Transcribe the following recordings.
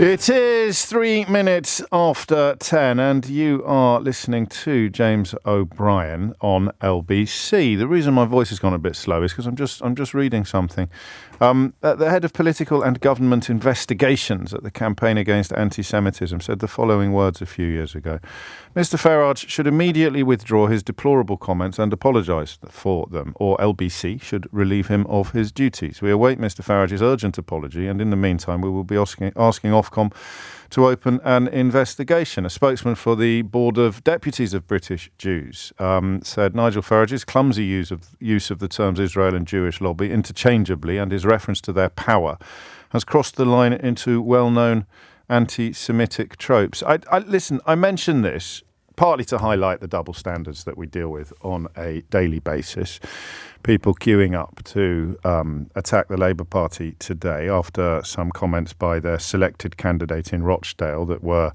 It is 3 minutes after 10 and you are listening to James O'Brien on LBC. The reason my voice has gone a bit slow is because I'm just reading something. The head of political and government investigations at the campaign against anti-Semitism said the following words a few years ago. Mr. Farage should immediately withdraw his deplorable comments and apologise for them, or LBC should relieve him of his duties. We await Mr. Farage's urgent apology, and in the meantime we will be asking Ofcom to open an investigation. A spokesman for the Board of Deputies of British Jews said Nigel Farage's clumsy use of the terms Israel and Jewish lobby interchangeably and his reference to their power has crossed the line into well-known anti-Semitic tropes. I mention this partly to highlight the double standards that we deal with on a daily basis. People queuing up to attack the Labour Party today after some comments by their selected candidate in Rochdale that were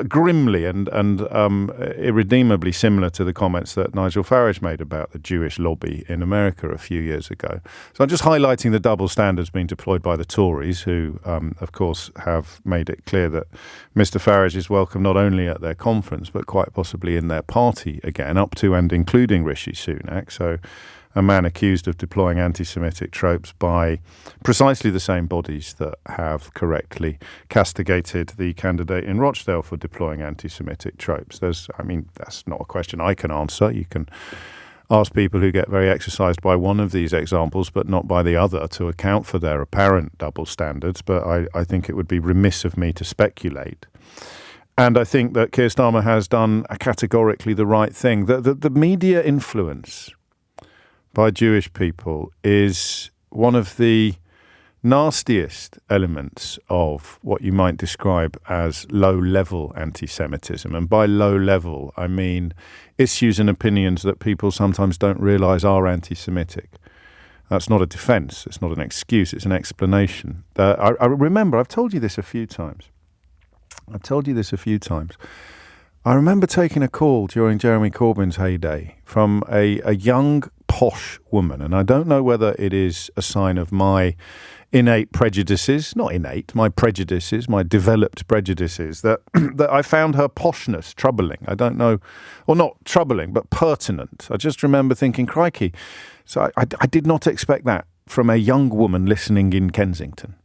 grimly and irredeemably similar to the comments that Nigel Farage made about the Jewish lobby in America a few years ago. So I'm just highlighting the double standards being deployed by the Tories, who, of course, have made it clear that Mr. Farage is welcome not only at their conference, but quite possibly in their party again, up to and including Rishi Sunak. So a man accused of deploying anti-Semitic tropes by precisely the same bodies that have correctly castigated the candidate in Rochdale for deploying anti-Semitic tropes. That's not a question I can answer. You can ask people who get very exercised by one of these examples, but not by the other, to account for their apparent double standards. But I think it would be remiss of me to speculate. And I think that Keir Starmer has done categorically the right thing. The media influence by Jewish people is one of the nastiest elements of what you might describe as low-level anti-Semitism. And by low-level, I mean issues and opinions that people sometimes don't realise are anti-Semitic. That's not a defence, it's not an excuse, it's an explanation. I remember, I've told you this a few times. I remember taking a call during Jeremy Corbyn's heyday from a young, posh woman, and I don't know whether it is a sign of my innate prejudices, not innate, my prejudices, my developed prejudices, that I found her poshness troubling. I don't know, or not troubling, but pertinent. I just remember thinking, crikey. So I did not expect that from a young woman listening in Kensington.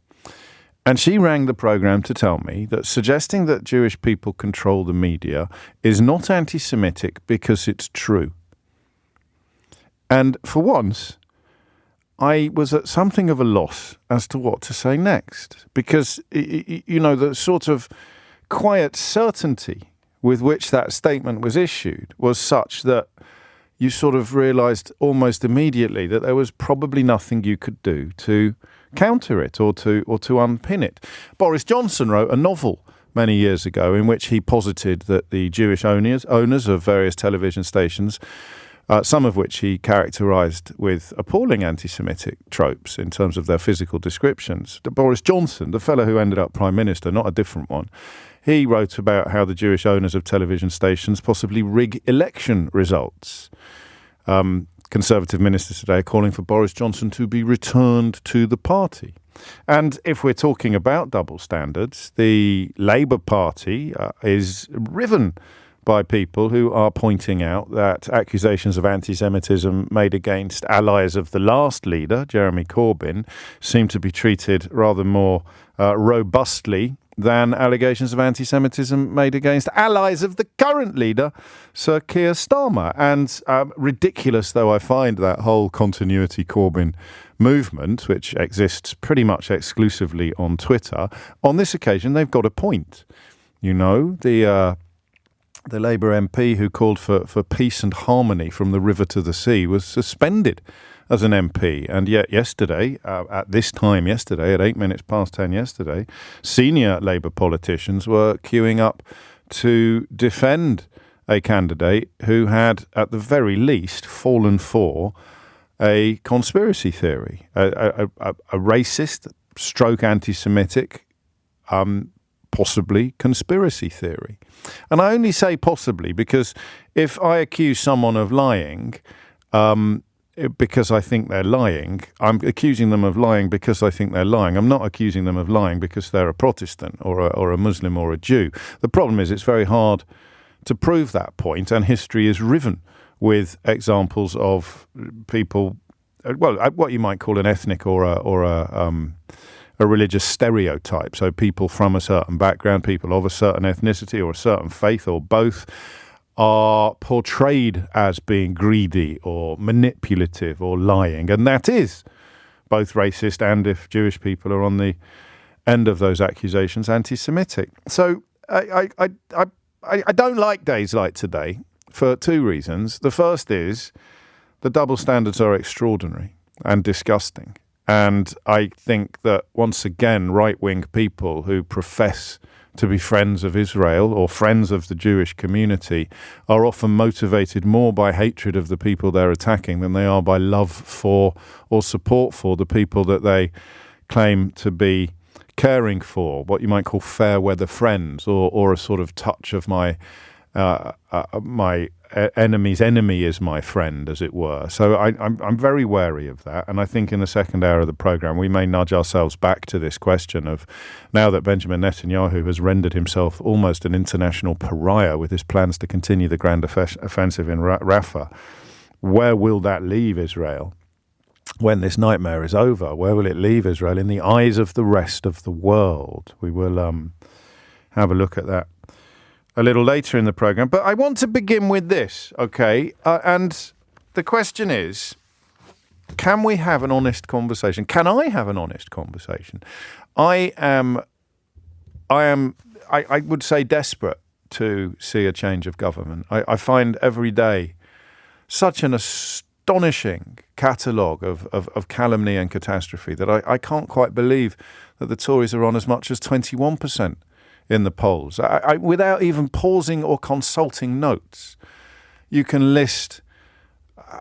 And she rang the programme to tell me that suggesting that Jewish people control the media is not anti-Semitic because it's true. And for once, I was at something of a loss as to what to say next. Because, the sort of quiet certainty with which that statement was issued was such that you sort of realised almost immediately that there was probably nothing you could do to counter it or to unpin it. Boris Johnson wrote a novel many years ago in which he posited that the Jewish owners of various television stations, some of which he characterised with appalling anti-Semitic tropes in terms of their physical descriptions. Boris Johnson, the fellow who ended up Prime Minister, not a different one, he wrote about how the Jewish owners of television stations possibly rig election results. Conservative ministers today are calling for Boris Johnson to be returned to the party. And if we're talking about double standards, the Labour Party is riven by people who are pointing out that accusations of anti-Semitism made against allies of the last leader, Jeremy Corbyn, seem to be treated rather more robustly than allegations of anti-Semitism made against allies of the current leader, Sir Keir Starmer. And ridiculous though I find that whole continuity Corbyn movement, which exists pretty much exclusively on Twitter, on this occasion they've got a point. The Labour MP who called for peace and harmony from the river to the sea was suspended as an MP. And yet yesterday, at 8 minutes past 10 yesterday, senior Labour politicians were queuing up to defend a candidate who had, at the very least, fallen for a conspiracy theory, a racist stroke anti-Semitic, possibly conspiracy theory. And I only say possibly because if I accuse someone of lying, because I think they're lying. I'm accusing them of lying because I think they're lying. I'm not accusing them of lying because they're a Protestant or a Muslim or a Jew. The problem is it's very hard to prove that point, and history is riven with examples of people, well, what you might call an ethnic or a religious stereotype. So people from a certain background, people of a certain ethnicity or a certain faith or both, are portrayed as being greedy or manipulative or lying. And that is both racist and, if Jewish people are on the end of those accusations, anti-Semitic. So I don't like days like today for two reasons. The first is the double standards are extraordinary and disgusting. And I think that, once again, right-wing people who profess to be friends of Israel or friends of the Jewish community are often motivated more by hatred of the people they're attacking than they are by love for or support for the people that they claim to be caring for, what you might call fair weather friends, or a sort of touch of my enemy's enemy is my friend, as it were. So I'm very wary of that, and I think in the second hour of the programme we may nudge ourselves back to this question of, now that Benjamin Netanyahu has rendered himself almost an international pariah with his plans to continue the grand offensive in Rafah, where will that leave Israel when this nightmare is over? Where will it leave Israel in the eyes of the rest of the world? We will have a look at that a little later in the programme. But I want to begin with this, okay? And the question is, can we have an honest conversation? Can I have an honest conversation? I would say, desperate to see a change of government. I find every day such an astonishing catalogue of calumny and catastrophe that I can't quite believe that the Tories are on as much as 21% in the polls. Without even pausing or consulting notes, you can list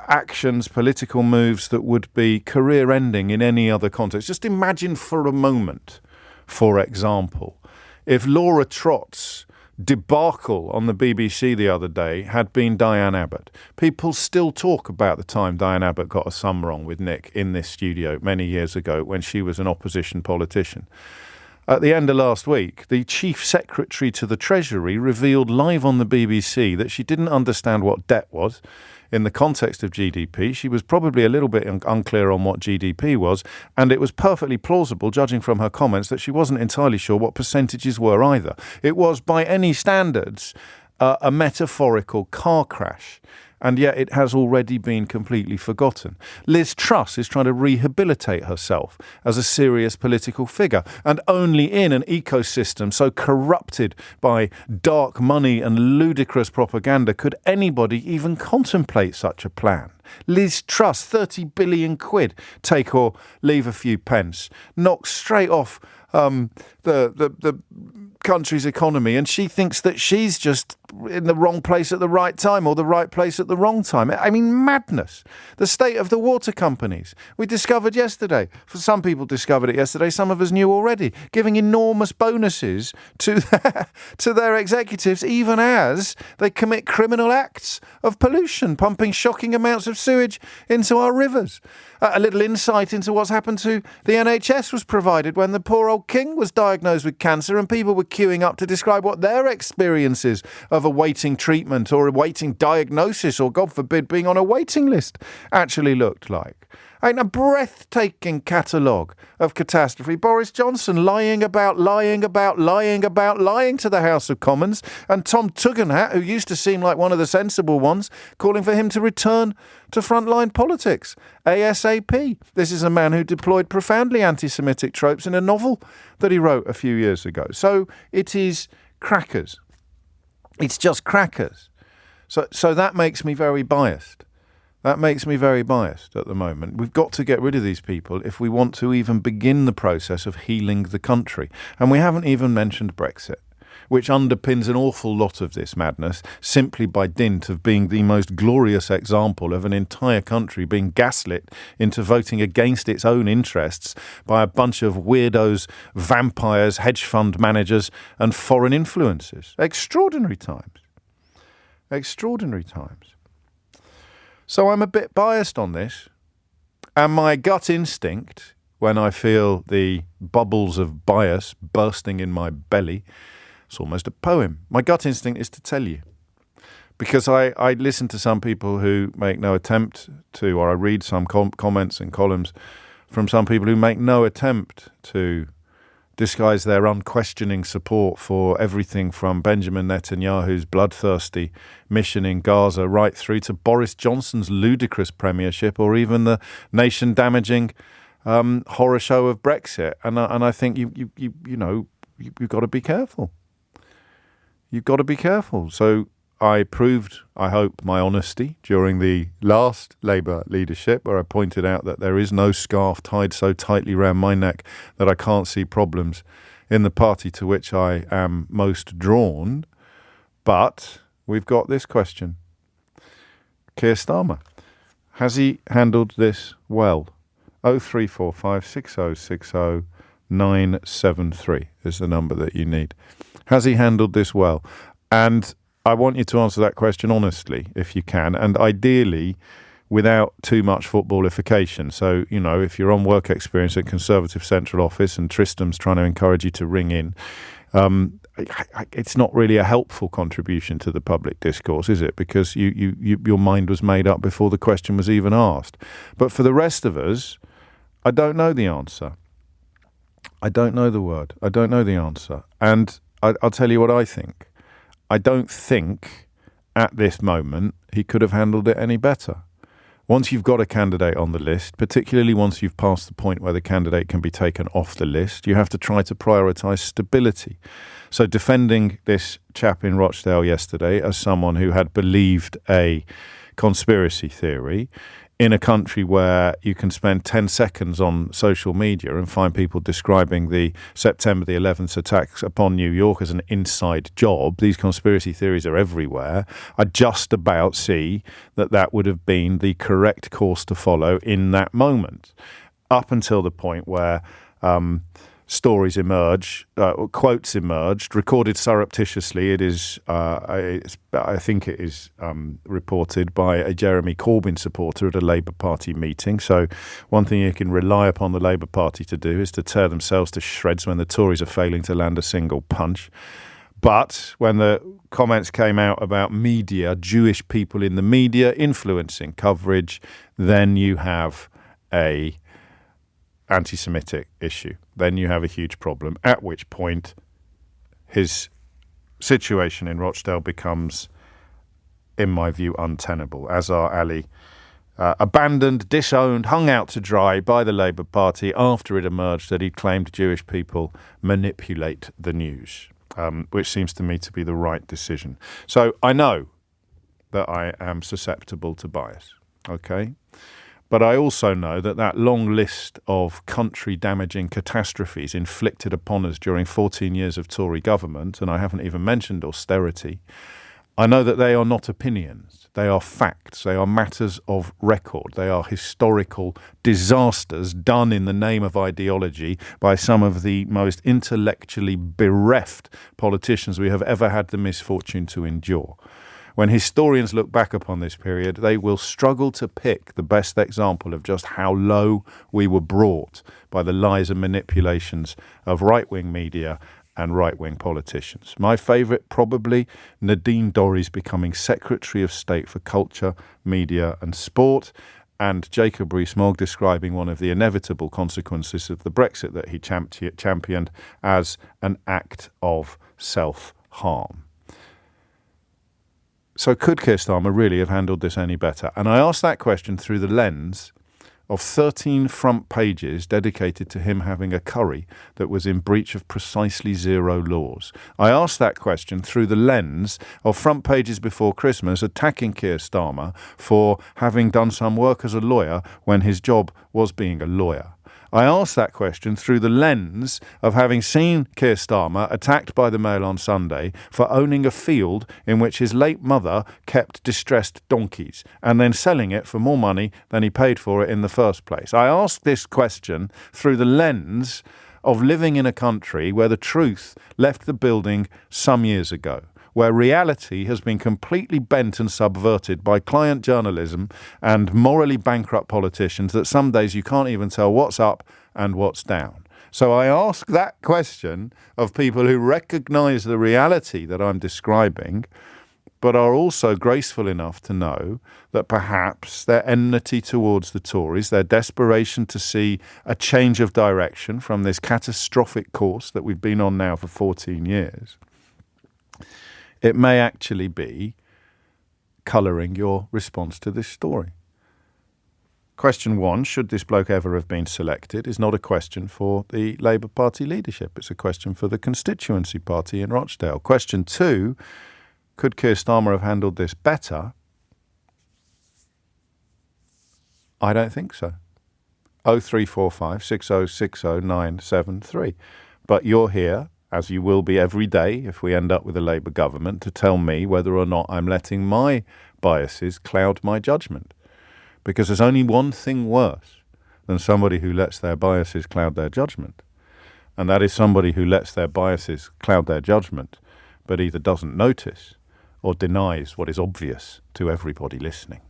actions, political moves that would be career-ending in any other context. Just imagine for a moment, for example, if Laura Trott's debacle on the BBC the other day had been Diane Abbott. People still talk about the time Diane Abbott got a sum wrong with Nick in this studio many years ago when she was an opposition politician. At the end of last week, the Chief Secretary to the Treasury revealed live on the BBC that she didn't understand what debt was in the context of GDP. She was probably a little bit unclear on what GDP was, and it was perfectly plausible, judging from her comments, that she wasn't entirely sure what percentages were either. It was, by any standards, a metaphorical car crash. And yet it has already been completely forgotten. Liz Truss is trying to rehabilitate herself as a serious political figure, and only in an ecosystem so corrupted by dark money and ludicrous propaganda could anybody even contemplate such a plan. Liz Truss, 30 billion quid, take or leave a few pence, knocked straight off the country's economy, and she thinks that she's just in the wrong place at the right time, or the right place at the wrong time. I mean, madness. The state of the water companies. We discovered yesterday. For some people discovered it yesterday, some of us knew already, giving enormous bonuses to their executives, even as they commit criminal acts of pollution, pumping shocking amounts of sewage into our rivers. A little insight into what's happened to the NHS was provided when the poor old king was diagnosed with cancer, and people were queuing up to describe what their experiences of awaiting treatment or awaiting diagnosis, or, God forbid, being on a waiting list actually looked like. And a breathtaking catalogue of catastrophe. Boris Johnson lying to the House of Commons, and Tom Tugendhat, who used to seem like one of the sensible ones, calling for him to return to frontline politics ASAP. This is a man who deployed profoundly anti-Semitic tropes in a novel that he wrote a few years ago. So it is crackers. It's just crackers. So that makes me very biased. That makes me very biased at the moment. We've got to get rid of these people if we want to even begin the process of healing the country. And we haven't even mentioned Brexit, which underpins an awful lot of this madness simply by dint of being the most glorious example of an entire country being gaslit into voting against its own interests by a bunch of weirdos, vampires, hedge fund managers and foreign influences. Extraordinary times. Extraordinary times. So I'm a bit biased on this. And my gut instinct, when I feel the bubbles of bias bursting in my belly, it's almost a poem. My gut instinct is to tell you. Because I listen to some people who make no attempt to, or I read some comments and columns from some people who make no attempt to disguise their unquestioning support for everything from Benjamin Netanyahu's bloodthirsty mission in Gaza right through to Boris Johnson's ludicrous premiership, or even the nation-damaging horror show of Brexit. And I think you've got to be careful. You've got to be careful. So I proved, I hope, my honesty during the last Labour leadership, where I pointed out that there is no scarf tied so tightly round my neck that I can't see problems in the party to which I am most drawn. But we've got this question. Keir Starmer, has he handled this well? 0345 6060 973 is the number that you need. Has he handled this well? And I want you to answer that question honestly, if you can, and ideally without too much footballification. So, if you're on work experience at Conservative Central Office and Tristram's trying to encourage you to ring in, it's not really a helpful contribution to the public discourse, is it? Because your mind was made up before the question was even asked. But for the rest of us, I don't know the answer. I don't know the word. I don't know the answer. And I'll tell you what I think. I don't think at this moment he could have handled it any better. Once you've got a candidate on the list, particularly once you've passed the point where the candidate can be taken off the list, you have to try to prioritise stability. So defending this chap in Rochdale yesterday as someone who had believed a conspiracy theory in a country where you can spend 10 seconds on social media and find people describing the September the 11th attacks upon New York as an inside job, these conspiracy theories are everywhere, I just about see that would have been the correct course to follow in that moment, up until the point where stories emerge, quotes emerged, recorded surreptitiously. It is, I think it is reported by a Jeremy Corbyn supporter at a Labour Party meeting. So one thing you can rely upon the Labour Party to do is to tear themselves to shreds when the Tories are failing to land a single punch. But when the comments came out about media, Jewish people in the media influencing coverage, then you have a anti-Semitic issue. Then you have a huge problem, at which point his situation in Rochdale becomes, in my view, untenable. Azhar Ali, abandoned, disowned, hung out to dry by the Labour Party after it emerged that he'd claimed Jewish people manipulate the news, which seems to me to be the right decision. So I know that I am susceptible to bias, okay? But I also know that long list of country-damaging catastrophes inflicted upon us during 14 years of Tory government, and I haven't even mentioned austerity, I know that they are not opinions. They are facts. They are matters of record. They are historical disasters done in the name of ideology by some of the most intellectually bereft politicians we have ever had the misfortune to endure. When historians look back upon this period, they will struggle to pick the best example of just how low we were brought by the lies and manipulations of right-wing media and right-wing politicians. My favourite, probably, Nadine Dorries becoming Secretary of State for Culture, Media and Sport, and Jacob Rees-Mogg describing one of the inevitable consequences of the Brexit that he championed as an act of self-harm. So could Keir Starmer really have handled this any better? And I ask that question through the lens of 13 front pages dedicated to him having a curry that was in breach of precisely zero laws. I ask that question through the lens of front pages before Christmas attacking Keir Starmer for having done some work as a lawyer when his job was being a lawyer. I ask that question through the lens of having seen Keir Starmer attacked by the Mail on Sunday for owning a field in which his late mother kept distressed donkeys and then selling it for more money than he paid for it in the first place. I ask this question through the lens of living in a country where the truth left the building some years ago, where reality has been completely bent and subverted by client journalism and morally bankrupt politicians that some days you can't even tell what's up and what's down. So I ask that question of people who recognise the reality that I'm describing, but are also graceful enough to know that perhaps their enmity towards the Tories, their desperation to see a change of direction from this catastrophic course that we've been on now for 14 years, it may actually be colouring your response to this story. Question 1, should this bloke ever have been selected, is not a question for the Labour Party leadership. It's a question for the constituency party in Rochdale. Question 2, could Keir Starmer have handled this better? I don't think so. 0345 6060 973. But you're here, as you will be every day if we end up with a Labour government, to tell me whether or not I'm letting my biases cloud my judgment. Because there's only one thing worse than somebody who lets their biases cloud their judgment. And that is somebody who lets their biases cloud their judgment, but either doesn't notice or denies what is obvious to everybody listening.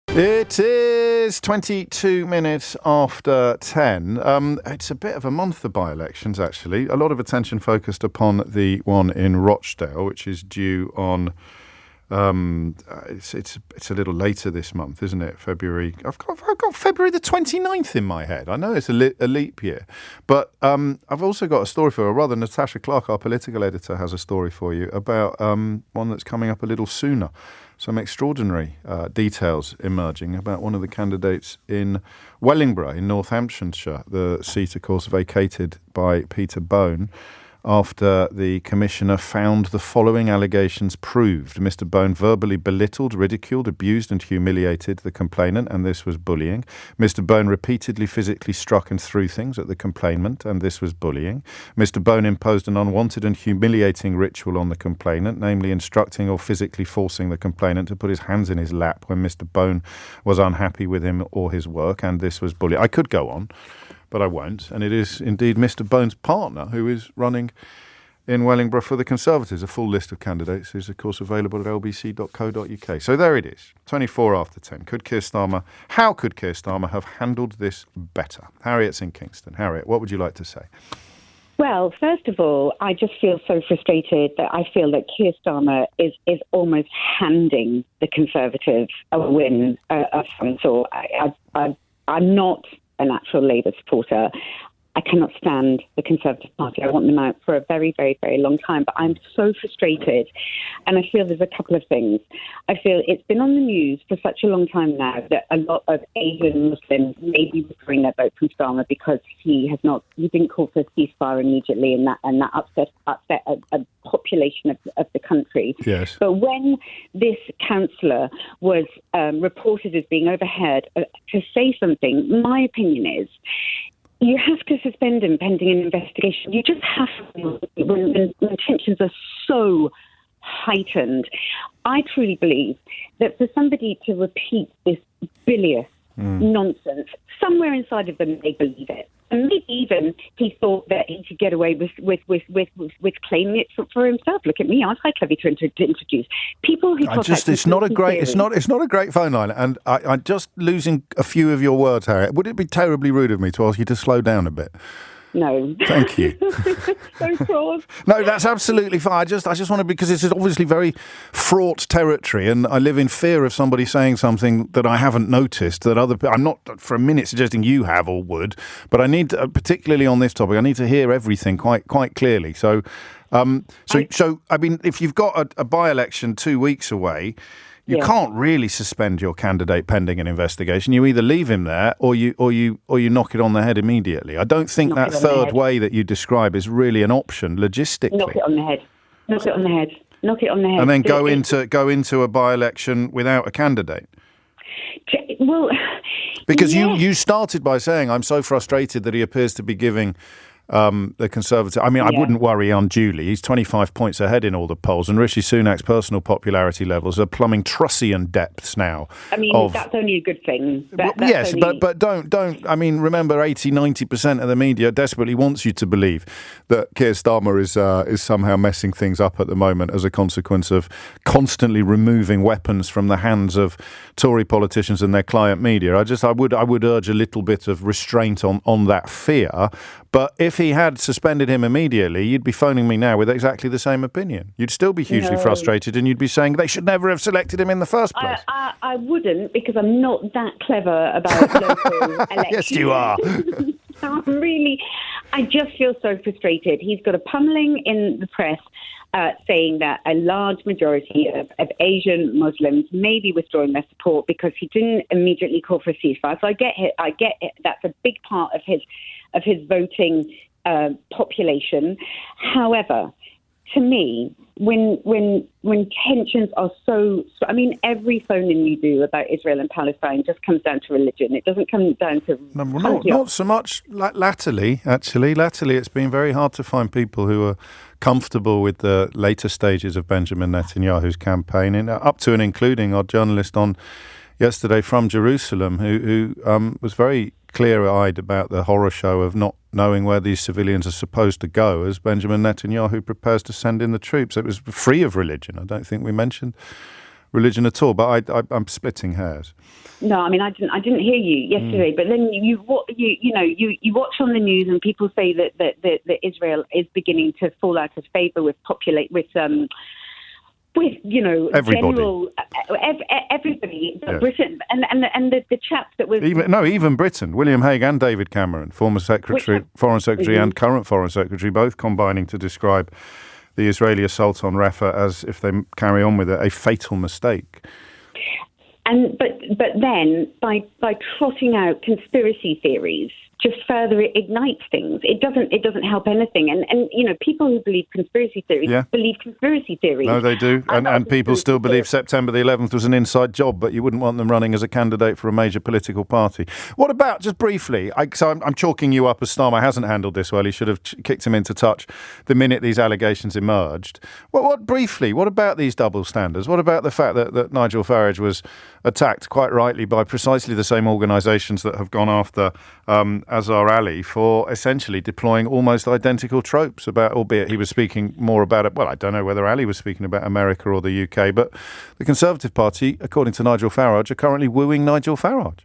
It is 22 minutes after 10. It's a bit of a month, the by-elections, actually. A lot of attention focused upon the one in Rochdale, which is due on... It's a little later this month, isn't it? February. I've got February the 29th in my head. I know it's a leap year, but I've also got a story for you. Or rather, Natasha Clark, our political editor, has a story for you about one that's coming up a little sooner. Some extraordinary details emerging about one of the candidates in Wellingborough in North Hampshire. The seat, of course, vacated by Peter Bone, after the commissioner found the following allegations proved. Mr. Bone verbally belittled, ridiculed, abused and humiliated the complainant, and this was bullying. Mr. Bone repeatedly physically struck and threw things at the complainant, and this was bullying. Mr. Bone imposed an unwanted and humiliating ritual on the complainant, namely instructing or physically forcing the complainant to put his hands in his lap when Mr. Bone was unhappy with him or his work, and this was bullying. I could go on, but I won't. And it is indeed Mr. Bone's partner who is running in Wellingborough for the Conservatives. A full list of candidates is, of course, available at lbc.co.uk. So there it is, 24 after 10. How could Keir Starmer have handled this better? Harriet's in Kingston. Harriet, what would you like to say? Well, first of all, I just feel so frustrated that I feel that Keir Starmer is almost handing the Conservatives a win of some sort. I'm not a natural Labour supporter. I cannot stand the Conservative Party. I want them out for a very, very, very long time. But I'm so frustrated. And I feel there's a couple of things. I feel it's been on the news for such a long time now that a lot of Asian Muslims may be withdrawing their vote from Starmer because he didn't call for a ceasefire immediately, and that upset a population of the country. Yes. But when this councillor was reported as being overheard to say something, my opinion is, you have to suspend him pending an investigation. You just have to, when tensions are so heightened. I truly believe that for somebody to repeat this bilious nonsense, somewhere inside of them they believe it. And maybe even he thought that he could get away with claiming it for himself. Look at me, aren't I clever to introduce people who? It's not a great phone line, and I'm just losing a few of your words, Harriet. Would it be terribly rude of me to ask you to slow down a bit? No. Thank you. So cross. No, that's absolutely fine. I just want to, because this is obviously very fraught territory, and I live in fear of somebody saying something that I haven't noticed, that other people... I'm not for a minute suggesting you have or would, but I need, particularly on this topic, I need to hear everything quite clearly. So, I mean, if you've got a by-election 2 weeks away, you can't really suspend your candidate pending an investigation. You either leave him there or you knock it on the head immediately. I don't think that third way that you describe is really an option logistically. Knock it on the head. Knock it on the head. Knock it on the head. And then go into a by-election without a candidate. Well, because you started by saying, I'm so frustrated that he appears to be giving the Conservative. I mean, I wouldn't worry unduly. He's 25 points ahead in all the polls, and Rishi Sunak's personal popularity levels are plumbing Trussian depths now. I mean, that's only a good thing. Yes, but don't. I mean, remember, 80-90% of the media desperately wants you to believe that Keir Starmer is somehow messing things up at the moment as a consequence of constantly removing weapons from the hands of Tory politicians and their client media. I would urge a little bit of restraint on that fear. But if he had suspended him immediately, you'd be phoning me now with exactly the same opinion. You'd still be hugely frustrated, and you'd be saying they should never have selected him in the first place. I wouldn't, because I'm not that clever about local elections. Yes, you are. I just feel so frustrated. He's got a pummeling in the press saying that a large majority of Asian Muslims may be withdrawing their support because he didn't immediately call for a ceasefire. So I get it. That's a big part of his voting population. However, to me, when tensions are so, I mean, every phone-in you do about Israel and Palestine just comes down to religion. It doesn't come down to... Not so much latterly, actually. Latterly, it's been very hard to find people who are comfortable with the later stages of Benjamin Netanyahu's campaign, and up to and including our journalist on yesterday from Jerusalem, who was very clear-eyed about the horror show of not knowing where these civilians are supposed to go as Benjamin Netanyahu prepares to send in the troops. It was free of religion. I don't think we mentioned religion at all, but I'm splitting hairs. No, I mean, I didn't hear you yesterday, but then you watch on the news and people say that Israel is beginning to fall out of favour with everybody. General, everybody, Britain, and the chaps that was... Even Britain, William Hague and David Cameron, former Foreign Secretary and current Foreign Secretary, both combining to describe the Israeli assault on Rafah as, if they carry on with it, a fatal mistake. But then by trotting out conspiracy theories, just further ignites things. It doesn't help anything. And people who believe conspiracy theories believe conspiracy theories. No, they do. And people still believe September the 11th was an inside job, but you wouldn't want them running as a candidate for a major political party. What about, just briefly, I'm chalking you up as Starmer hasn't handled this well. He should have kicked him into touch the minute these allegations emerged. What about these double standards? What about the fact that Nigel Farage was attacked quite rightly by precisely the same organisations that have gone after Azhar Ali for essentially deploying almost identical tropes about, albeit he was speaking more about it. Well, I don't know whether Ali was speaking about America or the UK, but the Conservative Party, according to Nigel Farage, are currently wooing Nigel Farage.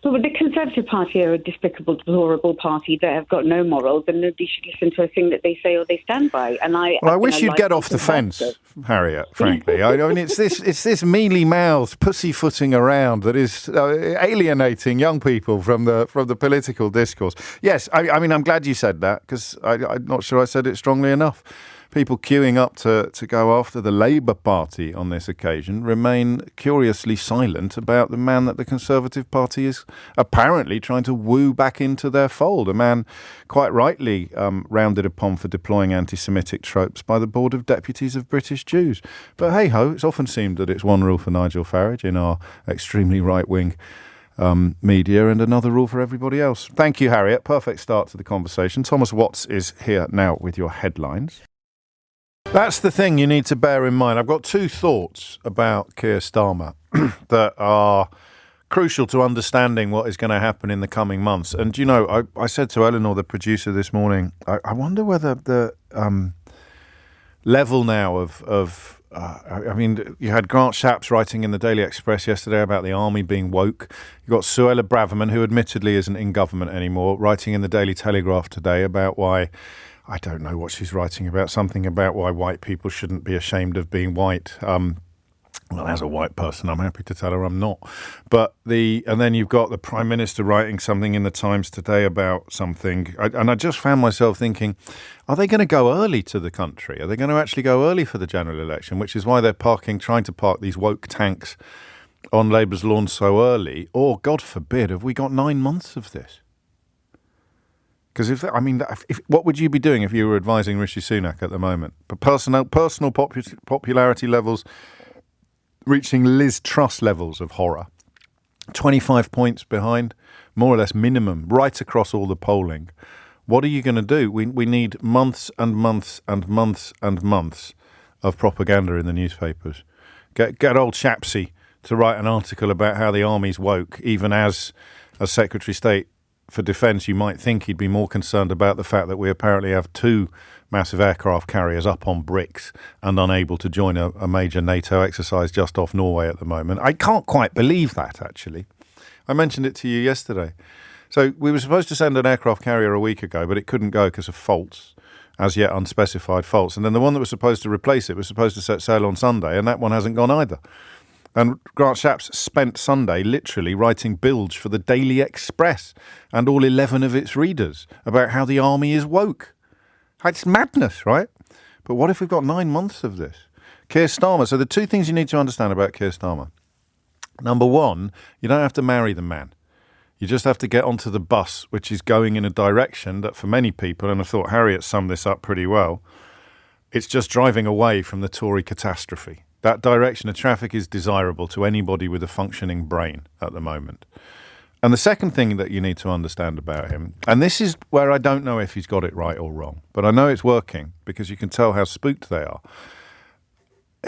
Well, the Conservative Party are a despicable, deplorable party that have got no morals, and nobody should listen to a thing that they say or they stand by. And I wish you'd get off the fence, Harriet. Frankly, I mean, it's this mealy-mouthed pussyfooting around that is alienating young people from the political discourse. Yes, I mean, I'm glad you said that, because I'm not sure I said it strongly enough. People queuing up to go after the Labour Party on this occasion remain curiously silent about the man that the Conservative Party is apparently trying to woo back into their fold, a man quite rightly rounded upon for deploying anti-Semitic tropes by the Board of Deputies of British Jews. But hey-ho, it's often seemed that it's one rule for Nigel Farage in our extremely right-wing media and another rule for everybody else. Thank you, Harriet. Perfect start to the conversation. Thomas Watts is here now with your headlines. That's the thing you need to bear in mind. I've got two thoughts about Keir Starmer that are crucial to understanding what is going to happen in the coming months. And, I said to Eleanor, the producer, this morning, I wonder whether the level now of you had Grant Shapps writing in the Daily Express yesterday about the army being woke. You've got Suella Braverman, who admittedly isn't in government anymore, writing in the Daily Telegraph today about why... I don't know what she's writing about, something about why white people shouldn't be ashamed of being white. Well, as a white person, I'm happy to tell her I'm not. But and then you've got the Prime Minister writing something in the Times today about something. And I just found myself thinking, are they going to go early to the country? Are they going to actually go early for the general election? Which is why they're trying to park these woke tanks on Labour's lawn so early. Or, God forbid, have we got 9 months of this? Because what would you be doing if you were advising Rishi Sunak at the moment? Personal popularity levels reaching Liz Truss levels of horror. 25 points behind, more or less minimum, right across all the polling. What are you going to do? We need months and months and months and months of propaganda in the newspapers. Get old Shapsy to write an article about how the army's woke, even as Secretary of State for Defence, you might think he'd be more concerned about the fact that we apparently have 2 massive aircraft carriers up on bricks and unable to join a major NATO exercise just off Norway at the moment. I can't quite believe that, actually. I mentioned it to you yesterday. So we were supposed to send an aircraft carrier a week ago, but it couldn't go because of faults, as yet unspecified faults. And then the one that was supposed to replace it was supposed to set sail on Sunday, and that one hasn't gone either. And Grant Shapps spent Sunday literally writing bilge for the Daily Express and all 11 of its readers about how the army is woke. It's madness, right? But what if we've got 9 months of this? Keir Starmer. So the 2 things you need to understand about Keir Starmer. Number 1, you don't have to marry the man. You just have to get onto the bus, which is going in a direction that for many people, and I thought Harriet summed this up pretty well, it's just driving away from the Tory catastrophe. That direction of traffic is desirable to anybody with a functioning brain at the moment. And the second thing that you need to understand about him, and this is where I don't know if he's got it right or wrong, but I know it's working because you can tell how spooked they are.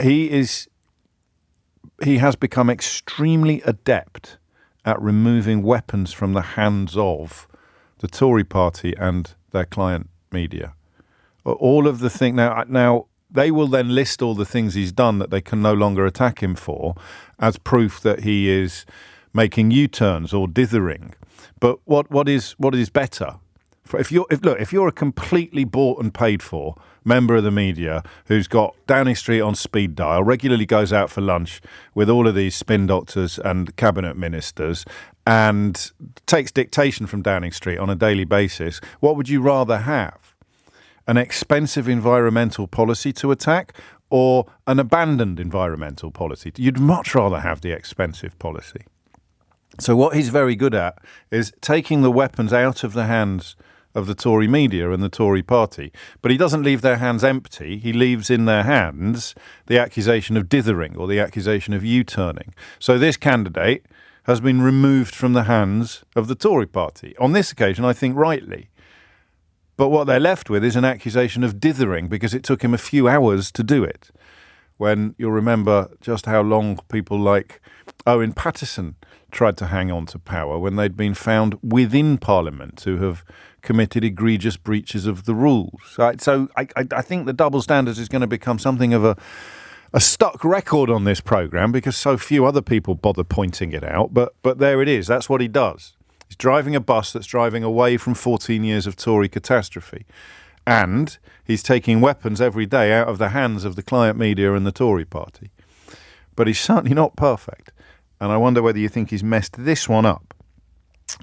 He has become extremely adept at removing weapons from the hands of the Tory party and their client media. All of the things now they will then list all the things he's done that they can no longer attack him for as proof that he is making U-turns or dithering. But what is better? If you're a completely bought and paid for member of the media who's got Downing Street on speed dial, regularly goes out for lunch with all of these spin doctors and cabinet ministers and takes dictation from Downing Street on a daily basis, what would you rather have? An expensive environmental policy to attack or an abandoned environmental policy? You'd much rather have the expensive policy. So what he's very good at is taking the weapons out of the hands of the Tory media and the Tory party. But he doesn't leave their hands empty. He leaves in their hands the accusation of dithering or the accusation of U-turning. So this candidate has been removed from the hands of the Tory party. On this occasion, I think rightly. But what they're left with is an accusation of dithering because it took him a few hours to do it. When you'll remember just how long people like Owen Paterson tried to hang on to power when they'd been found within Parliament to have committed egregious breaches of the rules. So I think the double standards is going to become something of a stuck record on this programme because so few other people bother pointing it out. But there it is. That's what he does. He's driving a bus that's driving away from 14 years of Tory catastrophe. And he's taking weapons every day out of the hands of the client media and the Tory party. But he's certainly not perfect. And I wonder whether you think he's messed this one up.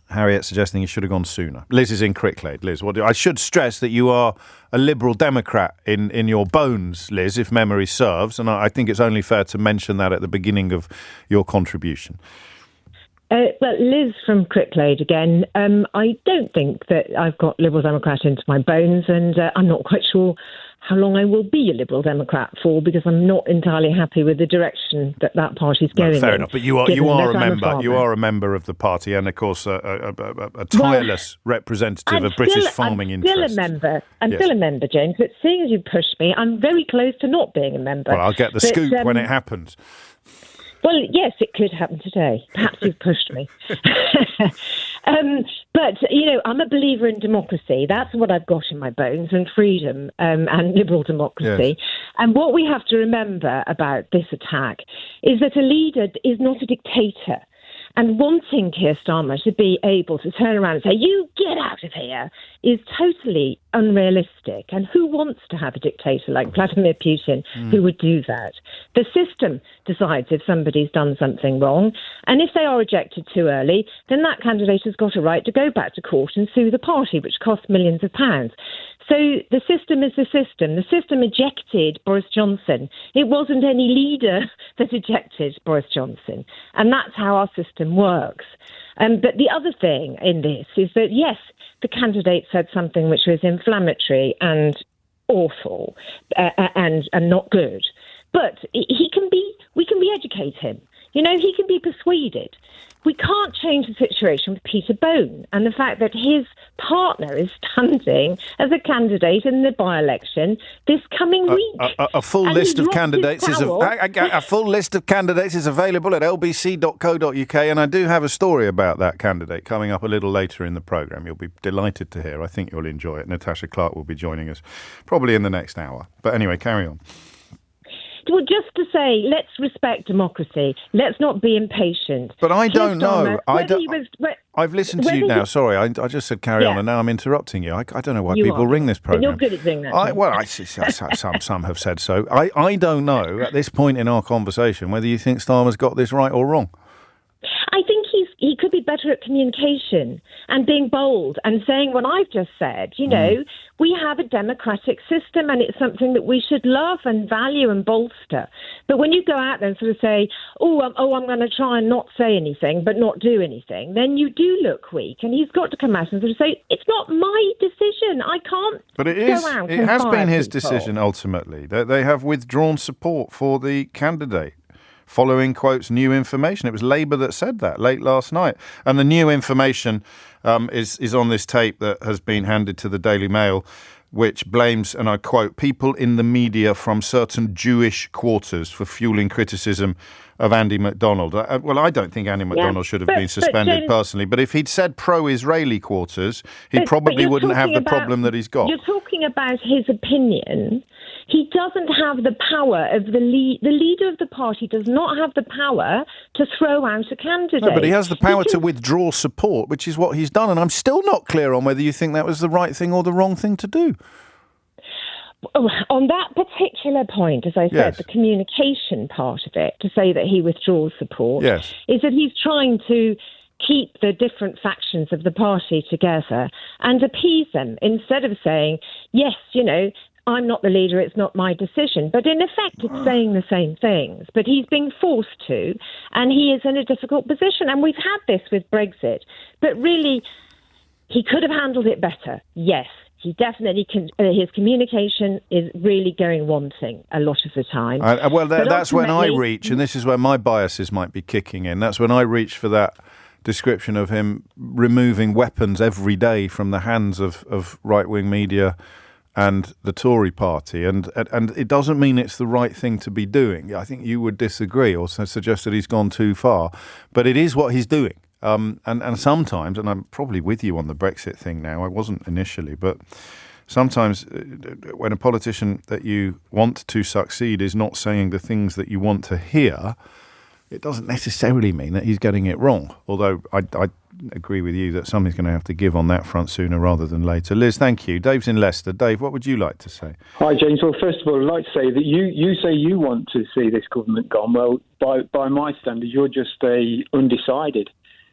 Harriet suggesting he should have gone sooner. Liz is in Cricklade. Liz, I should stress that you are a Liberal Democrat in your bones, Liz, if memory serves. And I think it's only fair to mention that at the beginning of your contribution. Well, Liz from Cricklade again. I don't think that I've got Liberal Democrat into my bones, and I'm not quite sure how long I will be a Liberal Democrat for because I'm not entirely happy with the direction that party's going in. Fair enough, but you are a member. You are a member of the party, and of course a tireless representative of British farming interests. I'm still a member, James. But seeing as you pushed me, I'm very close to not being a member. Well, I'll get the scoop when it happens. Well, yes, it could happen today. Perhaps you've pushed me. But, I'm a believer in democracy. That's what I've got in my bones, and freedom and liberal democracy. Yes. And what we have to remember about this attack is that a leader is not a dictator. And wanting Keir Starmer to be able to turn around and say, you get out of here, is totally unrealistic. And who wants to have a dictator like Vladimir Putin who would do that? The system decides if somebody's done something wrong. And if they are ejected too early, then that candidate has got a right to go back to court and sue the party, which costs millions of pounds. So the system is the system. The system ejected Boris Johnson. It wasn't any leader that ejected Boris Johnson. And that's how our system works. But the other thing in this is that, yes, the candidate said something which was inflammatory and awful and not good. But we can re-educate him. He can be persuaded. We can't change the situation with Peter Bone and the fact that his partner is standing as a candidate in the by-election this coming week. A full list of candidates is a full list of candidates is available at lbc.co.uk, and I do have a story about that candidate coming up a little later in the programme. You'll be delighted to hear. I think you'll enjoy it. Natasha Clark will be joining us probably in the next hour. But anyway, carry on. Well, just to say, let's respect democracy. Let's not be impatient. But I don't know. I've listened to you now. Sorry, I just said carry on, and now I'm interrupting you. I don't know why people ring this programme. You're good at doing that. Some have said so. I don't know at this point in our conversation whether you think Starmer's got this right or wrong. I think he could be better at communication and being bold and saying what I've just said. We have a democratic system and it's something that we should love and value and bolster. But when you go out there and sort of say, I'm going to try and not say anything but not do anything, then you do look weak. And he's got to come out and sort of say, it's not my decision. I can't. But it is. It has been his decision ultimately. They have withdrawn support for the candidate. Following, quotes, new information. It was Labour that said that late last night. And the new information is on this tape that has been handed to the Daily Mail, which blames, and I quote, people in the media from certain Jewish quarters for fueling criticism of Andy McDonald. Well, I don't think Andy McDonald should have been suspended personally, but if he'd said pro-Israeli quarters, he probably wouldn't have the problem that he's got. You're talking about his opinion. He doesn't have the power of the leader of the party does not have the power to throw out a candidate. No, but he has the power to withdraw support, which is what he's done. And I'm still not clear on whether you think that was the right thing or the wrong thing to do. On that particular point, as I said, the communication part of it, to say that he withdraws support, is that he's trying to keep the different factions of the party together and appease them instead of saying, yes, I'm not the leader, it's not my decision. But in effect, it's saying the same things. But he's being forced to, and he is in a difficult position. And we've had this with Brexit. But really, he could have handled it better, yes. He definitely can. His communication is really going wanting a lot of the time. That's when I reach, and this is where my biases might be kicking in. That's when I reach for that description of him removing weapons every day from the hands of right-wing media and the Tory party. And it doesn't mean it's the right thing to be doing. I think you would disagree or suggest that he's gone too far. But it is what he's doing. And sometimes, and I'm probably with you on the Brexit thing now, I wasn't initially, but sometimes when a politician that you want to succeed is not saying the things that you want to hear, it doesn't necessarily mean that he's getting it wrong. Although I agree with you that something's going to have to give on that front sooner rather than later. Liz, thank you. Dave's in Leicester. Dave, what would you like to say? Hi, James. Well, first of all, I'd like to say that you say you want to see this government gone. Well, by my standards, you're just undecided.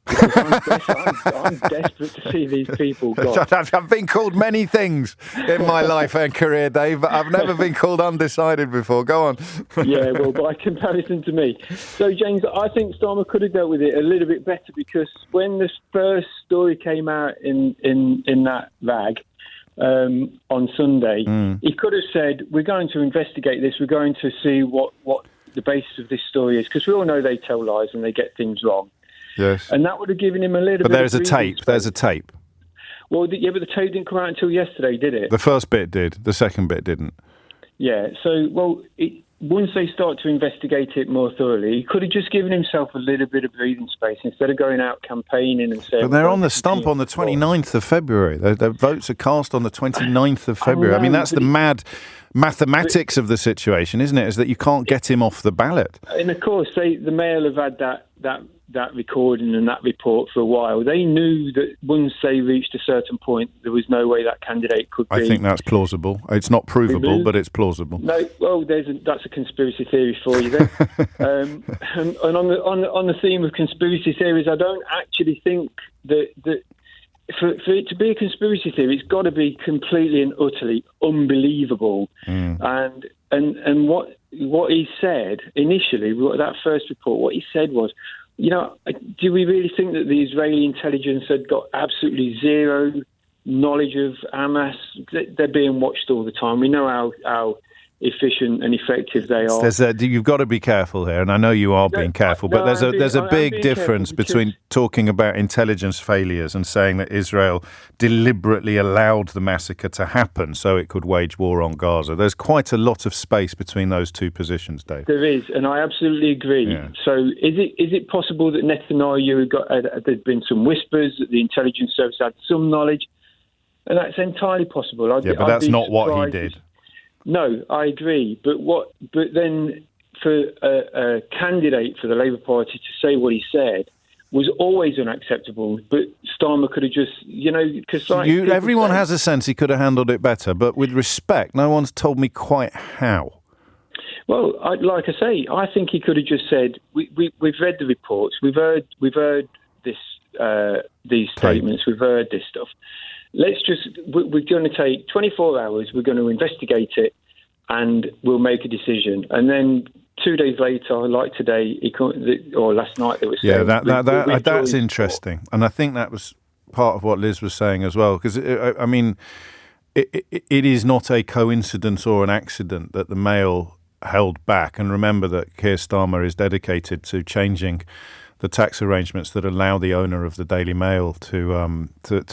I'm desperate to see these people gone. I've been called many things in my life and career, Dave, but I've never been called undecided before. Go on. Yeah, well, by comparison to me. So, James, I think Starmer could have dealt with it a little bit better because when the first story came out in that rag on Sunday, he could have said, we're going to investigate this, we're going to see what the basis of this story is, because we all know they tell lies and they get things wrong. Yes. And that would have given him a little bit of But there's a tape. Well, but the tape didn't come out until yesterday, did it? The first bit did. The second bit didn't. Yeah. So, once they start to investigate it more thoroughly, he could have just given himself a little bit of breathing space instead of going out campaigning and saying... But they're on the stump on the 29th of February. Their votes are cast on the 29th of February. I mean, that's the mad mathematics of the situation, isn't it? Is that you can't get him off the ballot. And, of course, the Mail have had that recording and that report for a while. They knew that once they reached a certain point, there was no way that candidate could be... I think that's plausible. It's not provable, removed. But it's plausible. No, well, that's a conspiracy theory for you then. And on the theme of conspiracy theories, I don't actually think that for it to be a conspiracy theory, it's got to be completely and utterly unbelievable. And what he said initially, that first report, what he said was, do we really think that the Israeli intelligence had got absolutely zero knowledge of Hamas? They're being watched all the time. We know how efficient and effective they are. You've got to be careful here, and I know you are being careful, but there's a big difference between talking about intelligence failures and saying that Israel deliberately allowed the massacre to happen so it could wage war on Gaza. There's quite a lot of space between those two positions, Dave. There is, and I absolutely agree. Yeah. So is it possible that Netanyahu there's been some whispers that the intelligence service had some knowledge? And that's entirely possible. But that's not what he did. No, I agree. But then for a candidate for the Labour Party to say what he said was always unacceptable. But Starmer could have just, because everyone has a sense he could have handled it better. But with respect, no one's told me quite how. Well, like I say, I think he could have just said, we've read the reports, we've heard this, these statements, we've heard this stuff. We're going to take 24 hours, we're going to investigate it, and we'll make a decision. And then 2 days later, like today, or last night, they were saying... Yeah, that's interesting. And I think that was part of what Liz was saying as well, because, it is not a coincidence or an accident that the Mail held back. And remember that Keir Starmer is dedicated to changing the tax arrangements that allow the owner of the Daily Mail to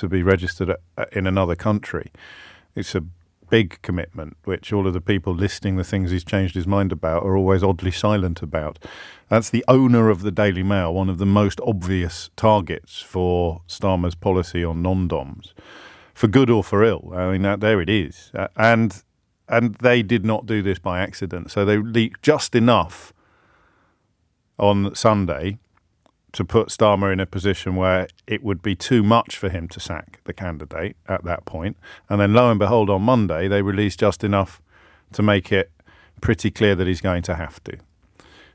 be registered in another country. It's a big commitment, which all of the people listing the things he's changed his mind about are always oddly silent about. That's the owner of the Daily Mail, one of the most obvious targets for Starmer's policy on non-doms, for good or for ill. I mean, there it is. And they did not do this by accident. So they leaked just enough on Sunday to put Starmer in a position where it would be too much for him to sack the candidate at that point. And then lo and behold, on Monday, they released just enough to make it pretty clear that he's going to have to.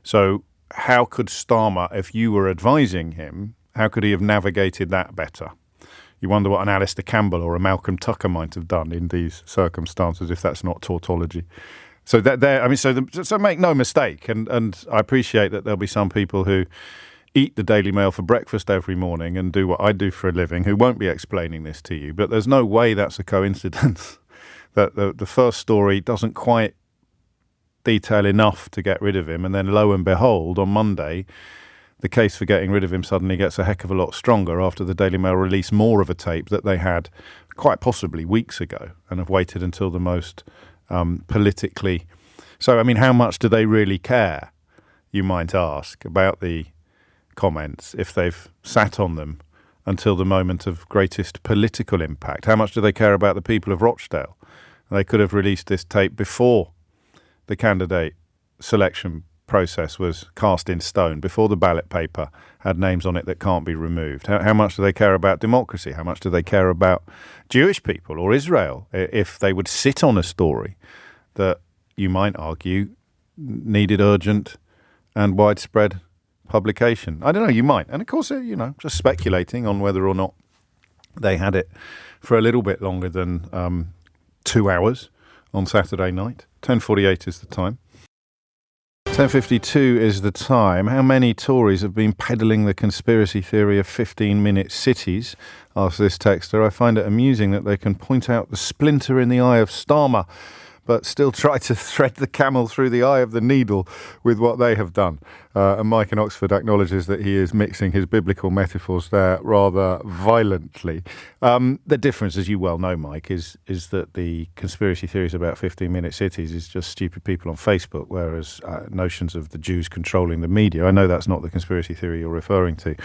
So how could Starmer, if you were advising him, how could he have navigated that better? You wonder what an Alistair Campbell or a Malcolm Tucker might have done in these circumstances, if that's not tautology. So so make no mistake, and I appreciate that there'll be some people who eat the Daily Mail for breakfast every morning and do what I do for a living who won't be explaining this to you. But there's no way that's a coincidence that the first story doesn't quite detail enough to get rid of him. And then lo and behold, on Monday, the case for getting rid of him suddenly gets a heck of a lot stronger after the Daily Mail released more of a tape that they had quite possibly weeks ago and have waited until the most politically... So, I mean, how much do they really care, you might ask, about the comments if they've sat on them until the moment of greatest political impact? How much do they care about the people of Rochdale? They could have released this tape before the candidate selection process was cast in stone, before the ballot paper had names on it that can't be removed. How much do they care about democracy? How much do they care about Jewish people or Israel if they would sit on a story that you might argue needed urgent and widespread publication? I don't know, you might. And of course, just speculating on whether or not they had it for a little bit longer than 2 hours on Saturday night. 10:48 is the time. 10:52 is the time. How many Tories have been peddling the conspiracy theory of 15-minute cities? Asks this texter. I find it amusing that they can point out the splinter in the eye of Starmer, but still try to thread the camel through the eye of the needle with what they have done. And Mike in Oxford acknowledges that he is mixing his biblical metaphors there rather violently. The difference, as you well know, Mike, is that the conspiracy theories about 15-minute cities is just stupid people on Facebook, whereas notions of the Jews controlling the media, I know that's not the conspiracy theory you're referring to,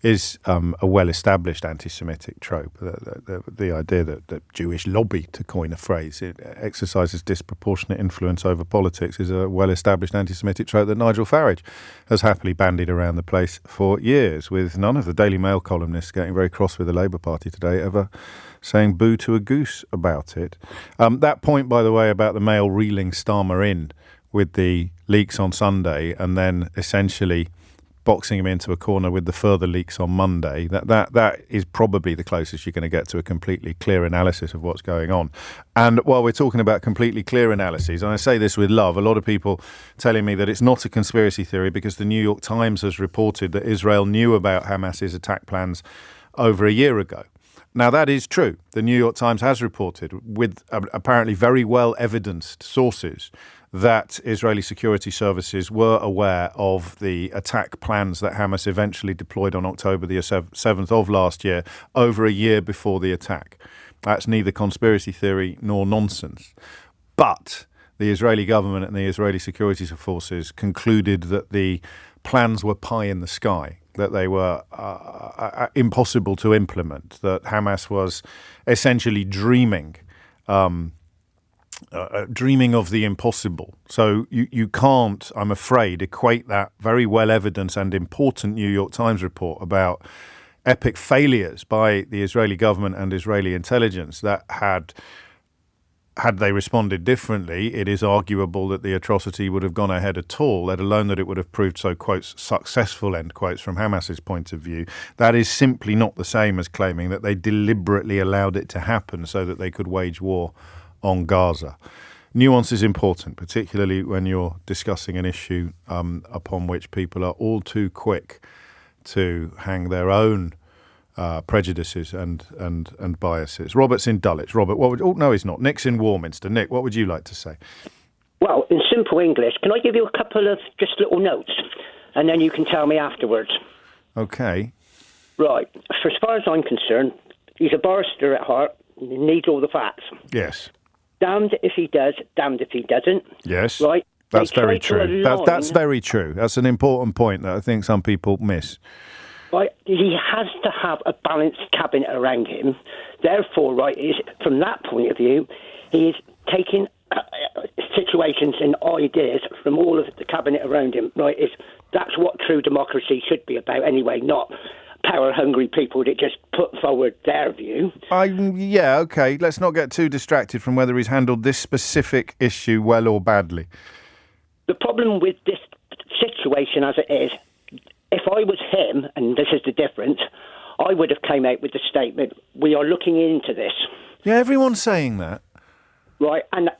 is a well-established anti-Semitic trope. The idea that Jewish lobby, to coin a phrase, it exercises disproportionate influence over politics is a well-established anti-Semitic trope that Nigel Farage has happily bandied around the place for years, with none of the Daily Mail columnists getting very cross with the Labour Party today, ever saying boo to a goose about it. That point, by the way, about the Mail reeling Starmer in with the leaks on Sunday and then essentially boxing him into a corner with the further leaks on Monday, that is probably the closest you're going to get to a completely clear analysis of what's going on. And while we're talking about completely clear analyses, and I say this with love, a lot of people telling me that it's not a conspiracy theory because the New York Times has reported that Israel knew about Hamas's attack plans over a year ago. Now, that is true. The New York Times has reported, with apparently very well evidenced sources, that Israeli security services were aware of the attack plans that Hamas eventually deployed on October the 7th of last year, over a year before the attack. That's neither conspiracy theory nor nonsense. But the Israeli government and the Israeli security forces concluded that the plans were pie in the sky, that they were impossible to implement, that Hamas was essentially dreaming of the impossible. So you can't, I'm afraid, equate that very well evidenced and important New York Times report about epic failures by the Israeli government and Israeli intelligence that had they responded differently, it is arguable that the atrocity would have gone ahead at all, let alone that it would have proved so, quotes, successful, end quotes, from Hamas's point of view. That is simply not the same as claiming that they deliberately allowed it to happen so that they could wage war on Gaza. Nuance is important, particularly when you're discussing an issue upon which people are all too quick to hang their own prejudices and biases. Robert's in Dulwich. Robert, what would... Oh, no, he's not. Nick's in Warminster. Nick, what would you like to say? Well, in simple English, can I give you a couple of just little notes? And then you can tell me afterwards. Okay. Right. For as far as I'm concerned, he's a barrister at heart. He needs all the facts. Yes. Damned if he does, damned if he doesn't. Yes. Right. That's very true. That's very true. That's an important point that I think some people miss. Right, he has to have a balanced cabinet around him. Therefore, right, is from that point of view, he is taking situations and ideas from all of the cabinet around him. Right, that's what true democracy should be about anyway, not power-hungry people that just put forward their view. Yeah, okay. Let's not get too distracted from whether he's handled this specific issue well or badly. The problem with this situation as it is, if I was him, and this is the difference, I would have came out with the statement, we are looking into this. Yeah, everyone's saying that. Right, and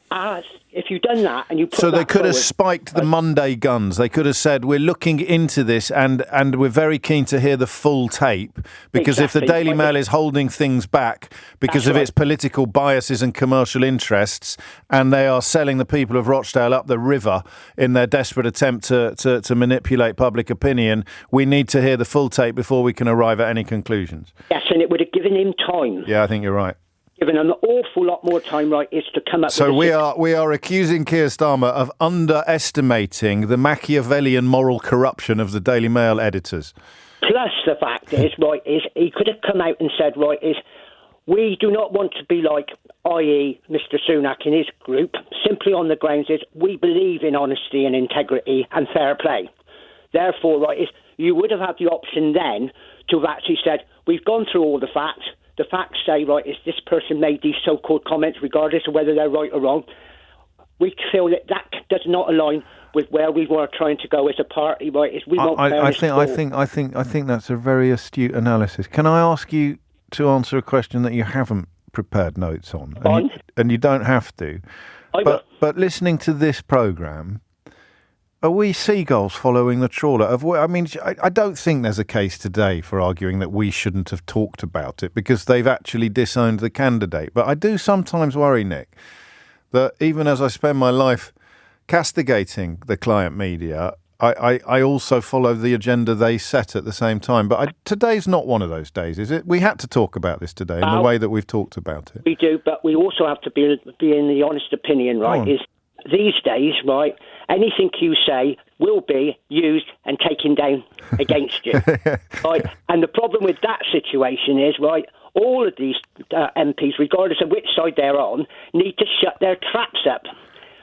if you've done that and you put so they that could forward, have spiked the Monday guns. They could have said, we're looking into this and we're very keen to hear the full tape, because if the Daily Mail is holding things back because of its political biases and commercial interests, and they are selling the people of Rochdale up the river in their desperate attempt to manipulate public opinion, we need to hear the full tape before we can arrive at any conclusions. Yes, and it would have given him time. Yeah, I think you're right. Given an awful lot more time, right, is to come up so with... So we are accusing Keir Starmer of underestimating the Machiavellian moral corruption of the Daily Mail editors. Plus the fact is, right, is he could have come out and said, right, is we do not want to be like, i.e. Mr Sunak and his group, simply on the grounds is we believe in honesty and integrity and fair play. Therefore, right, is you would have had the option then to have actually said, we've gone through all the facts. The facts say, right, is this person made these so-called comments, regardless of whether they're right or wrong. We feel that does not align with where we were trying to go as a party, right? Is we want I think that's a very astute analysis. Can I ask you to answer a question that you haven't prepared notes on? And you don't have to. But listening to this programme, are we seagulls following the trawler? I don't think there's a case today for arguing that we shouldn't have talked about it because they've actually disowned the candidate. But I do sometimes worry, Nick, that even as I spend my life castigating the client media, I also follow the agenda they set at the same time. But today's not one of those days, is it? We had to talk about this today in the way that we've talked about it. We do, but we also have to be in the honest opinion, right, is these days, right, anything you say will be used and taken down against you. Right? And the problem with that situation is, right, all of these MPs, regardless of which side they're on, need to shut their traps up.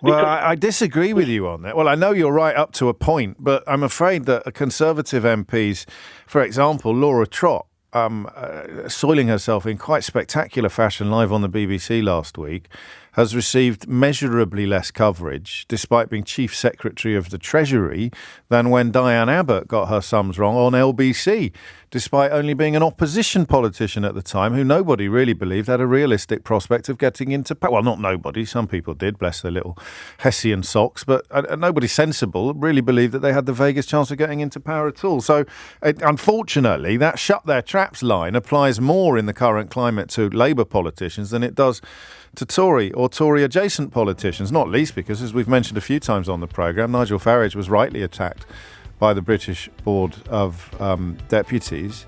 Well, I disagree with you on that. Well, I know you're right up to a point, but I'm afraid that Conservative MPs, for example, Laura Trott, soiling herself in quite spectacular fashion live on the BBC last week, has received measurably less coverage, despite being Chief Secretary of the Treasury, than when Diane Abbott got her sums wrong on LBC, despite only being an opposition politician at the time who nobody really believed had a realistic prospect of getting into power. Well, not nobody. Some people did, bless their little Hessian socks, but nobody sensible really believed that they had the vaguest chance of getting into power at all. So, unfortunately, that shut their traps line applies more in the current climate to Labour politicians than it does to Tory or Tory-adjacent politicians, not least because, as we've mentioned a few times on the programme, Nigel Farage was rightly attacked by the British Board of Deputies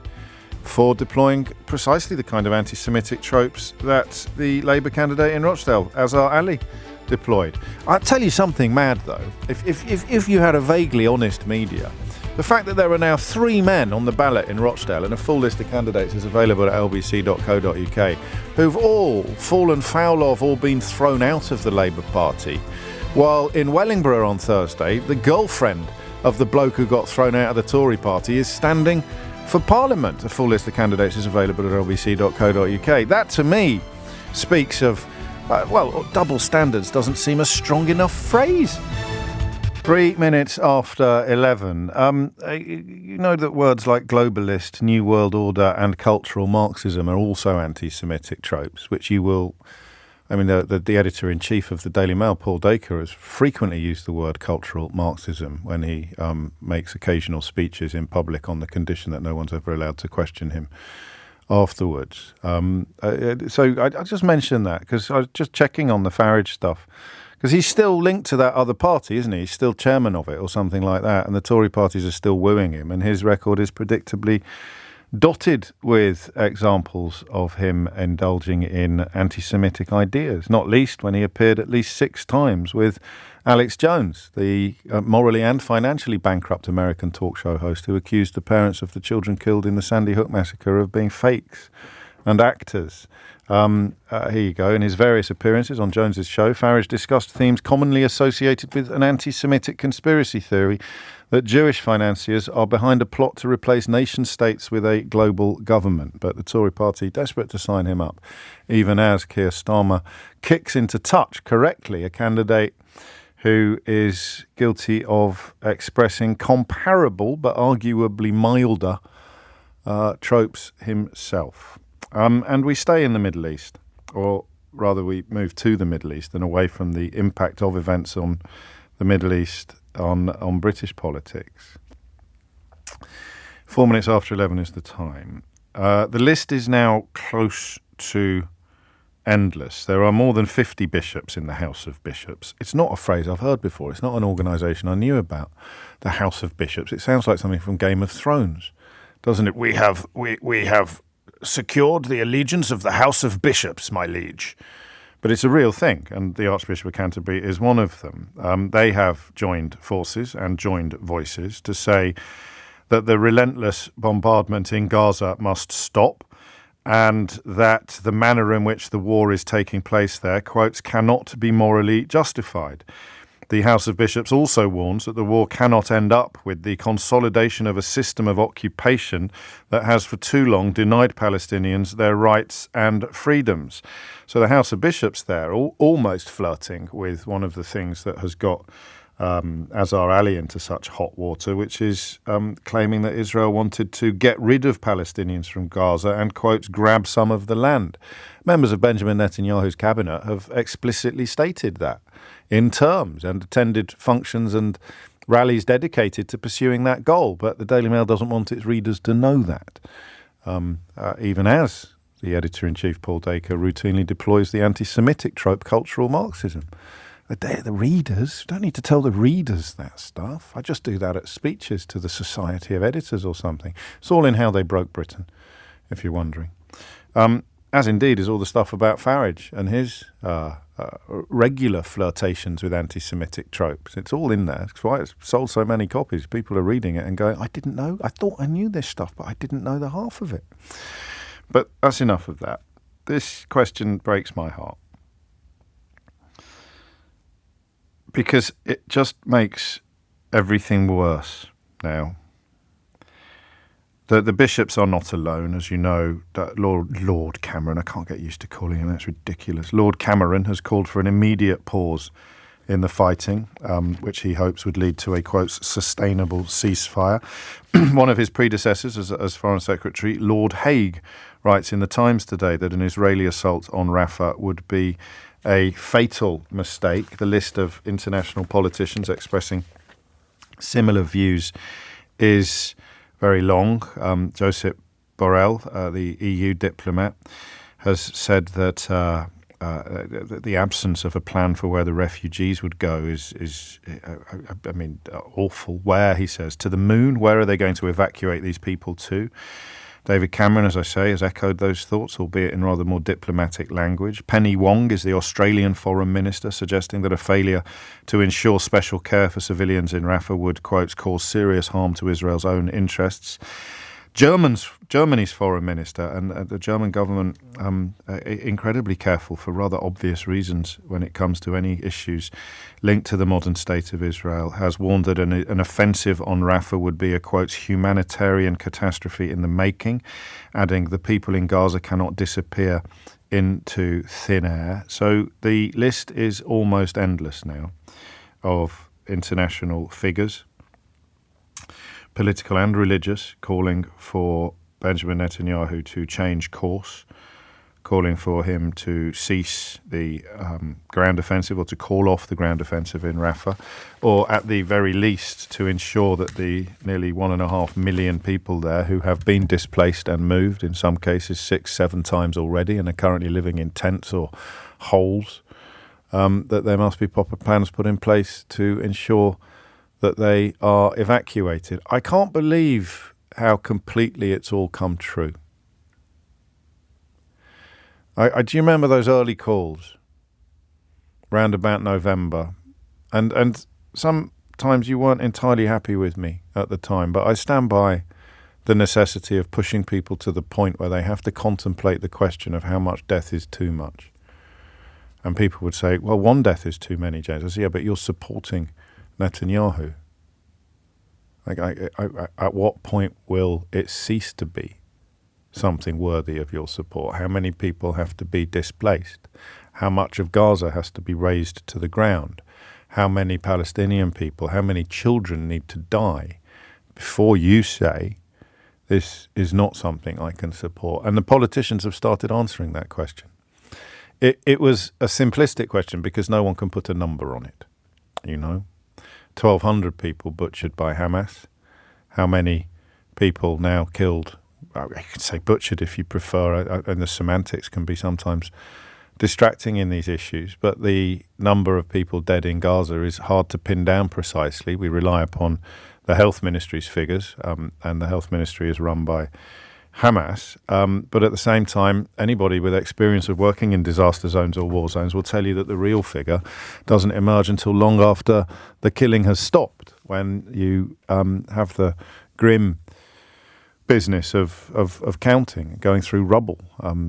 for deploying precisely the kind of anti-Semitic tropes that the Labour candidate in Rochdale, Azhar Ali, deployed. I'll tell you something mad, though. If you had a vaguely honest media, the fact that there are now 3 men on the ballot in Rochdale, and a full list of candidates is available at lbc.co.uk, who've all fallen foul of or been thrown out of the Labour Party, while in Wellingborough on Thursday, the girlfriend of the bloke who got thrown out of the Tory party is standing for Parliament. A full list of candidates is available at lbc.co.uk. That, to me, speaks of, double standards doesn't seem a strong enough phrase. 3 minutes after 11. You know that words like globalist, New World Order and cultural Marxism are also anti-Semitic tropes, which you will... the editor-in-chief of the Daily Mail, Paul Dacre, has frequently used the word cultural Marxism when he makes occasional speeches in public on the condition that no one's ever allowed to question him afterwards. So I just mentioned that because I was just checking on the Farage stuff, because he's still linked to that other party, isn't he? He's still chairman of it or something like that, and the Tory parties are still wooing him, and his record is predictably dotted with examples of him indulging in anti-Semitic ideas, not least when he appeared at least 6 times with Alex Jones, the morally and financially bankrupt American talk show host who accused the parents of the children killed in the Sandy Hook massacre of being fakes and actors. Here you go. In his various appearances on Jones's show, Farage discussed themes commonly associated with an anti-Semitic conspiracy theory that Jewish financiers are behind a plot to replace nation-states with a global government. But the Tory party, desperate to sign him up, even as Keir Starmer kicks into touch correctly a candidate who is guilty of expressing comparable but arguably milder tropes himself. And we stay in the Middle East, or rather we move to the Middle East and away from the impact of events on the Middle East on British politics. 4 minutes after 11 is the time. The list is now close to endless. There are more than 50 bishops in the House of Bishops. It's not a phrase I've heard before. It's not an organisation I knew about, the House of Bishops. It sounds like something from Game of Thrones, doesn't it? We have secured the allegiance of the House of Bishops, my liege. But it's a real thing, and the Archbishop of Canterbury is one of them. They have joined forces and joined voices to say that the relentless bombardment in Gaza must stop, and that the manner in which the war is taking place there, quotes, cannot be morally justified. The House of Bishops also warns that the war cannot end up with the consolidation of a system of occupation that has for too long denied Palestinians their rights and freedoms. So the House of Bishops there, almost flirting with one of the things that has got Azhar Ali into such hot water, which is claiming that Israel wanted to get rid of Palestinians from Gaza and, quotes, grab some of the land. Members of Benjamin Netanyahu's cabinet have explicitly stated that in terms and attended functions and rallies dedicated to pursuing that goal. But the Daily Mail doesn't want its readers to know that, even as the editor-in-chief, Paul Dacre, routinely deploys the anti-Semitic trope cultural Marxism. The readers, don't need to tell the readers that stuff. I just do that at speeches to the Society of Editors or something. It's all in How They Broke Britain, if you're wondering. As indeed is all the stuff about Farage and his regular flirtations with anti-Semitic tropes. It's all in there. That's why it's sold so many copies. People are reading it and going, I didn't know. I thought I knew this stuff, but I didn't know the half of it. But that's enough of that. This question breaks my heart, because it just makes everything worse now. The bishops are not alone, as you know. Lord Cameron, I can't get used to calling him, that's ridiculous. Lord Cameron has called for an immediate pause in the fighting, which he hopes would lead to a, quote, sustainable ceasefire. One of his predecessors as Foreign Secretary, Lord Haig, writes in the Times today that an Israeli assault on Rafah would be a fatal mistake. The list of international politicians expressing similar views is very long. Josep Borrell, the EU diplomat, has said that the absence of a plan for where the refugees would go is awful. Where, he says, to the moon? Where are they going to evacuate these people to? David Cameron, as I say, has echoed those thoughts, albeit in rather more diplomatic language. Penny Wong is the Australian Foreign Minister, suggesting that a failure to ensure special care for civilians in Rafah would, quote, cause serious harm to Israel's own interests. Germany's foreign minister and the German government incredibly careful for rather obvious reasons when it comes to any issues linked to the modern state of Israel, has warned that an offensive on Rafah would be a, quote, humanitarian catastrophe in the making, adding the people in Gaza cannot disappear into thin air. So the list is almost endless now of international figures, political and religious, calling for Benjamin Netanyahu to change course, calling for him to cease the ground offensive, or to call off the ground offensive in Rafah, or at the very least to ensure that the nearly 1.5 million people there who have been displaced and moved, in some cases 6-7 times already, and are currently living in tents or holes, that there must be proper plans put in place to ensure that they are evacuated. I can't believe how completely it's all come true. Do you remember those early calls, round about November? And sometimes you weren't entirely happy with me at the time, but I stand by the necessity of pushing people to the point where they have to contemplate the question of how much death is too much. And people would say, well, one death is too many, James. I say, yeah, but you're supporting Netanyahu. At what point will it cease to be something worthy of your support? How many people have to be displaced? How much of Gaza has to be razed to the ground? How many Palestinian people, how many children need to die before you say this is not something I can support? And the politicians have started answering that question. It was a simplistic question because no one can put a number on it, you know. 1,200 people butchered by Hamas. How many people now killed? I could say butchered if you prefer, and the semantics can be sometimes distracting in these issues, but the number of people dead in Gaza is hard to pin down precisely. We rely upon the health ministry's figures, and the health ministry is run by Hamas, but at the same time, anybody with experience of working in disaster zones or war zones will tell you that the real figure doesn't emerge until long after the killing has stopped, when you have the grim business of counting, going through rubble,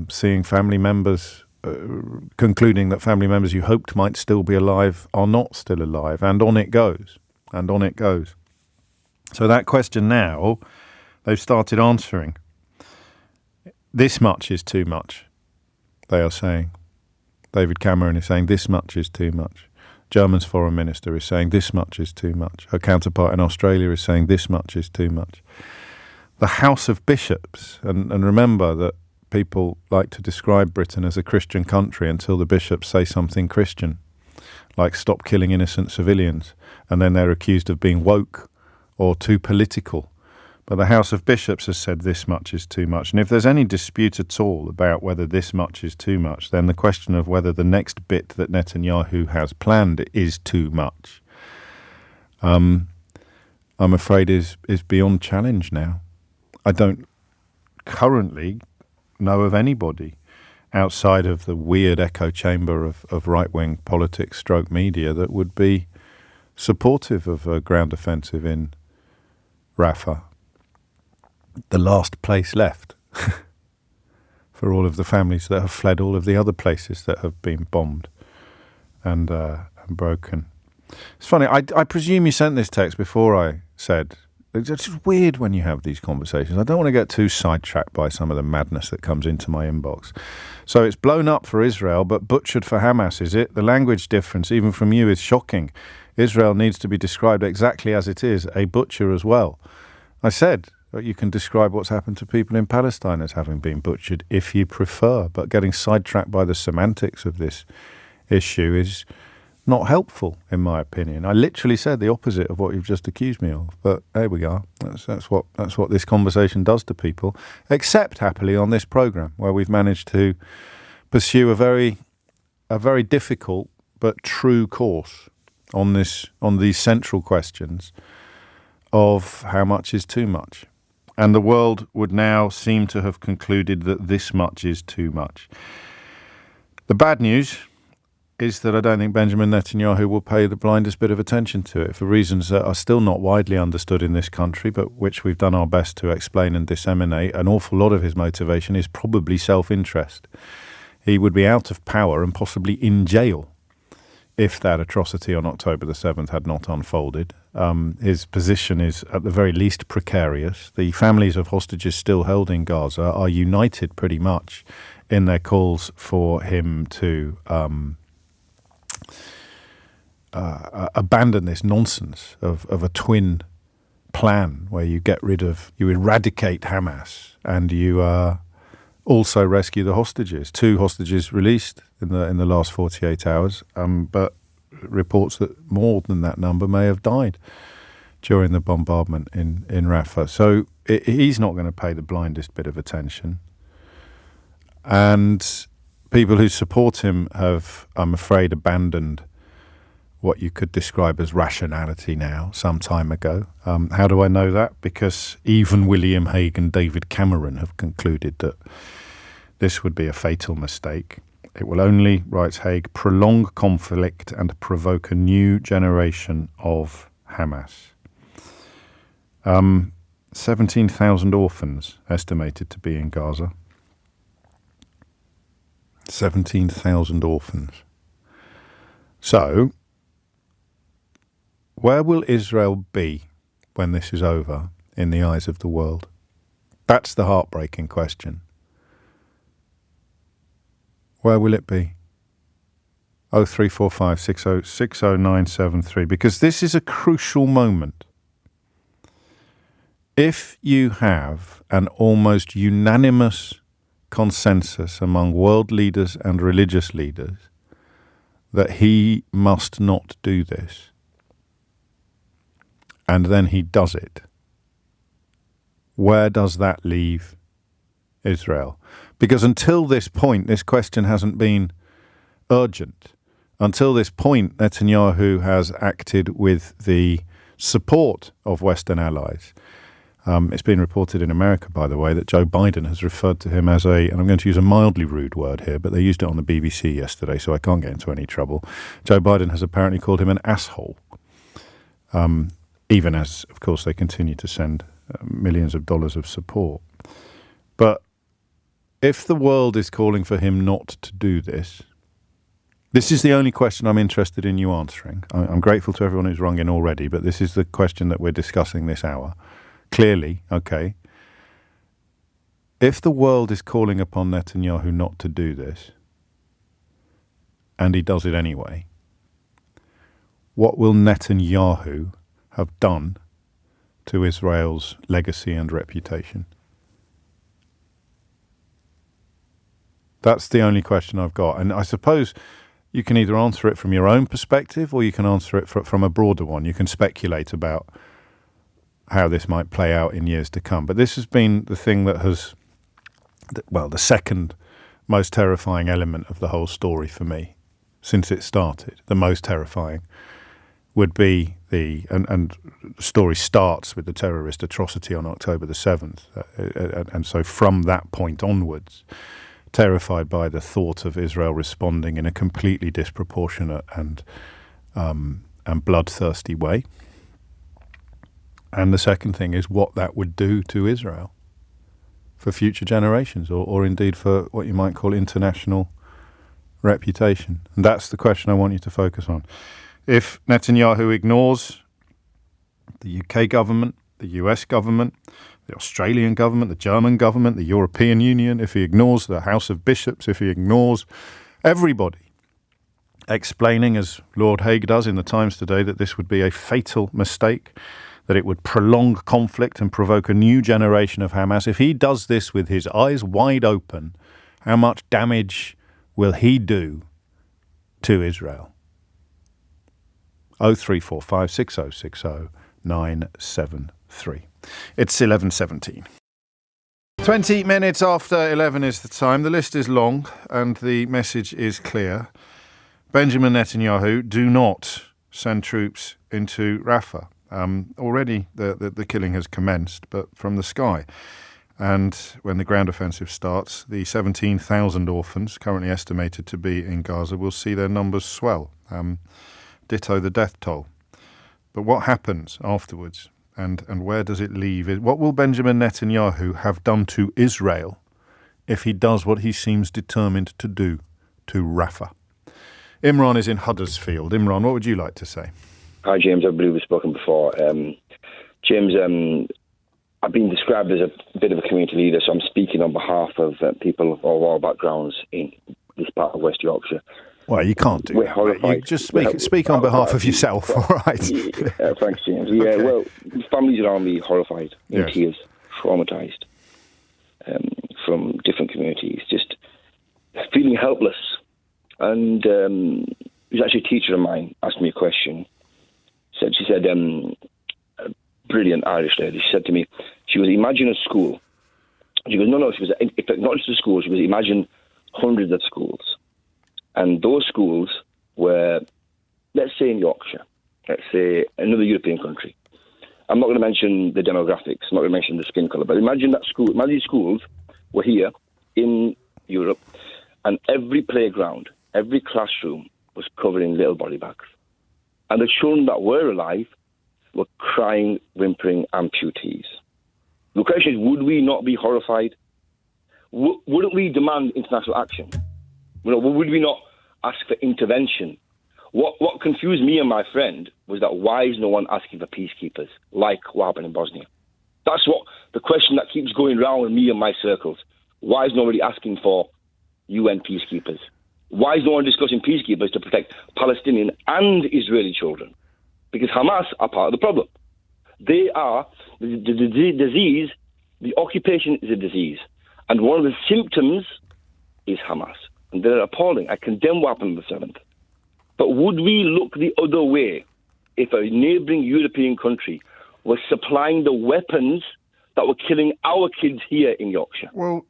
seeing family members, concluding that family members you hoped might still be alive are not still alive, and on it goes, and on it goes. So that question now, they've started answering. This much is too much, they are saying. David Cameron is saying this much is too much. Germany's foreign minister is saying this much is too much. Her counterpart in Australia is saying this much is too much. The House of Bishops, and remember that people like to describe Britain as a Christian country until the bishops say something Christian, like stop killing innocent civilians, and then they're accused of being woke or too political. But the House of Bishops has said this much is too much. And if there's any dispute at all about whether this much is too much, then the question of whether the next bit that Netanyahu has planned is too much, I'm afraid is beyond challenge now. I don't currently know of anybody outside of the weird echo chamber of right-wing politics stroke media that would be supportive of a ground offensive in Rafah. The last place left for all of the families that have fled all of the other places that have been bombed and broken. It's funny, I presume you sent this text before I said It's just weird when you have these conversations. I don't want to get too sidetracked by some of the madness that comes into my inbox. So it's blown up for Israel, but butchered for Hamas, is it? The language difference, even from you, is shocking. Israel needs to be described exactly as it is, a butcher as well. I said that you can describe what's happened to people in Palestine as having been butchered if you prefer, but getting sidetracked by the semantics of this issue is not helpful, in my opinion. I literally said the opposite of what you've just accused me of, but there we are. That's what this conversation does to people, except happily on this programme, where we've managed to pursue a very difficult but true course on these central questions of how much is too much. And the world would now seem to have concluded that this much is too much. The bad news is that I don't think Benjamin Netanyahu will pay the blindest bit of attention to it for reasons that are still not widely understood in this country, but which we've done our best to explain and disseminate. An awful lot of his motivation is probably self-interest. He would be out of power and possibly in jail if that atrocity on October the 7th had not unfolded. His position is at the very least precarious. The families of hostages still held in Gaza are united pretty much in their calls for him to abandon this nonsense of a twin plan where you eradicate Hamas and you also rescue the hostages. 2 hostages released in the last 48 hours, but reports that more than that number may have died during the bombardment in Rafah. So he's not going to pay the blindest bit of attention. And people who support him have, I'm afraid, abandoned what you could describe as rationality now, some time ago. How do I know that? Because even William Hague and David Cameron have concluded that this would be a fatal mistake. It will only, writes Hague, prolong conflict and provoke a new generation of Hamas. 17,000 orphans estimated to be in Gaza. 17,000 orphans. So, where will Israel be when this is over in the eyes of the world? That's the heartbreaking question. Where will it be? 0345 60973, because this is a crucial moment. If you have an almost unanimous consensus among world leaders and religious leaders that he must not do this, and then he does it, where does that leave Israel? Because until this point, this question hasn't been urgent. Until this point, Netanyahu has acted with the support of Western allies. It's been reported in America, by the way, that Joe Biden has referred to him as and I'm going to use a mildly rude word here, but they used it on the BBC yesterday, so I can't get into any trouble. Joe Biden has apparently called him an asshole, even as, of course, they continue to send millions of dollars of support. But if the world is calling for him not to do this, this is the only question I'm interested in you answering. I'm grateful to everyone who's rung in already, but this is the question that we're discussing this hour. Clearly, okay, if the world is calling upon Netanyahu not to do this, and he does it anyway, what will Netanyahu have done to Israel's legacy and reputation? That's the only question I've got. And I suppose you can either answer it from your own perspective or you can answer it from a broader one. You can speculate about how this might play out in years to come. But this has been the thing that has, the second most terrifying element of the whole story for me since it started. The most terrifying would be and the story starts with the terrorist atrocity on October the 7th. And so from that point onwards, terrified by the thought of Israel responding in a completely disproportionate and bloodthirsty way. And the second thing is what that would do to Israel for future generations, or indeed for what you might call international reputation. And that's the question I want you to focus on. If Netanyahu ignores the UK government, the US government, the Australian government, the German government, the European Union, if he ignores the House of Bishops, if he ignores everybody, explaining, as Lord Haig does in the Times today, that this would be a fatal mistake, that it would prolong conflict and provoke a new generation of Hamas. If he does this with his eyes wide open, how much damage will he do to Israel? 0345 6060 973. It's 11:17. 20 minutes after 11 is the time. The list is long and the message is clear. Benjamin Netanyahu, do not send troops into Rafah. Already the killing has commenced, but from the sky. And when the ground offensive starts, the 17,000 orphans currently estimated to be in Gaza will see their numbers swell. Ditto the death toll. But what happens afterwards, and where does it leave? What will Benjamin Netanyahu have done to Israel if he does what he seems determined to do to Rafah? Imran is in Huddersfield. Imran, what would you like to say? Hi, James. I believe we've spoken before. James, I've been described as a bit of a community leader, so I'm speaking on behalf of people of all backgrounds in this part of West Yorkshire. Well, you can't do that. You just speak on behalf of yourself, all right? Thanks, James. Yeah, okay. Well, families around me horrified, in tears, traumatised from different communities, just feeling helpless. And it was actually a teacher of mine asked me a question. She said, a brilliant Irish lady, she said to me, she was, imagine a school. She goes, no, she was, in fact, not just a school, she was, imagine hundreds of schools. And those schools were, let's say in Yorkshire, let's say another European country. I'm not going to mention the demographics, I'm not going to mention the skin colour, but imagine these schools were here in Europe, and every playground, every classroom was covered in little body bags. And the children that were alive were crying, whimpering amputees. The question is, would we not be horrified? Wouldn't we demand international action? Would we not ask for intervention? What confused me and my friend was that why is no one asking for peacekeepers, like what happened in Bosnia? That's what the question that keeps going round with me and my circles. Why is nobody asking for UN peacekeepers? Why is no one discussing peacekeepers to protect Palestinian and Israeli children? Because Hamas are part of the problem. They are the disease. The occupation is a disease. And one of the symptoms is Hamas. And they're appalling. I condemn what happened on the 7th. But would we look the other way if a neighbouring European country was supplying the weapons that were killing our kids here in Yorkshire? Well,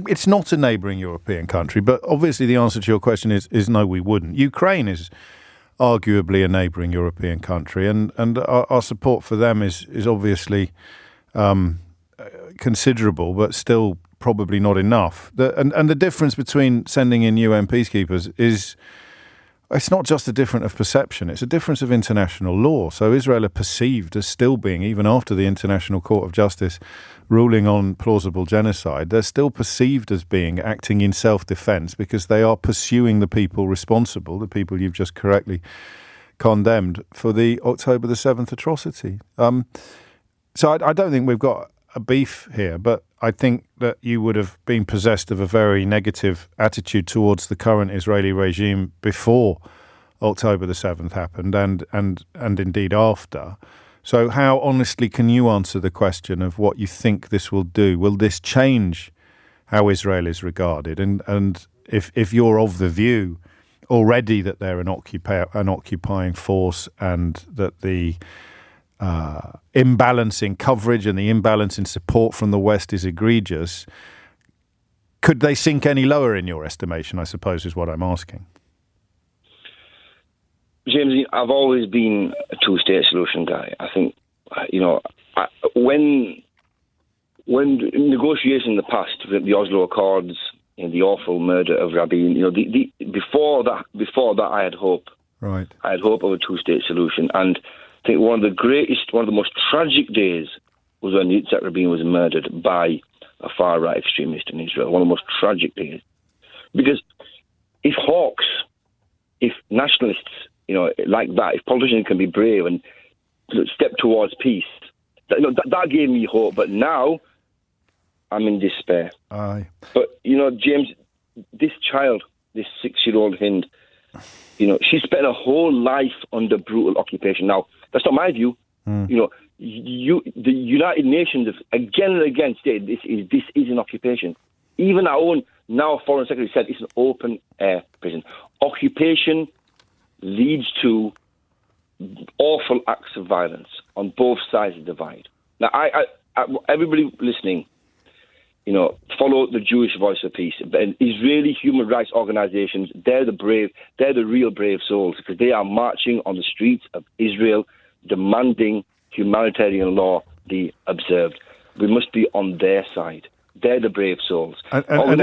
it's not a neighbouring European country, but obviously the answer to your question is no, we wouldn't. Ukraine is arguably a neighbouring European country, and our support for them is obviously considerable, but still probably not enough. And the difference between sending in UN peacekeepers is it's not just a difference of perception, it's a difference of international law. So Israel are perceived as still being, even after the International Court of Justice ruling on plausible genocide, they're still perceived as being acting in self-defense because they are pursuing the people responsible, the people you've just correctly condemned, for the October the 7th atrocity. So I don't think we've got a beef here, but I think that you would have been possessed of a very negative attitude towards the current Israeli regime before October the 7th happened and indeed after. So how honestly can you answer the question of what you think this will do? Will this change how Israel is regarded? And if you're of the view already that they're an occupying force and that the imbalance in coverage and the imbalance in support from the West is egregious, could they sink any lower in your estimation, I suppose, is what I'm asking. James, I've always been a two-state solution guy. I think, when negotiations in the past, the Oslo Accords, the awful murder of Rabin, before that, I had hope. Right. I had hope of a two-state solution, and I think one of the most tragic days was when Yitzhak Rabin was murdered by a far-right extremist in Israel. One of the most tragic days. Because if hawks, if nationalists, like that, if politicians can be brave and step towards peace, That gave me hope, but now I'm in despair. Aye. But, James, this child, this 6-year-old Hind, she spent her whole life under brutal occupation. Now, that's not my view. The United Nations have again and again stated this is an occupation. Even our own now Foreign Secretary said it's an open-air prison. Occupation leads to awful acts of violence on both sides of the divide. Now, I everybody listening, follow the Jewish Voice of Peace. And Israeli human rights organizations, they're the real brave souls, because they are marching on the streets of Israel, demanding humanitarian law be observed. We must be on their side. They're the brave souls. And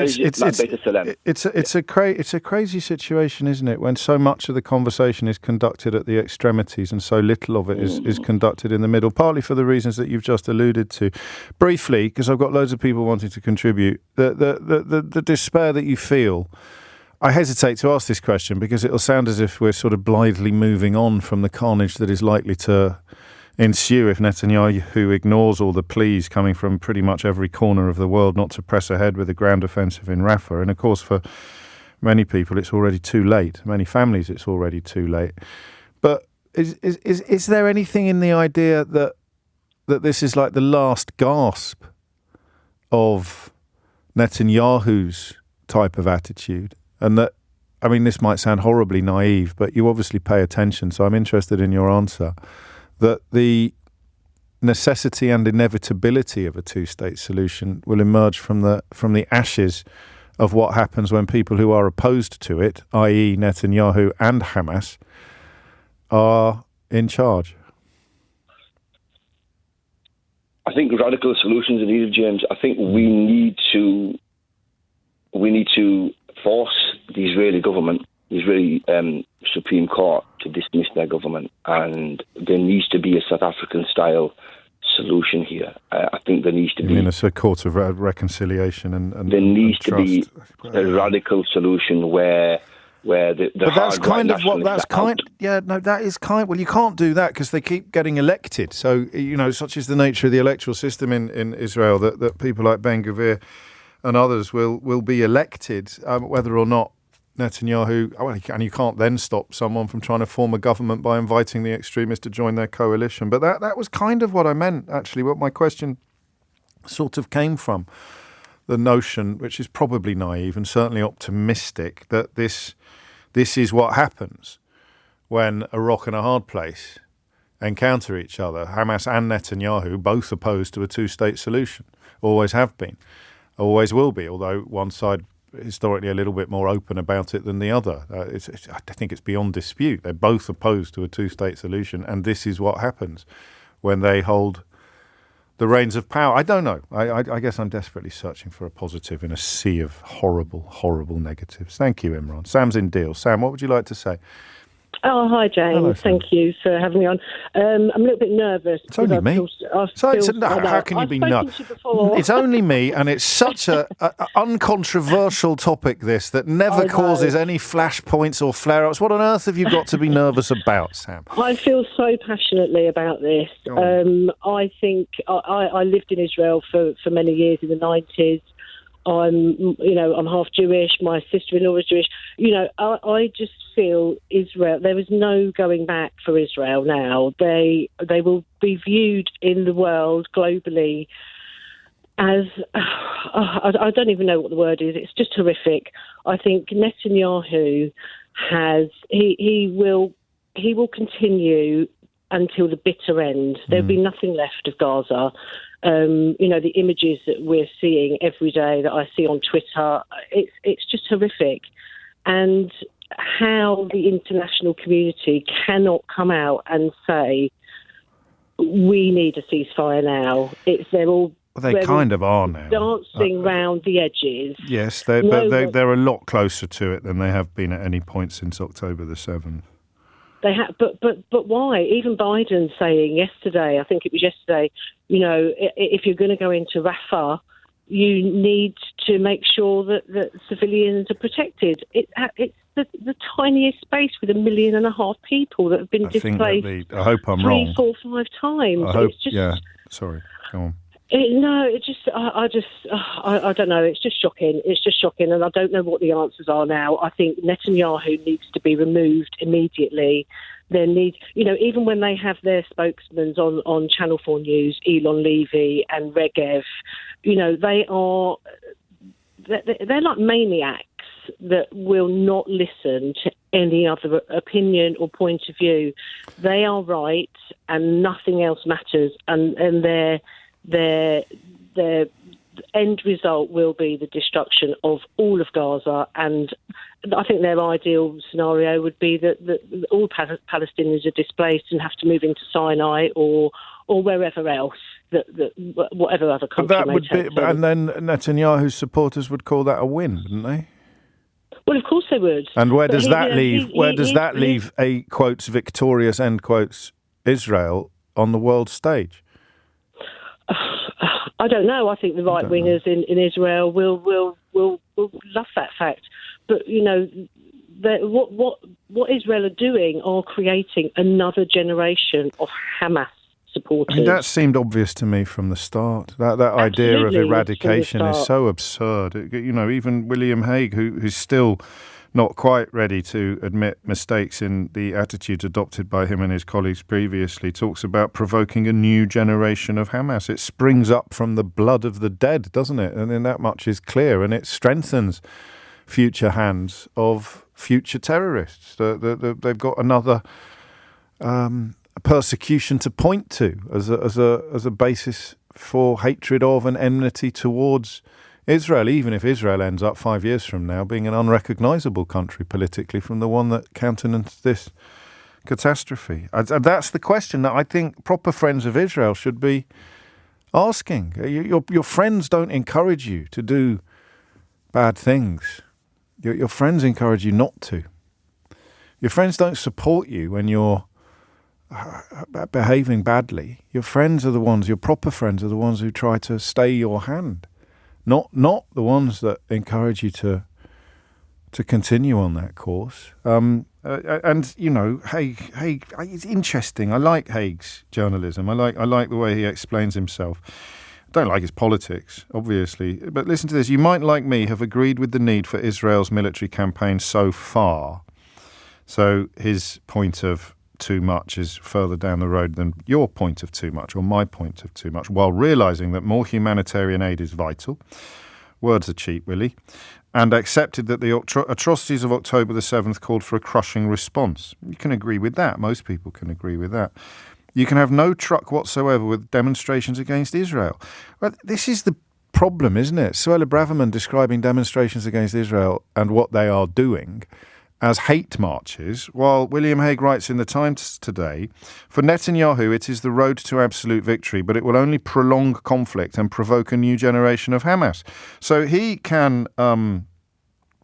it's a crazy situation, isn't it, when so much of the conversation is conducted at the extremities and so little of it is conducted in the middle, partly for the reasons that you've just alluded to. Briefly, because I've got loads of people wanting to contribute, the despair that you feel, I hesitate to ask this question because it'll sound as if we're sort of blithely moving on from the carnage that is likely to ensue if Netanyahu ignores all the pleas coming from pretty much every corner of the world not to press ahead with a ground offensive in Rafah. And of course, for many people, it's already too late. Many families, it's already too late. But is there anything in the idea that this is like the last gasp of Netanyahu's type of attitude? And that, I mean, this might sound horribly naive, but you obviously pay attention, so I'm interested in your answer. That the necessity and inevitability of a two-state solution will emerge from the ashes of what happens when people who are opposed to it, i.e. Netanyahu and Hamas, are in charge. I think radical solutions are needed, James. I think we need to force the Israeli government, the Israeli Supreme Court, to dismiss their government, and there needs to be a South African-style solution here. I think there needs to be... a court of reconciliation and there needs to be a radical solution where the but that's kind of what that's kind. Out. Yeah, no, that is kind. Well, you can't do that because they keep getting elected. So such is the nature of the electoral system in Israel that people like Ben Gvir and others will be elected, whether or not Netanyahu, and you can't then stop someone from trying to form a government by inviting the extremists to join their coalition. But that was kind of what I meant, actually, what my question sort of came from. The notion, which is probably naive and certainly optimistic, that this is what happens when a rock and a hard place encounter each other. Hamas and Netanyahu both opposed to a two-state solution, always have been, always will be, although one side historically a little bit more open about it than the other. I think it's beyond dispute. They're both opposed to a two-state solution, and this is what happens when they hold the reins of power. I don't know. I guess I'm desperately searching for a positive in a sea of horrible, horrible negatives. Thank you, Imran. Sam's in Deal. Sam, what would you like to say? Oh, hi, James. Hello, thank you for having me on. I'm a little bit nervous. It's only me. How can you be nervous? It's only me, and it's such a uncontroversial topic, this, that never causes any flashpoints or flare-ups. What on earth have you got to be nervous about, Sam? I feel so passionately about this. I think I lived in Israel for many years in the 90s. I'm half Jewish. My sister-in-law is Jewish. I just feel Israel. There is no going back for Israel now. They will be viewed in the world globally as I don't even know what the word is. It's just horrific. I think Netanyahu he will continue until the bitter end. There'll be nothing left of Gaza. The images that we're seeing every day that I see on Twitter, it's just horrific. And how the international community cannot come out and say, we need a ceasefire now. They're all... Well, they kind of are now. Dancing round the edges. Yes, they're a lot closer to it than they have been at any point since October the 7th. They have, but why? Even Biden saying yesterday, I think it was yesterday, if you're going to go into Rafah, you need to make sure that civilians are protected. It's the tiniest space with 1.5 million people that have been displaced. I hope I'm wrong. 3, 4, 5 times. Sorry, go on. I don't know. It's just shocking. It's just shocking, and I don't know what the answers are now. I think Netanyahu needs to be removed immediately. There needs, even when they have their spokesmen on Channel 4 News, Elon Levy and Regev, they're like maniacs that will not listen to any other opinion or point of view. They are right, and nothing else matters, and their end result will be the destruction of all of Gaza. And I think their ideal scenario would be that all Palestinians are displaced and have to move into Sinai or wherever else, whatever other country may take them. And then Netanyahu's supporters would call that a win, wouldn't they? Well, of course they would. And where does that leave? Where does that leave a quotes victorious end quotes Israel on the world stage? I don't know. I think the right wingers in Israel will love that fact. But what Israel are doing are creating another generation of Hamas supporters. I mean, that seemed obvious to me from the start. That idea of eradication is so absurd. Even William Hague, who's still not quite ready to admit mistakes in the attitudes adopted by him and his colleagues previously, talks about provoking a new generation of Hamas. It springs up from the blood of the dead, doesn't it? And then that much is clear, and it strengthens future hands of future terrorists. They've got another persecution to point to as a basis for hatred of and enmity towards Israel, even if Israel ends up 5 years from now being an unrecognisable country politically from the one that countenanced this catastrophe. That's the question that I think proper friends of Israel should be asking. Your friends don't encourage you to do bad things. Your friends encourage you not to. Your friends don't support you when you're behaving badly. Your friends are the ones, your proper friends are the ones who try to stay your hand. Not the ones that encourage you to continue on that course. Hague, it's interesting. I like Hague's journalism. I like the way he explains himself. I don't like his politics, obviously. But listen to this. You might, like me, have agreed with the need for Israel's military campaign so far. So his point of too much is further down the road than your point of too much or my point of too much, while realising that more humanitarian aid is vital. Words are cheap, Willie. And accepted that the atrocities of October the 7th called for a crushing response. You can agree with that. Most people can agree with that. You can have no truck whatsoever with demonstrations against Israel. Well, this is the problem, isn't it? Suella Braverman describing demonstrations against Israel and what they are doing as hate marches, while William Hague writes in the Times today, for Netanyahu it is the road to absolute victory, but it will only prolong conflict and provoke a new generation of Hamas. So he can,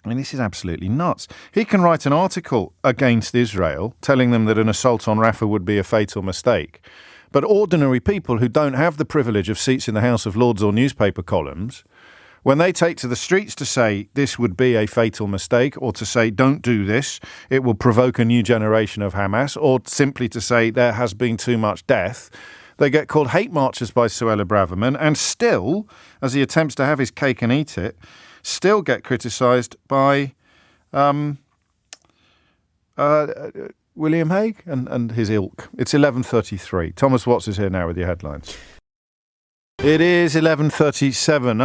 this is absolutely nuts, he can write an article against Israel, telling them that an assault on Rafah would be a fatal mistake. But ordinary people who don't have the privilege of seats in the House of Lords or newspaper columns, when they take to the streets to say this would be a fatal mistake, or to say don't do this, it will provoke a new generation of Hamas, or simply to say there has been too much death, they get called hate marchers by Suella Braverman, and still, as he attempts to have his cake and eat it, still get criticised by William Hague and his ilk. It's 11:33. Thomas Watts is here now with your headlines. It is 11:37.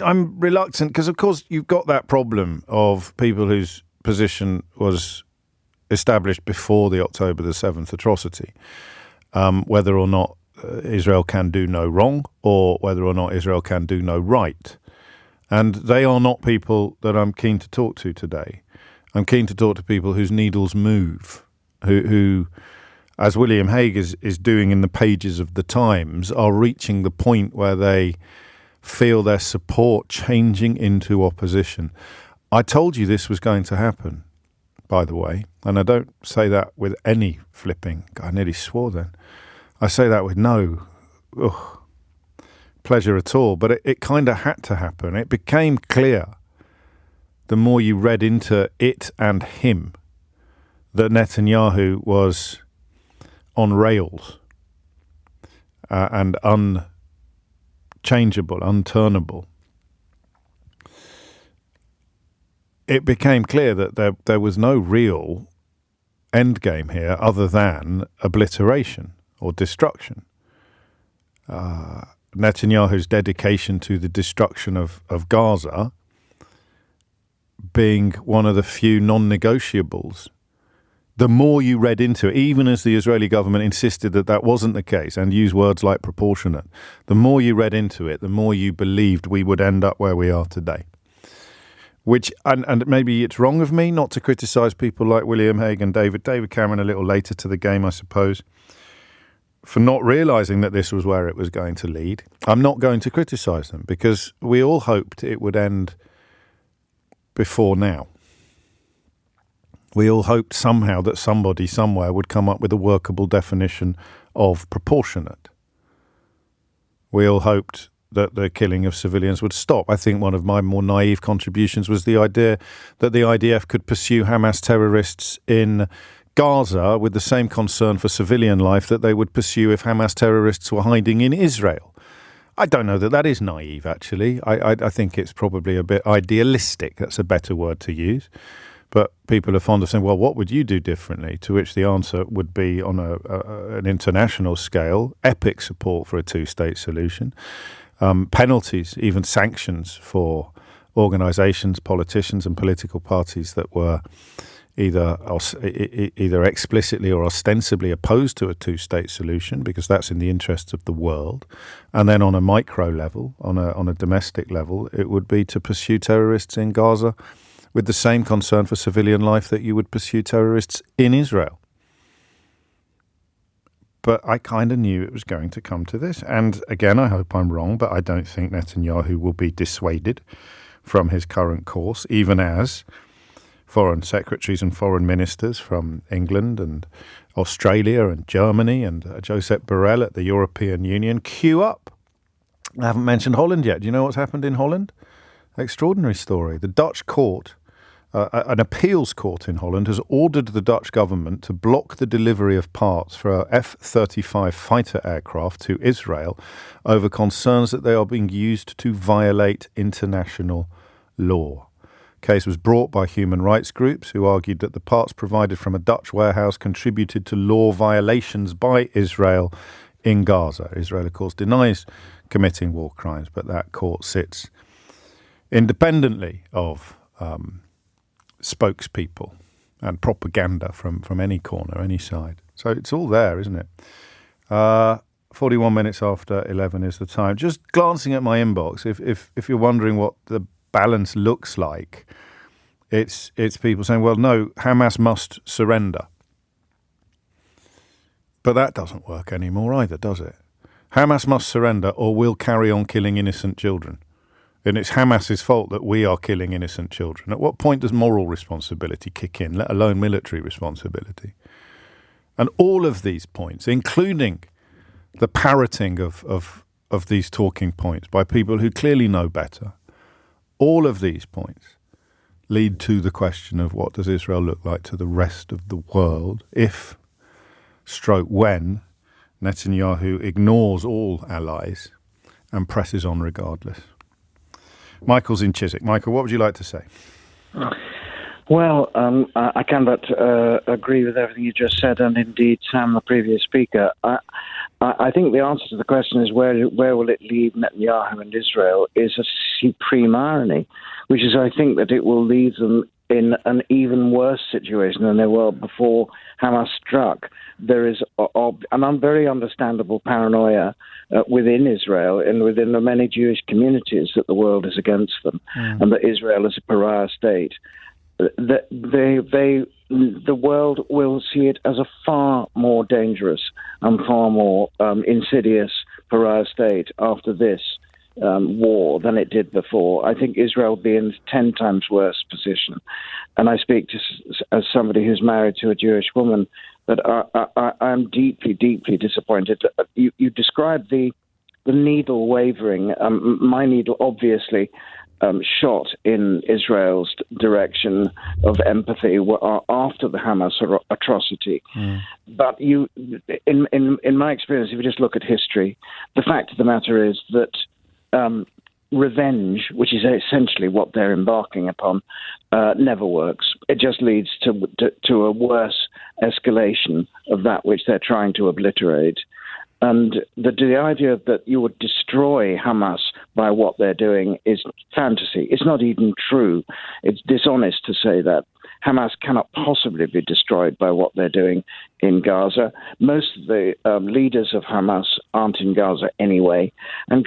I'm reluctant because, of course, you've got that problem of people whose position was established before the October the 7th atrocity, whether or not Israel can do no wrong or whether or not Israel can do no right. And they are not people that I'm keen to talk to today. I'm keen to talk to people whose needles move, who as William Hague is doing in the pages of the Times, are reaching the point where they feel their support changing into opposition. I told you this was going to happen, by the way, and I don't say that with any flipping. I nearly swore then. I say that with no pleasure at all, but it kind of had to happen. It became clear, the more you read into it and him, that Netanyahu was on rails. and unchangeable, unturnable, it became clear that there was no real end game here other than obliteration or destruction. Netanyahu's dedication to the destruction of Gaza being one of the few non-negotiables. The more you read into it, even as the Israeli government insisted that wasn't the case and used words like proportionate, the more you read into it, the more you believed we would end up where we are today. Which, and maybe it's wrong of me not to criticise people like William Hague and David Cameron a little later to the game, I suppose, for not realising that this was where it was going to lead. I'm not going to criticise them because we all hoped it would end before now. We all hoped somehow that somebody somewhere would come up with a workable definition of proportionate. We all hoped that the killing of civilians would stop. I think one of my more naive contributions was the idea that the IDF could pursue Hamas terrorists in Gaza with the same concern for civilian life that they would pursue if Hamas terrorists were hiding in Israel. I don't know that is naive, actually. I think it's probably a bit idealistic. That's a better word to use. But people are fond of saying, well, what would you do differently? To which the answer would be, on an international scale, epic support for a two-state solution. Penalties, even sanctions for organisations, politicians and political parties that were either explicitly or ostensibly opposed to a two-state solution, because that's in the interests of the world. And then on a micro level, on a domestic level, it would be to pursue terrorists in Gaza with the same concern for civilian life that you would pursue terrorists in Israel. But I kind of knew it was going to come to this. And again, I hope I'm wrong, but I don't think Netanyahu will be dissuaded from his current course, even as foreign secretaries and foreign ministers from England and Australia and Germany and Josep Borrell at the European Union queue up. I haven't mentioned Holland yet. Do you know what's happened in Holland? Extraordinary story. The Dutch court, an appeals court in Holland, has ordered the Dutch government to block the delivery of parts for F-35 fighter aircraft to Israel over concerns that they are being used to violate international law. The case was brought by human rights groups who argued that the parts provided from a Dutch warehouse contributed to law violations by Israel in Gaza. Israel, of course, denies committing war crimes, but that court sits independently of spokespeople and propaganda from any corner, any side. So it's all there, isn't it? 41 minutes after 11 is the time. Just glancing at my inbox, if you're wondering what the balance looks like, it's people saying, well, no, Hamas must surrender. But that doesn't work anymore either, does it? Hamas must surrender or we'll carry on killing innocent children. And it's Hamas's fault that we are killing innocent children. At what point does moral responsibility kick in, let alone military responsibility? And all of these points, including the parroting of these talking points by people who clearly know better, all of these points lead to the question of what does Israel look like to the rest of the world if, when, Netanyahu ignores all allies and presses on regardless. Michael's in Chiswick. Michael, what would you like to say? Well, I can but agree with everything you just said, and indeed, Sam, the previous speaker. I think the answer to the question is where will it leave Netanyahu and Israel is a supreme irony, which is I think that it will leave them in an even worse situation than they were before Hamas struck. There is an very understandable paranoia within Israel and within the many Jewish communities that the world is against them and that Israel is a pariah state. The world will see it as a far more dangerous and far more insidious pariah state after this war than it did before. I think Israel will be in a 10 times worse position. And I speak as somebody who's married to a Jewish woman, that I'm deeply, deeply disappointed. You described the needle wavering. My needle, obviously, shot in Israel's direction of empathy after the Hamas atrocity. But in my experience, if you just look at history, the fact of the matter is that revenge, which is essentially what they're embarking upon, never works. It just leads to a worse escalation of that which they're trying to obliterate. And the idea that you would destroy Hamas by what they're doing is fantasy. It's not even true. It's dishonest to say that. Hamas cannot possibly be destroyed by what they're doing in Gaza. Most of the leaders of Hamas aren't in Gaza anyway. And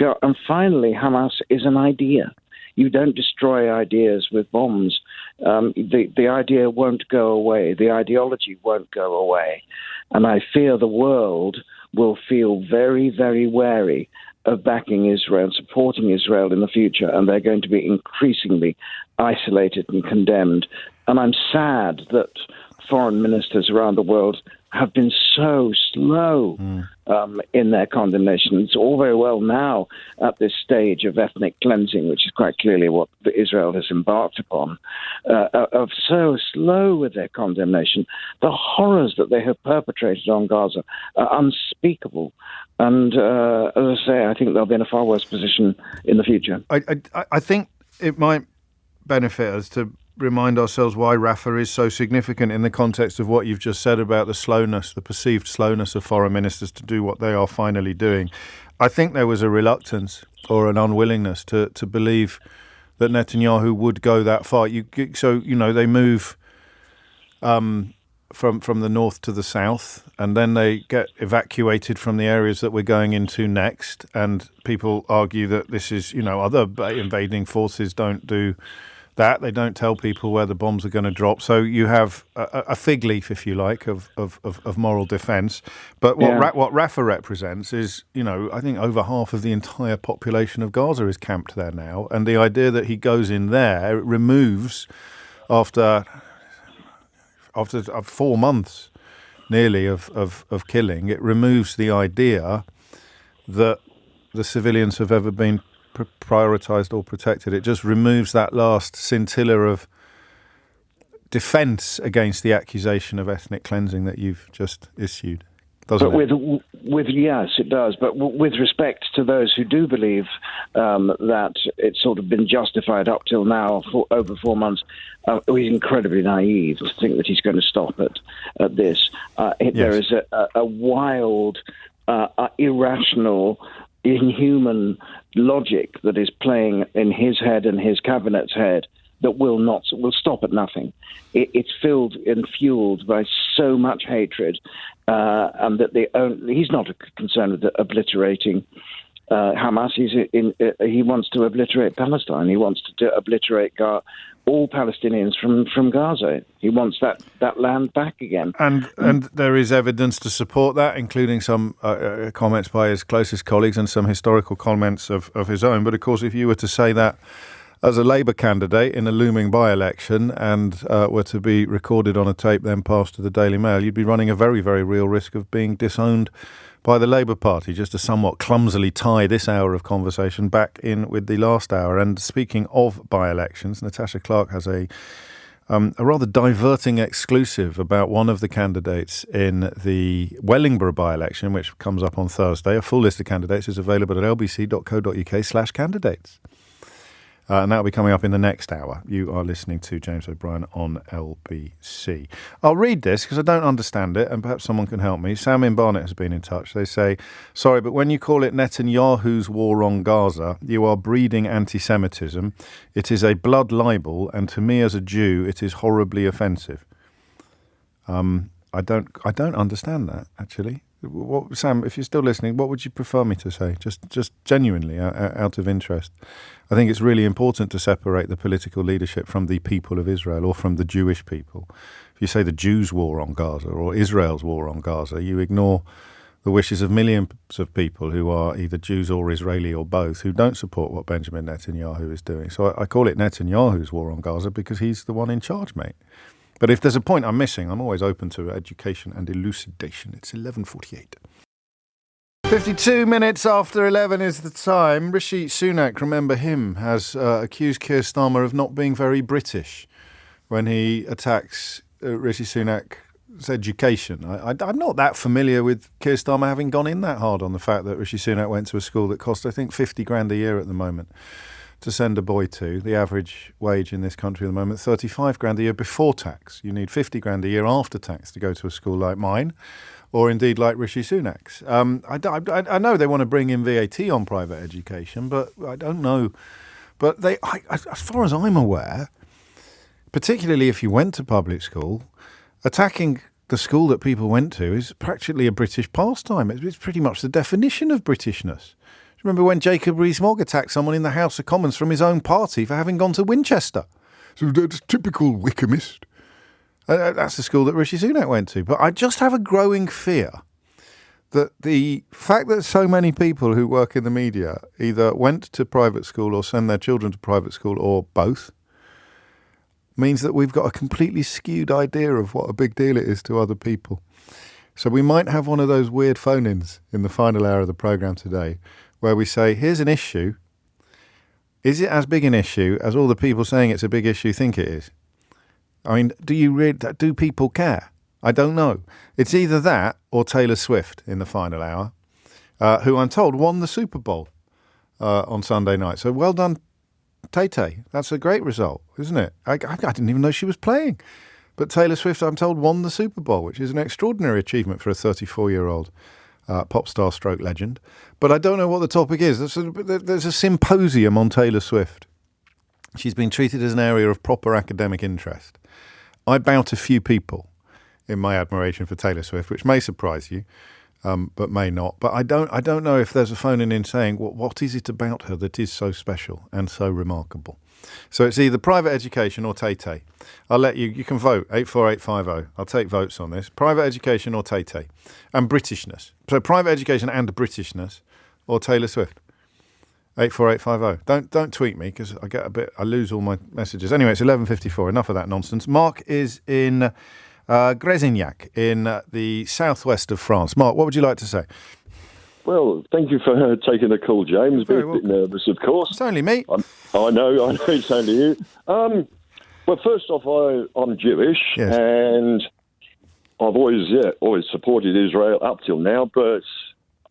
finally, Hamas is an idea. You don't destroy ideas with bombs. The idea won't go away. The ideology won't go away. And I fear the world will feel very, very wary of backing Israel, supporting Israel in the future, and they're going to be increasingly isolated and condemned. And I'm sad that foreign ministers around the world have been so slow in their condemnation. It's all very well now at this stage of ethnic cleansing, which is quite clearly what Israel has embarked upon, of so slow with their condemnation. The horrors that they have perpetrated on Gaza are unspeakable. And as I say, I think they'll be in a far worse position in the future. I think it might benefit us to remind ourselves why Rafah is so significant in the context of what you've just said about the slowness, the perceived slowness of foreign ministers to do what they are finally doing. I think there was a reluctance or an unwillingness to believe that Netanyahu would go that far. They move from the north to the south, and then they get evacuated from the areas that we're going into next. And people argue that this is, other invading forces don't do that. They don't tell people where the bombs are going to drop. So you have a fig leaf, if you like, of moral defence. But what Rafah represents is, I think over half of the entire population of Gaza is camped there now. And the idea that he goes in there, it removes, after 4 months nearly of killing, it removes the idea that the civilians have ever been prioritised or protected. It just removes that last scintilla of defence against the accusation of ethnic cleansing that you've just issued, doesn't it? With yes, it does. But with respect to those who do believe that it's sort of been justified up till now for over 4 months, he's incredibly naive to think that he's going to stop at this. Yes. There is a wild, irrational, inhuman logic that is playing in his head and his cabinet's head that will stop at nothing. It's filled and fueled by so much hatred, and that he's not concerned with obliterating Hamas. He wants to obliterate Palestine. He wants to obliterate all Palestinians from Gaza. He wants that land back again. And there is evidence to support that, including some comments by his closest colleagues and some historical comments of his own. But of course, if you were to say that as a Labour candidate in a looming by-election and were to be recorded on a tape then passed to the Daily Mail, you'd be running a very, very real risk of being disowned by the Labour Party, just to somewhat clumsily tie this hour of conversation back in with the last hour. And speaking of by-elections, Natasha Clark has a rather diverting exclusive about one of the candidates in the Wellingborough by-election, which comes up on Thursday. A full list of candidates is available at lbc.co.uk/candidates. And that'll be coming up in the next hour. You are listening to James O'Brien on LBC. I'll read this because I don't understand it, and perhaps someone can help me. Sam in Barnet has been in touch. They say, sorry, but when you call it Netanyahu's war on Gaza, you are breeding anti-Semitism. It is a blood libel, and to me as a Jew, it is horribly offensive. I don't understand that, actually. Sam, if you're still listening, what would you prefer me to say? Just genuinely, out of interest. I think it's really important to separate the political leadership from the people of Israel or from the Jewish people. If you say the Jews' war on Gaza or Israel's war on Gaza, you ignore the wishes of millions of people who are either Jews or Israeli or both, who don't support what Benjamin Netanyahu is doing. So I call it Netanyahu's war on Gaza because he's the one in charge, mate. But if there's a point I'm missing, I'm always open to education and elucidation. It's 11:48. 52 minutes after 11 is the time. Rishi Sunak, remember him, has accused Keir Starmer of not being very British when he attacks Rishi Sunak's education. I'm not that familiar with Keir Starmer having gone in that hard on the fact that Rishi Sunak went to a school that cost, I think, 50 grand a year at the moment to send a boy to. The average wage in this country at the moment, 35 grand a year before tax. You need 50 grand a year after tax to go to a school like mine, or indeed like Rishi Sunak's. I know they want to bring in VAT on private education, but I don't know. But as far as I'm aware, particularly if you went to public school, attacking the school that people went to is practically a British pastime. It's pretty much the definition of Britishness. Remember when Jacob Rees-Mogg attacked someone in the House of Commons from his own party for having gone to Winchester? So that's typical Wycomist. That's the school that Rishi Sunak went to. But I just have a growing fear that the fact that so many people who work in the media either went to private school or send their children to private school or both means that we've got a completely skewed idea of what a big deal it is to other people. So we might have one of those weird phone-ins in the final hour of the programme today where we say, here's an issue. Is it as big an issue as all the people saying it's a big issue think it is? I mean, do people care? I don't know. It's either that or Taylor Swift in the final hour, who I'm told won the Super Bowl on Sunday night. So well done, Tay-Tay. That's a great result, isn't it? I didn't even know she was playing. But Taylor Swift, I'm told, won the Super Bowl, which is an extraordinary achievement for a 34-year-old pop star stroke legend. But I don't know what the topic is. There's a symposium on Taylor Swift. She's been treated as an area of proper academic interest. I bow to few people in my admiration for Taylor Swift, which may surprise you, but may not. But I don't know if there's a phone in saying, what is it about her that is so special and so remarkable? So it's either private education or Tay-Tay. I'll let you can vote, 84850. I'll take votes on this. Private education or Tay-Tay. And Britishness. So private education and Britishness or Taylor Swift. 84850. Don't tweet me because I lose all my messages. Anyway, it's 11:54. Enough of that nonsense. Mark is in Grésignac in the southwest of France. Mark, what would you like to say? Well, thank you for taking the call, James. Very a bit nervous, of course. It's only me. I know it's only you. Well, first off, I'm Jewish, yes. And I've always supported Israel up till now, but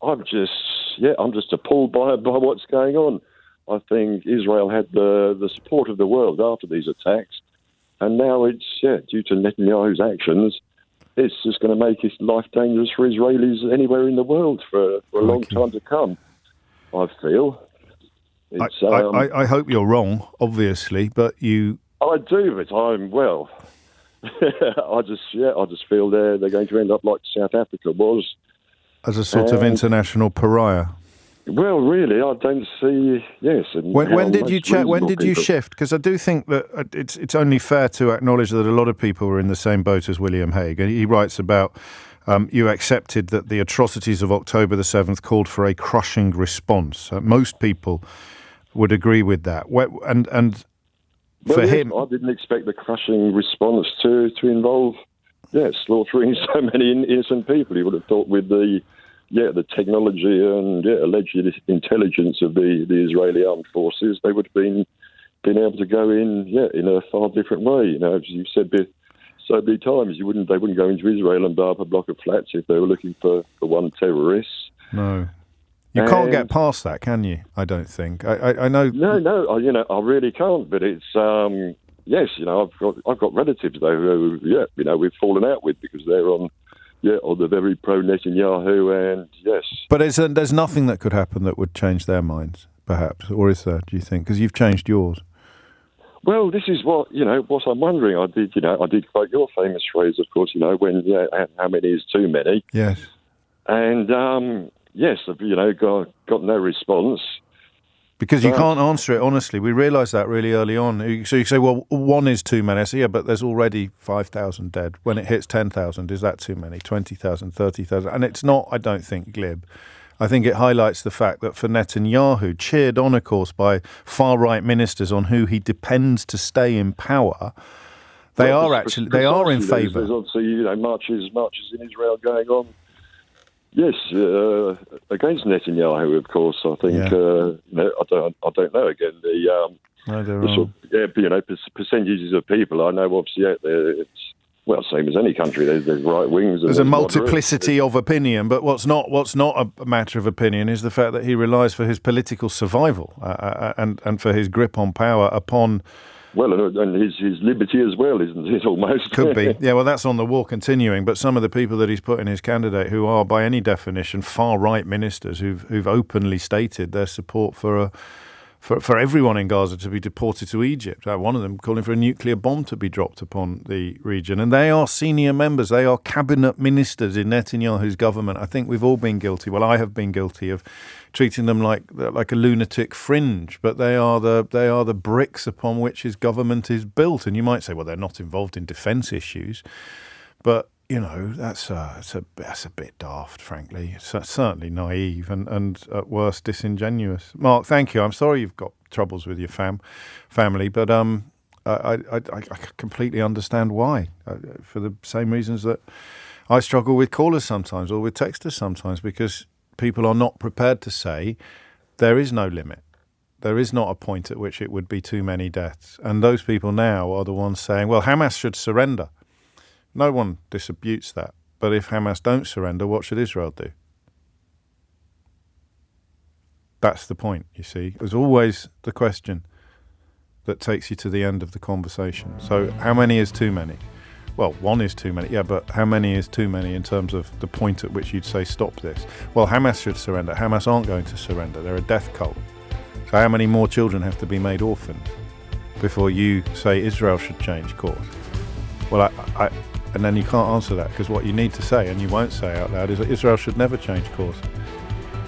I'm just appalled by what's going on. I think Israel had the support of the world after these attacks, and now it's due to Netanyahu's actions. It's just going to make his life dangerous for Israelis anywhere in the world for a long time to come, I feel. I hope you're wrong, obviously, but you... I do, but I just feel they're going to end up like South Africa was. As a sort of international pariah. Well, really, I don't see. Yes. When did you shift? Because I do think that it's only fair to acknowledge that a lot of people were in the same boat as William Hague. And he writes about you accepted that the atrocities of October the 7th called for a crushing response. Most people would agree with that. And for him, I didn't expect the crushing response to involve slaughtering so many innocent people. You would have thought with the technology and alleged intelligence of the Israeli armed forces, they would have been able to go in a far different way. You know, as you said so many times, they wouldn't go into Israel and blow up a block of flats if they were looking for one terrorist. No. You can't get past that, can you? I don't think. I know. No. I really can't. But it's yes. I've got relatives though who we've fallen out with because they're on the very pro Netanyahu, and yes. But there's nothing that could happen that would change their minds, perhaps, or is there? Do you think? Because you've changed yours. Well, this is what I'm wondering. I did quote your famous phrase, of course. When how many is too many? Yes. And yes, got no response. Because you can't answer it honestly. We realised that really early on. So you say, well, one is too many. I say, but there's already 5,000 dead. When it hits 10,000, is that too many? 20,000, 30,000? And it's not, I don't think, glib. I think it highlights the fact that for Netanyahu, cheered on, of course, by far-right ministers on who he depends to stay in power, they are in favour. There's obviously marches in Israel going on Yes, against Netanyahu, of course. I think I don't know. Again, percentages of people. I know, obviously, out there, it's same as any country. There's right wings. There's a multiplicity of opinion, but what's not a matter of opinion is the fact that he relies for his political survival and for his grip on power upon. Well, and his liberty as well, isn't it, almost? Could be. Yeah, well, that's on the war continuing. But some of the people that he's put in his candidate who are, by any definition, far-right ministers who've openly stated their support for everyone in Gaza to be deported to Egypt. One of them calling for a nuclear bomb to be dropped upon the region. And they are senior members. They are cabinet ministers in Netanyahu's government. I think we've all been guilty. Well, I have been guilty of treating them like a lunatic fringe. But they are the bricks upon which his government is built. And you might say, well, they're not involved in defence issues. But that's a bit daft, frankly. It's certainly naive and at worst disingenuous. Mark, thank you. I'm sorry you've got troubles with your family, but I completely understand why. For the same reasons that I struggle with callers sometimes or with texters sometimes, because people are not prepared to say there is no limit. There is not a point at which it would be too many deaths. And those people now are the ones saying, well, Hamas should surrender. No one disputes that. But if Hamas don't surrender, what should Israel do? That's the point, you see. There's always the question that takes you to the end of the conversation. So how many is too many? Well, one is too many. Yeah, but how many is too many in terms of the point at which you'd say stop this? Well, Hamas should surrender. Hamas aren't going to surrender. They're a death cult. So how many more children have to be made orphans before you say Israel should change course? Well, and then you can't answer that, because what you need to say, and you won't say out loud, is that Israel should never change course.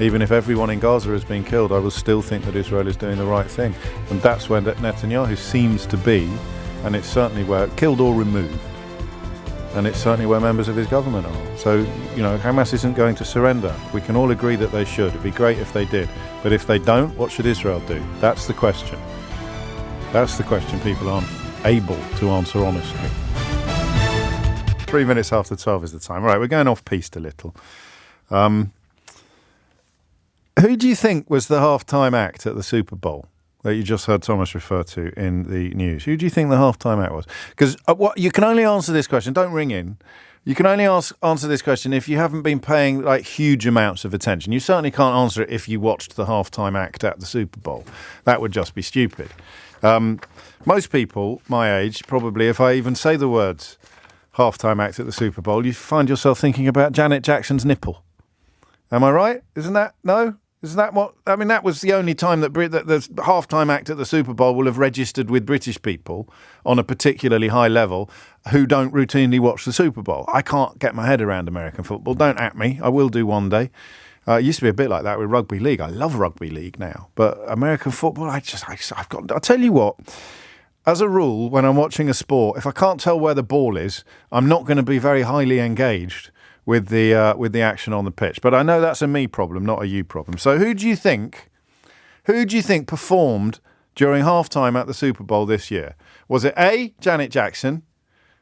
Even if everyone in Gaza has been killed, I will still think that Israel is doing the right thing. And that's where Netanyahu seems to be, and it's certainly where, killed or removed, and it's certainly where members of his government are. So, Hamas isn't going to surrender. We can all agree that they should. It'd be great if they did. But if they don't, what should Israel do? That's the question. That's the question people aren't able to answer honestly. 3 minutes after 12 is the time. All right, we're going off piste a little. Who do you think was the halftime act at the Super Bowl that you just heard Thomas refer to in the news? Who do you think the halftime act was? Because you can only answer this question. Don't ring in. You can only answer this question if you haven't been paying huge amounts of attention. You certainly can't answer it if you watched the halftime act at the Super Bowl. That would just be stupid. Most people my age, probably, if I even say the words halftime act at the Super Bowl, you find yourself thinking about Janet Jackson's nipple. Am I right? Isn't that what? I mean, that was the only time that the halftime act at the Super Bowl will have registered with British people on a particularly high level who don't routinely watch the Super Bowl. I can't get my head around American football. Don't at me. I will do one day. It used to be a bit like that with rugby league. I love rugby league now, but American football, I'll tell you what. As a rule, when I'm watching a sport, if I can't tell where the ball is, I'm not going to be very highly engaged with the action on the pitch. But I know that's a me problem, not a you problem. So who do you think performed during halftime at the Super Bowl this year? Was it A, Janet Jackson?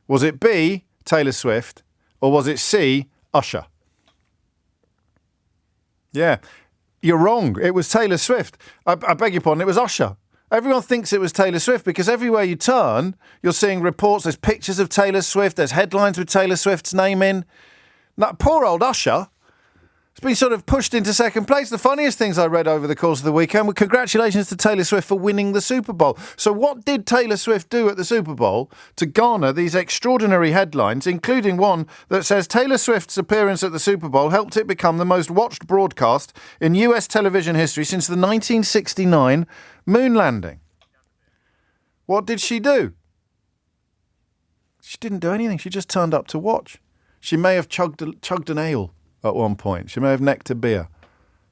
Was it B, Taylor Swift? Or was it C, Usher? Yeah, you're wrong. It was Taylor Swift. I beg your pardon, it was Usher. Everyone thinks it was Taylor Swift because everywhere you turn, you're seeing reports. There's pictures of Taylor Swift. There's headlines with Taylor Swift's name in. That poor old Usher has been sort of pushed into second place. The funniest things I read over the course of the weekend were congratulations to Taylor Swift for winning the Super Bowl. So what did Taylor Swift do at the Super Bowl to garner these extraordinary headlines, including one that says Taylor Swift's appearance at the Super Bowl helped it become the most watched broadcast in US television history since the 1969 moon landing? What did she do? She didn't do anything. She just turned up to watch. She may have chugged an ale at one point. She may have necked a beer.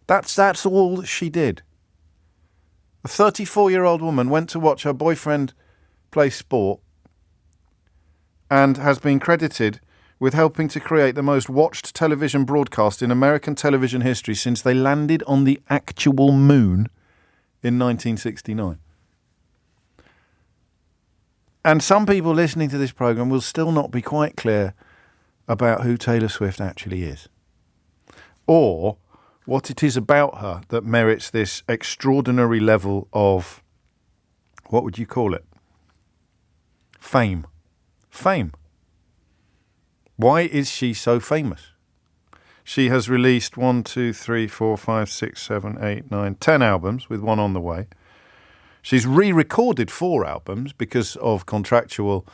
That's all that she did. A 34-year-old woman went to watch her boyfriend play sport and has been credited with helping to create the most watched television broadcast in American television history since they landed on the actual moon in 1969. And some people listening to this programme will still not be quite clear about who Taylor Swift actually is. or what it is about her that merits this extraordinary level of, what would you call it? Fame. Fame. Why is she so famous? She has released 10 albums, with one on the way. She's re-recorded 4 albums because of contractual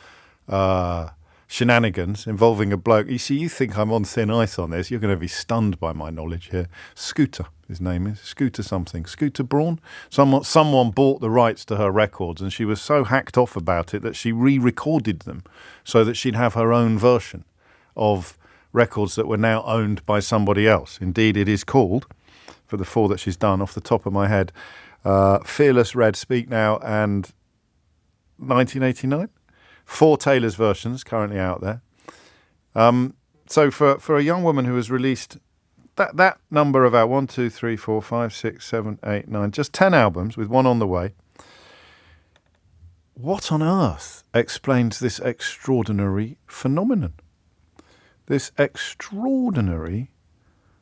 shenanigans involving a bloke. You see, you think I'm on thin ice on this. You're going to be stunned by my knowledge here. Scooter, his name is. Scooter something. Scooter Braun? Someone bought the rights to her records, and she was so hacked off about it that she re-recorded them so that she'd have her own version of records that were now owned by somebody else. Indeed, it is called, for the 4 that she's done off the top of my head, Fearless Red, Speak Now, and 1989. 4 Taylor's versions currently out there. So for a young woman who has released that number of our just 10 albums with one on the way, what on earth explains this extraordinary phenomenon? This extraordinary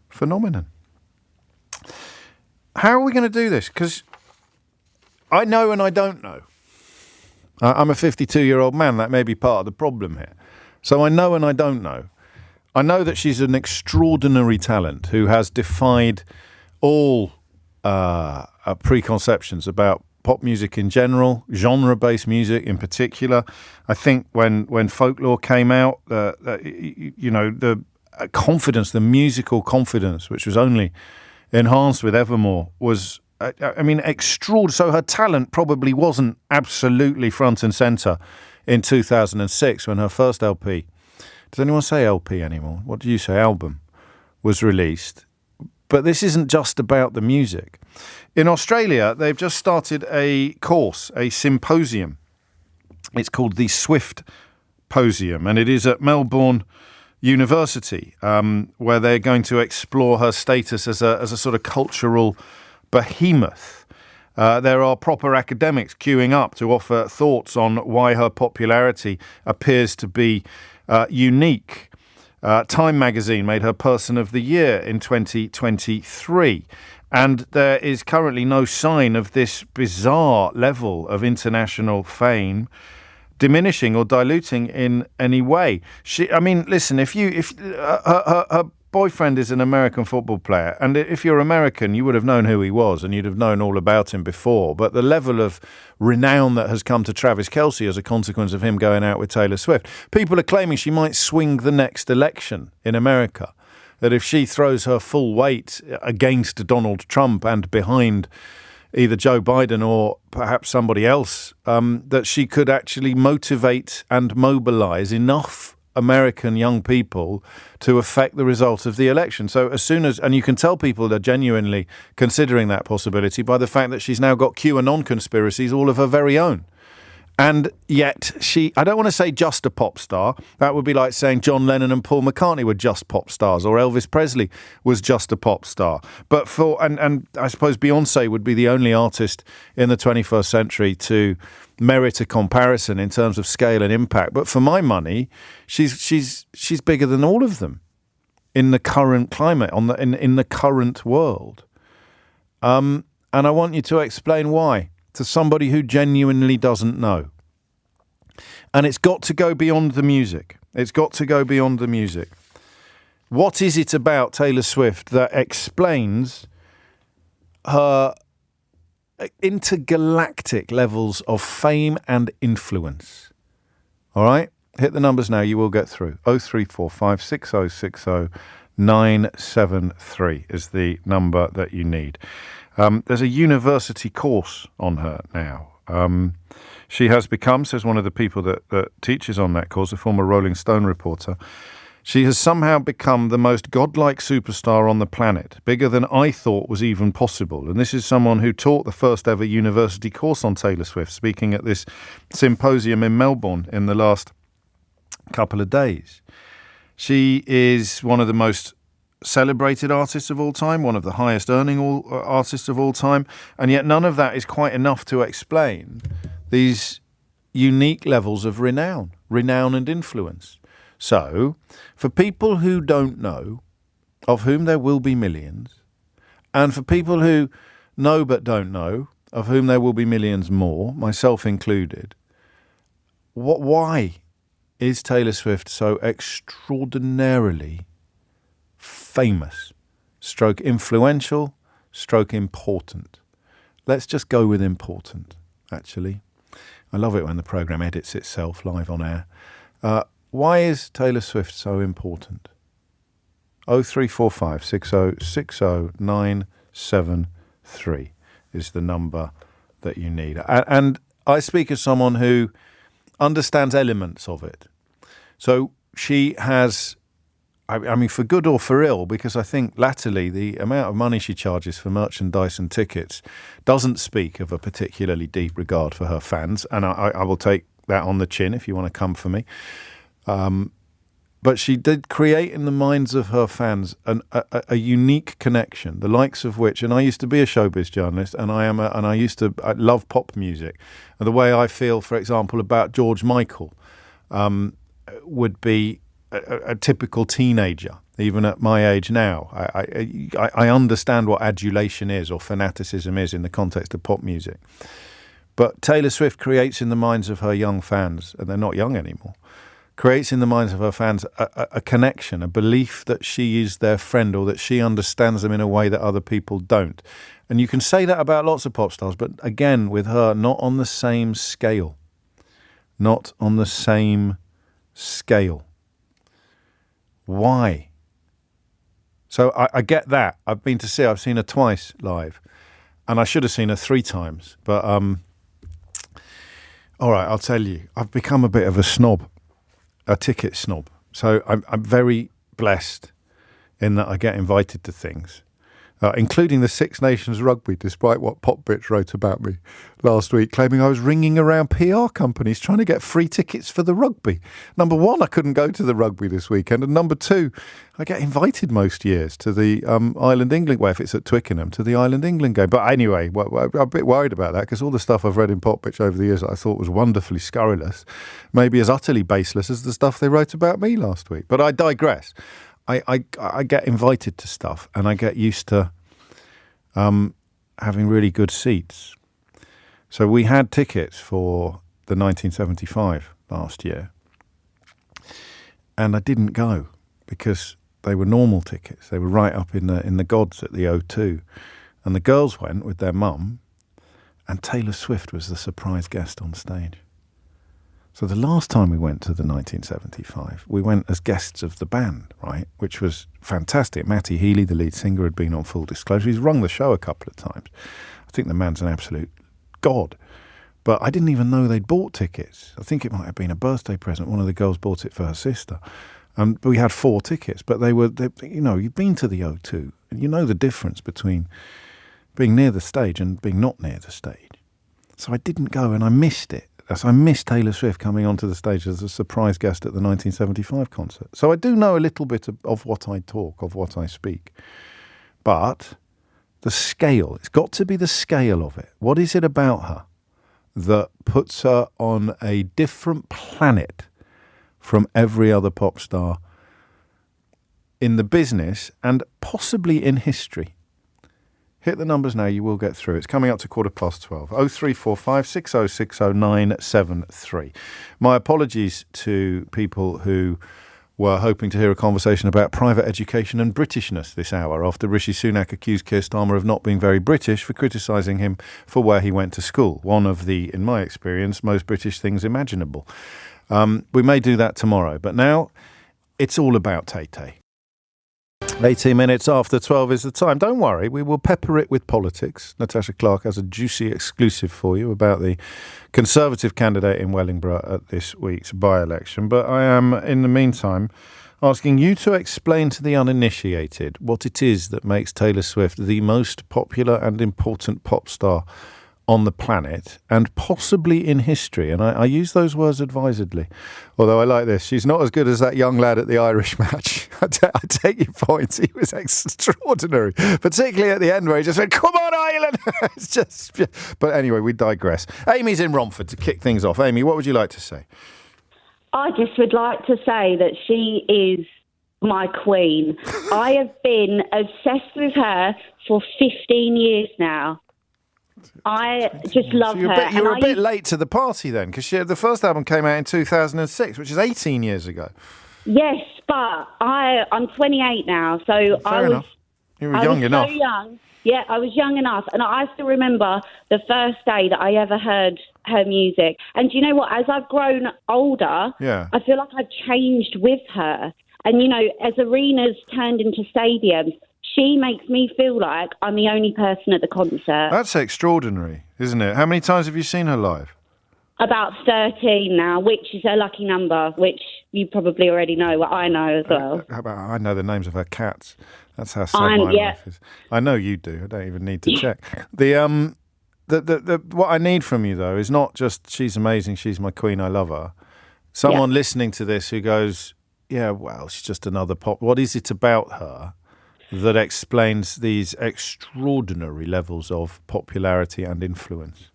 phenomenon. How are we going to do this? Because I know and I don't know. I'm a 52-year-old man. That may be part of the problem here. So I know and I don't know. I know that she's an extraordinary talent who has defied all preconceptions about pop music in general, genre-based music in particular. I think when folklore came out, the confidence, the musical confidence, which was only enhanced with Evermore, was, extraordinary. So her talent probably wasn't absolutely front and centre in 2006 when her first LP, does anyone say LP anymore? What do you say? Album was released. But this isn't just about the music. In Australia, they've just started a course, a symposium. It's called the Swift Posium, and it is at Melbourne University, where they're going to explore her status as a sort of cultural behemoth. There are proper academics queuing up to offer thoughts on why her popularity appears to be unique. Time magazine made her Person of the Year in 2023. And there is currently no sign of this bizarre level of international fame diminishing or diluting in any way. Listen, if her boyfriend is an American football player, and if you're American, you would have known who he was and you'd have known all about him before. But the level of renown that has come to Travis Kelce as a consequence of him going out with Taylor Swift, people are claiming she might swing the next election in America. That if she throws her full weight against Donald Trump and behind either Joe Biden or perhaps somebody else, that she could actually motivate and mobilize enough American young people to affect the result of the election. So as soon as, and you can tell people they're genuinely considering that possibility by the fact that she's now got QAnon conspiracies all of her very own. And yet I don't want to say just a pop star. That would be like saying John Lennon and Paul McCartney were just pop stars, or Elvis Presley was just a pop star. But and I suppose Beyonce would be the only artist in the 21st century to merit a comparison in terms of scale and impact. But for my money, she's bigger than all of them in the current climate, in the current world. And I want you to explain why to somebody who genuinely doesn't know. And it's got to go beyond the music. It's got to go beyond the music. What is it about Taylor Swift that explains her intergalactic levels of fame and influence? All right? Hit the numbers now. You will get through. 0345 6060 973 is the number that you need. There's a university course on her now. She has become, says one of the people that teaches on that course, a former Rolling Stone reporter, she has somehow become the most godlike superstar on the planet, bigger than I thought was even possible. And this is someone who taught the first ever university course on Taylor Swift, speaking at this symposium in Melbourne in the last couple of days. She is one of the most celebrated artists of all time, one of the highest earning artists of all time, and yet none of that is quite enough to explain these unique levels of renown and influence. So, for people who don't know, of whom there will be millions, and for people who know but don't know, of whom there will be millions more, myself included, why is Taylor Swift so extraordinarily famous, stroke influential, stroke important? Let's just go with important, actually. I love it when the programme edits itself live on air. Why is Taylor Swift so important? 0345 6060 973 is the number that you need. And I speak as someone who understands elements of it. So she has, I mean, for good or for ill, because I think latterly the amount of money she charges for merchandise and tickets doesn't speak of a particularly deep regard for her fans. And I will take that on the chin if you want to come for me. But she did create in the minds of her fans a unique connection, the likes of which, and I used to be a showbiz journalist, and I love pop music. And the way I feel, for example, about George Michael would be a typical teenager, even at my age now. I understand what adulation is or fanaticism is in the context of pop music. But Taylor Swift creates in the minds of her young fans, and they're not young anymore, creates in the minds of her fans a connection, a belief that she is their friend or that she understands them in a way that other people don't. And you can say that about lots of pop stars, but again, with her, not on the same scale. Not on the same scale. Why? So I get that. I've seen her twice live, and I should have seen her 3 times. But, all right, I'll tell you, I've become a bit of a snob. A ticket snob. So I'm very blessed in that I get invited to things, including the Six Nations rugby, despite what Popbitch wrote about me last week, claiming I was ringing around PR companies trying to get free tickets for the rugby. Number 1, I couldn't go to the rugby this weekend. And number 2, I get invited most years to the Ireland-England, well, if it's at Twickenham, to the Ireland-England game. But anyway, I'm a bit worried about that because all the stuff I've read in Popbitch over the years that I thought was wonderfully scurrilous, maybe as utterly baseless as the stuff they wrote about me last week. But I digress. I get invited to stuff and I get used to having really good seats. So we had tickets for the 1975 last year and I didn't go because they were normal tickets. They were right up in the gods at the O2. And the girls went with their mum and Taylor Swift was the surprise guest on stage. So the last time we went to the 1975, we went as guests of the band, right, which was fantastic. Matty Healy, the lead singer, had been on Full Disclosure. He's rung the show a couple of times. I think the man's an absolute god. But I didn't even know they'd bought tickets. I think it might have been a birthday present. One of the girls bought it for her sister. But we had 4 tickets, but you've been to the O2, and you know the difference between being near the stage and being not near the stage. So I didn't go, and I missed it. So I missed Taylor Swift coming onto the stage as a surprise guest at the 1975 concert. So I do know a little bit of what I talk, of what I speak. But the scale, it's got to be the scale of it. What is it about her that puts her on a different planet from every other pop star in the business and possibly in history? Hit the numbers now, you will get through. It's coming up to 12:15. 0345 6060 973. My apologies to people who were hoping to hear a conversation about private education and Britishness this hour after Rishi Sunak accused Keir Starmer of not being very British for criticising him for where he went to school. One of the, in my experience, most British things imaginable. We may do that tomorrow, but now it's all about Tay-Tay. 18 minutes after 12 is the time. Don't worry, we will pepper it with politics. Natasha Clark has a juicy exclusive for you about the Conservative candidate in Wellingborough at this week's by-election. But I am, in the meantime, asking you to explain to the uninitiated what it is that makes Taylor Swift the most popular and important pop star on the planet and possibly in history. And I use those words advisedly. Although I like this. She's not as good as that young lad at the Irish match. I take your point. He was extraordinary. Particularly at the end where he just went, "Come on, Ireland!" It's just... But anyway, we digress. Amy's in Romford to kick things off. Amy, what would you like to say? I just would like to say that she is my queen. I have been obsessed with her for 15 years now. I just love her. You were a bit late to the party then, because the first album came out in 2006, which is 18 years ago. Yes, but I'm 28 now, so Fair enough. You were young enough. So young. Yeah, I was young enough, and I still remember the first day that I ever heard her music. And do you know what? As I've grown older, I feel like I've changed with her. And, you know, as arenas turned into stadiums, she makes me feel like I'm the only person at the concert. That's extraordinary, isn't it? How many times have you seen her live? About 13 now, which is a lucky number, which you probably already know, what I know as well. I know the names of her cats. That's how sad my life is. I know you do. I don't even need to check. The what I need from you, though, is not just she's amazing, she's my queen, I love her. Someone listening to this who goes, yeah, well, she's just another pop. What is it about her that explains these extraordinary levels of popularity and influence?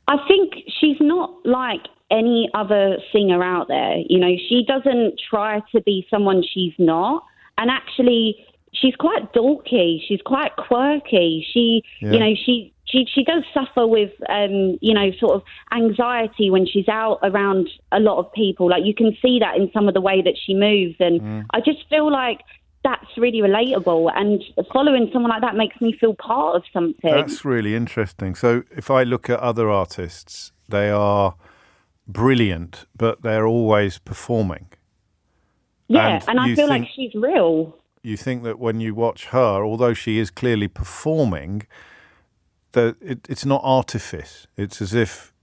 I think she's not like any other singer out there. You know, she doesn't try to be someone she's not. And actually, she's quite dorky. She's quite quirky. You know, she does suffer with, you know, sort of anxiety when she's out around a lot of people. Like, you can see that in some of the way that she moves. And I just feel like that's really relatable. And following someone like that makes me feel part of something. That's really interesting. So if I look at other artists, they are brilliant, but they're always performing. Yeah, and I feel like she's real. You think that when you watch her, although she is clearly performing, that it's not artifice. It's as if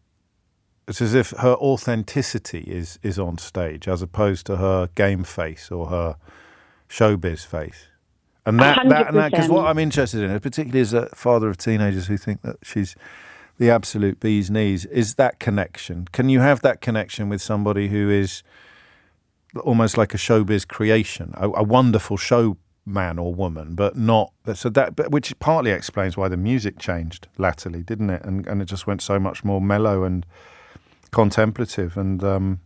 her authenticity is on stage, as opposed to her game face or her showbiz face. And that because what I'm interested in, particularly as a father of teenagers who think that she's the absolute bee's knees, is that connection. Can you have that connection with somebody who is almost like a showbiz creation, a wonderful showman or woman, but not so that, which partly explains why the music changed latterly, didn't it? And it just went so much more mellow and contemplative and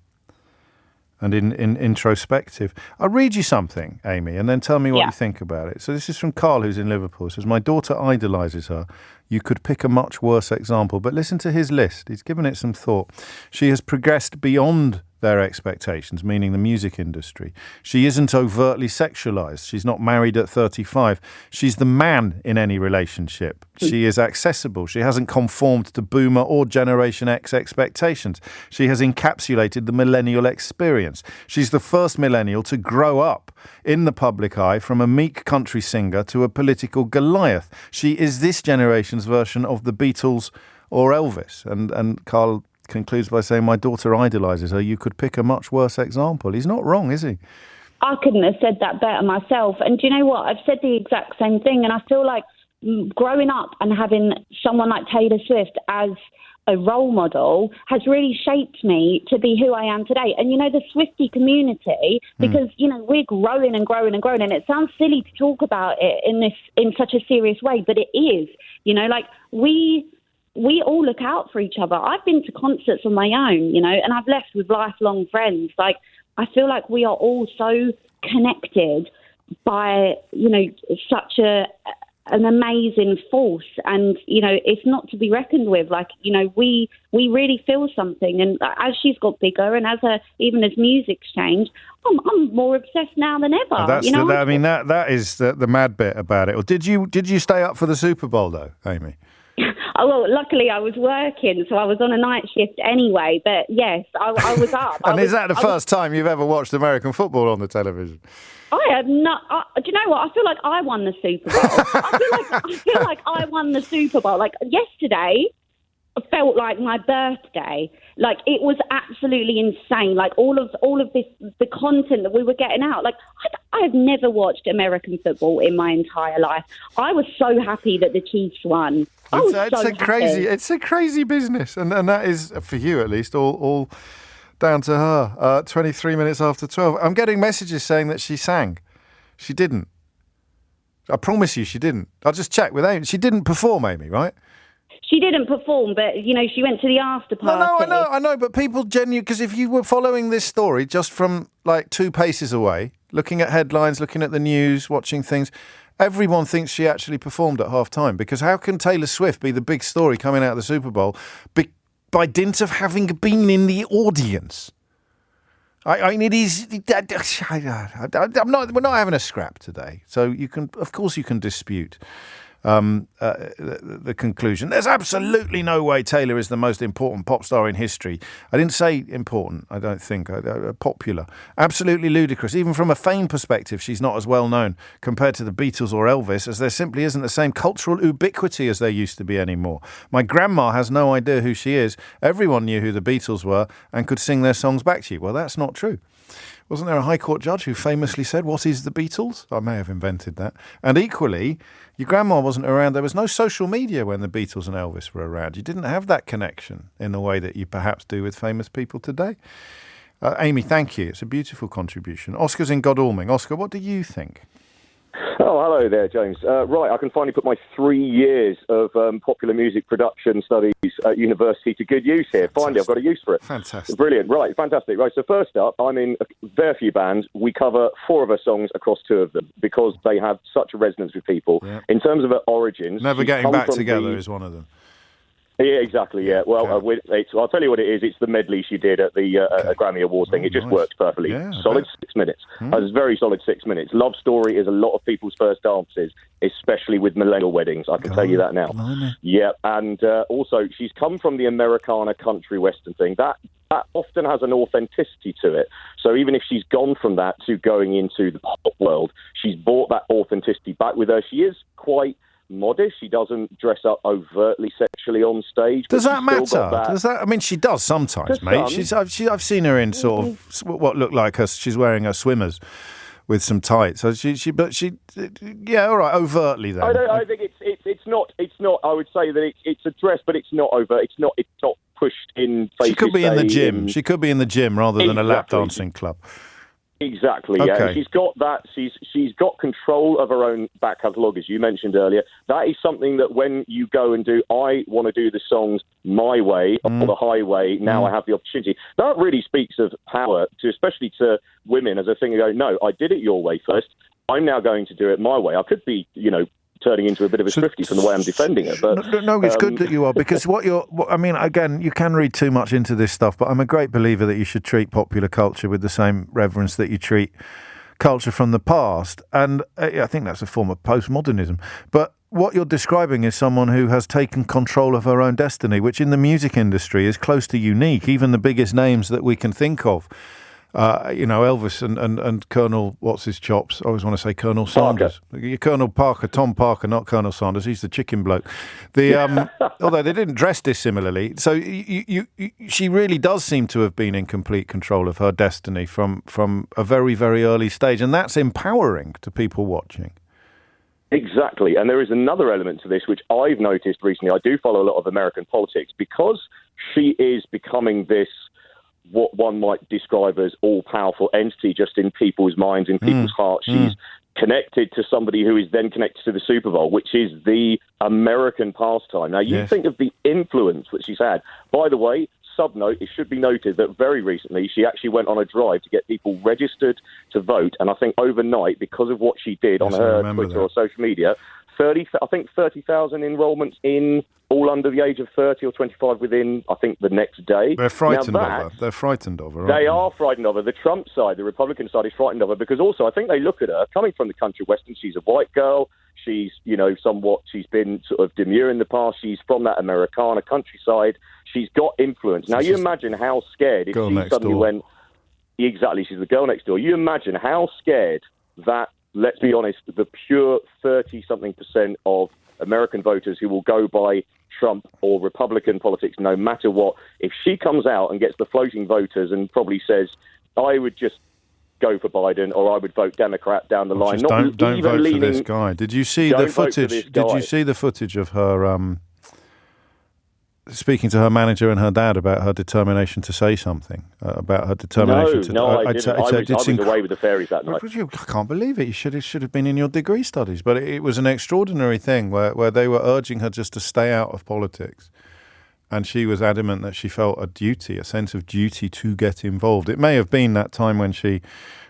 introspective. I'll read you something, Amy, and then tell me what you think about it. So this is from Carl, who's in Liverpool. It says, my daughter idolises her. You could pick a much worse example, but listen to his list. He's given it some thought. She has progressed beyond their expectations, meaning the music industry. She isn't overtly sexualized. She's not married at 35. She's the man in any relationship. She is accessible. She hasn't conformed to boomer or Generation X expectations. She has encapsulated the millennial experience. She's the first millennial to grow up in the public eye, from a meek country singer to a political Goliath. She is this generation's version of the Beatles or Elvis. And Carl concludes by saying, my daughter idolises her. You could pick a much worse example. He's not wrong, is he? I couldn't have said that better myself. And do you know what? I've said the exact same thing. And I feel like growing up and having someone like Taylor Swift as a role model has really shaped me to be who I am today. And, you know, the Swiftie community, because, you know, we're growing and growing and growing. And it sounds silly to talk about it in such a serious way, but it is. You know, like, we all look out for each other. I've been to concerts on my own, you know, and I've left with lifelong friends. Like, I feel like we are all so connected by, you know, such an amazing force. And, you know, it's not to be reckoned with. Like, you know, we really feel something. And as she's got bigger and even as music's changed, I'm more obsessed now than ever. That is the mad bit about it. Or did you stay up for the Super Bowl though, Amy? Oh, well, luckily I was working, so I was on a night shift anyway. But yes, I was up. And is that the first time you've ever watched American football on the television? I have not. Do you know what? I feel like I won the Super Bowl. I feel like I won the Super Bowl. Like, yesterday felt like my birthday. Like, it was absolutely insane. Like, all of this, the content that we were getting out. Like, I have never watched American football in my entire life. I was so happy that the Chiefs won. It's a crazy business, and that is, for you at least, all down to her. 23 minutes after 12. I'm getting messages saying that she sang. She didn't. I promise you she didn't. I'll just check with Amy. She didn't perform, Amy, right? She didn't perform, but, you know, she went to the after party. No, I know, but people genuinely, because if you were following this story just from, like, 2 paces away, looking at headlines, looking at the news, watching things. Everyone thinks she actually performed at half-time, because how can Taylor Swift be the big story coming out of the Super Bowl by dint of having been in the audience? I mean, it is. We're not having a scrap today, so you can, of course, you can dispute the conclusion. There's absolutely no way Taylor is the most important pop star in history. I didn't say important. I don't think popular. Absolutely ludicrous. Even from a fame perspective, she's not as well known compared to the Beatles or Elvis, as there simply isn't the same cultural ubiquity as there used to be anymore. My grandma has no idea who she is. Everyone knew who the Beatles were and could sing their songs back to you. Well, that's not true. Wasn't there a High Court judge who famously said, "What is the Beatles?" I may have invented that. And equally, your grandma wasn't around. There was no social media when the Beatles and Elvis were around. You didn't have that connection in the way that you perhaps do with famous people today. Amy, thank you. It's a beautiful contribution. Oscar's in Godalming. Oscar, what do you think? Oh, hello there, James. Right, I can finally put my 3 years of popular music production studies at university to good use here. Fantastic. Finally, I've got a use for it. Fantastic. Brilliant. Right, fantastic. Right, so first up, I'm in very few bands. We cover 4 of her songs across 2 of them because they have such a resonance with people. Yeah. In terms of her origins... Never Getting Back Together is one of them. Yeah, exactly, yeah. Well, I'll tell you what it is. It's the medley she did at the Grammy Awards thing. It just works perfectly. Yeah, solid 6 minutes. It was a very solid 6 minutes. Love Story is a lot of people's first dances, especially with millennial weddings. I can tell you that now. Yeah, and also she's come from the Americana country western thing. That often has an authenticity to it. So even if she's gone from that to going into the pop world, she's brought that authenticity back with her. She is quite modest. She doesn't dress up overtly sexually on stage. Does that matter? Does that? I mean, she does sometimes, mate. I've seen her in sort of what look like her. She's wearing her swimmers with some tights. So yeah, all right, overtly then. I think it's not. I would say that it's a dress, but it's not overt. It's not pushed in. She could be in the gym. She could be in the gym rather than a lap dancing club. Exactly, yeah. Okay. And she's got that. She's got control of her own back catalogue, as you mentioned earlier. That is something that when you go and do, I want to do the songs my way or the highway. Now I have the opportunity. That really speaks of power, especially to women, as a thing. Go, no, I did it your way first. I'm now going to do it my way. I could be, turning into a bit of a Swiftie from the way I'm defending it. But no, it's good that you are, because again, you can read too much into this stuff, but I'm a great believer that you should treat popular culture with the same reverence that you treat culture from the past. And I think that's a form of postmodernism. But what you're describing is someone who has taken control of her own destiny, which in the music industry is close to unique. Even the biggest names that we can think of, Elvis and Colonel, what's his chops? I always want to say Colonel Sanders. Colonel Parker, Tom Parker, not Colonel Sanders. He's the chicken bloke. Although they didn't dress dissimilarly. So she really does seem to have been in complete control of her destiny from a very, very early stage. And that's empowering to people watching. Exactly. And there is another element to this, which I've noticed recently. I do follow a lot of American politics because she is becoming this, what one might describe as all-powerful entity just in people's minds, in people's hearts. She's connected to somebody who is then connected to the Super Bowl, which is the American pastime. Now, you think of the influence that she's had. By the way, sub-note, it should be noted that very recently she actually went on a drive to get people registered to vote, and I think overnight, because of what she did on her Twitter or social media, 30,000 enrolments in all under the age of 30 or 25 within, I think, the next day. They're frightened of her. They're frightened of her. They are frightened of her. The Trump side, the Republican side, is frightened of her because also I think they look at her, coming from the country western, she's a white girl. She's, she's been sort of demure in the past. She's from that Americana countryside. She's got influence. Now, you imagine how scared if she suddenly went... Exactly, she's the girl next door. You imagine how scared that, let's be honest, the pure 30-something% of American voters who will go by Trump or Republican politics no matter what, if she comes out and gets the floating voters and probably says, I would just go for Biden or I would vote Democrat down the line. Don't vote for this guy. Did you see the footage? Did you see the footage of her speaking to her manager and her dad about her determination to say something about her determination? I didn't. I was away with the fairies that night. I can't believe it. It should have been in your degree studies. But it was an extraordinary thing where they were urging her just to stay out of politics. And she was adamant that she felt a sense of duty to get involved. It may have been that time when she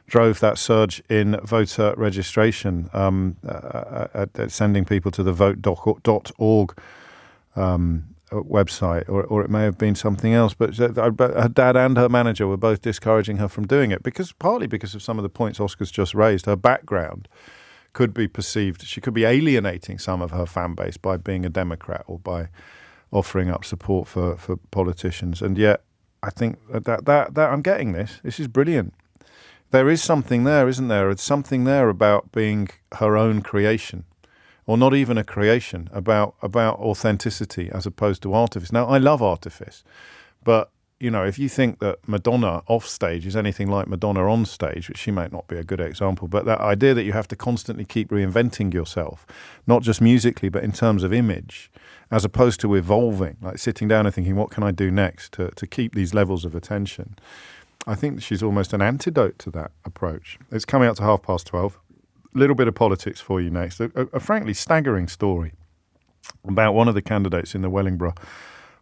drove that surge in voter registration, sending people to the vote.org website, or it may have been something else. But her dad and her manager were both discouraging her from doing it, partly because of some of the points Oscar's just raised. Her background could be perceived, she could be alienating some of her fan base by being a Democrat or by offering up support for politicians. And yet, I think that I'm getting this. This is brilliant. There is something there, isn't there? It's something there about being her own creation, or not even a creation, about authenticity as opposed to artifice. Now, I love artifice, but if you think that Madonna off stage is anything like Madonna on stage, which she might not be a good example, but that idea that you have to constantly keep reinventing yourself, not just musically, but in terms of image, as opposed to evolving, like sitting down and thinking, what can I do next to keep these levels of attention? I think she's almost an antidote to that approach. It's coming up to 12:30. A little bit of politics for you next. A frankly staggering story about one of the candidates in the Wellingborough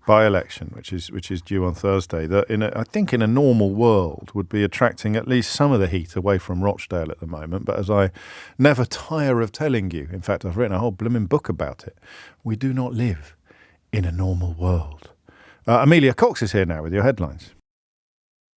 by-election, which is due on Thursday, that I think in a normal world would be attracting at least some of the heat away from Rochdale at the moment. But as I never tire of telling you, in fact, I've written a whole blooming book about it, we do not live in a normal world. Amelia Cox is here now with your headlines.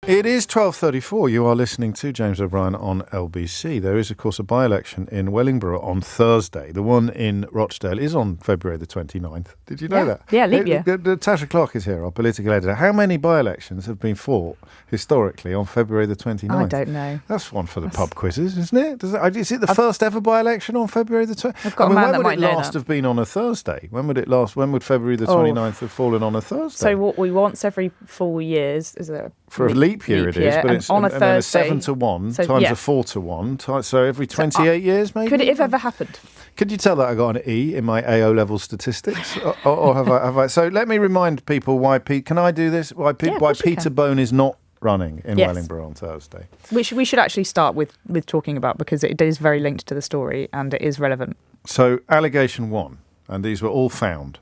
It is 12:34. You are listening to James O'Brien on LBC. There is, of course, a by-election in Wellingborough on Thursday. The one in Rochdale is on February the 29th. Did you know that? Yeah, leap year. Tasha Clark is here, our political editor. How many by-elections have been fought historically on February the 29th? I don't know. That's one for the pub quizzes, isn't it? Is it the first ever by-election on February the 29th? I've got a man that might know that. When would it last have been on a Thursday? When would it last? When would February the 29th have fallen on a Thursday? So what we once every 4 years is a... For a leap year it is, but it's on a Thursday. Then a 7 to 1 times a 4 to 1, so every 28 years maybe? Could it have ever happened? Could you tell that I got an E in my AO level statistics? or have I? So let me remind people why can I do this? Why Peter Bone is not running in Wellingborough on Thursday. Which we should actually start with talking about, because it is very linked to the story and it is relevant. So allegation 1, and these were all found.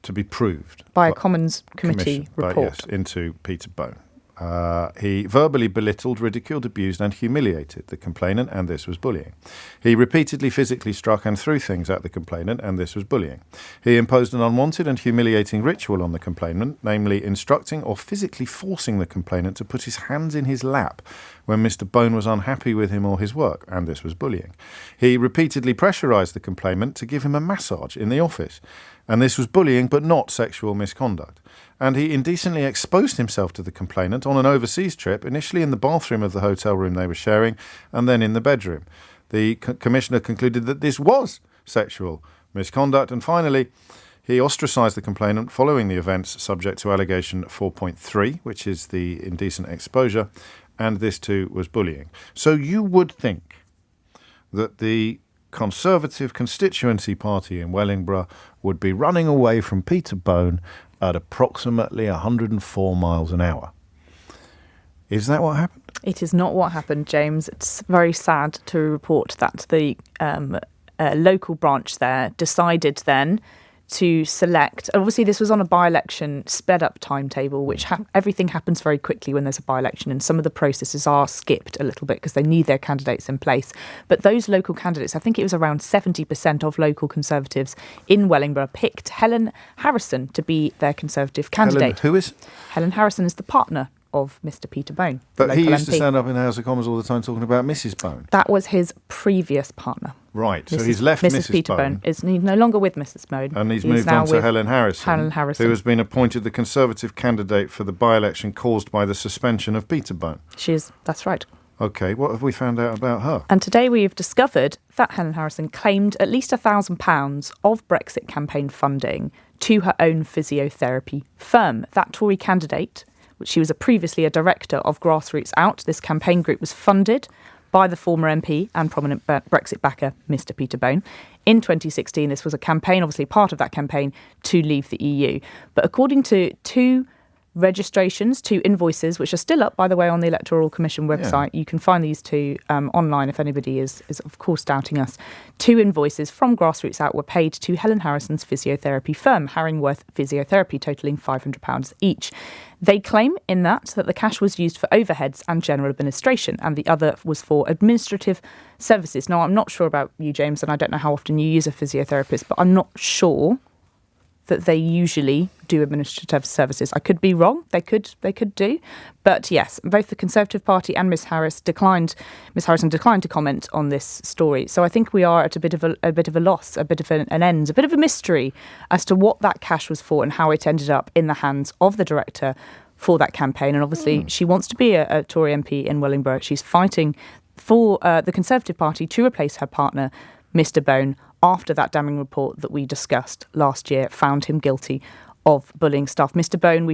To be proved by a Commons Committee report into Peter Bone. He verbally belittled, ridiculed, abused and humiliated the complainant, and this was bullying. He repeatedly physically struck and threw things at the complainant, and this was bullying. He imposed an unwanted and humiliating ritual on the complainant, namely instructing or physically forcing the complainant to put his hands in his lap when Mr. Bone was unhappy with him or his work, and this was bullying. He repeatedly pressurised the complainant to give him a massage in the office, and this was bullying but not sexual misconduct. And he indecently exposed himself to the complainant on an overseas trip, initially in the bathroom of the hotel room they were sharing, and then in the bedroom. The commissioner concluded that this was sexual misconduct, and finally, he ostracised the complainant following the events subject to allegation 4.3, which is the indecent exposure, and this too was bullying. So you would think that the Conservative constituency party in Wellingborough would be running away from Peter Bone at approximately 104 miles an hour. Is that what happened? It is not what happened, James. It's very sad to report that the local branch there decided then to select. Obviously, this was on a by-election sped-up timetable, which everything happens very quickly when there's a by-election, and some of the processes are skipped a little bit because they need their candidates in place. But those local candidates, I think it was around 70% of local Conservatives in Wellingborough, picked Helen Harrison to be their Conservative candidate. Helen, who is? Helen Harrison is the partner of Mr. Peter Bone. But he used MP. to stand up in the House of Commons all the time talking about Mrs. Bone. That was his previous partner. Right, so he's left Mrs. Peter Bone. He's no longer with Mrs. Bone. And he's moved on to Helen Harrison, who has been appointed the Conservative candidate for the by-election caused by the suspension of Peter Bone. She is, that's right. OK, what have we found out about her? And today we have discovered that Helen Harrison claimed at least £1,000 of Brexit campaign funding to her own physiotherapy firm. That Tory candidate, she was previously a director of Grassroots Out. This campaign group was funded by the former MP and prominent Brexit backer, Mr. Peter Bone. In 2016, this was a campaign, obviously part of that campaign, to leave the EU. But according to two invoices, which are still up, by the way, on the Electoral Commission website. You can find these two online if anybody is of course, doubting us. Two invoices from Grassroots Out were paid to Helen Harrison's physiotherapy firm, Haringworth Physiotherapy, totalling £500 each. They claim in that the cash was used for overheads and general administration, and the other was for administrative services. Now, I'm not sure about you, James, and I don't know how often you use a physiotherapist, but I'm not sure that they usually do administrative services. I could be wrong. They could do. But yes, both the Conservative Party and Miss Harrison declined to comment on this story. So I think we are at a bit of a loss, a bit of an end, a bit of a mystery as to what that cash was for and how it ended up in the hands of the director for that campaign. And obviously she wants to be a Tory MP in Wellingborough. She's fighting for the Conservative Party to replace her partner, Mr. Bone, after that damning report that we discussed last year found him guilty of bullying staff. Mr. Bone,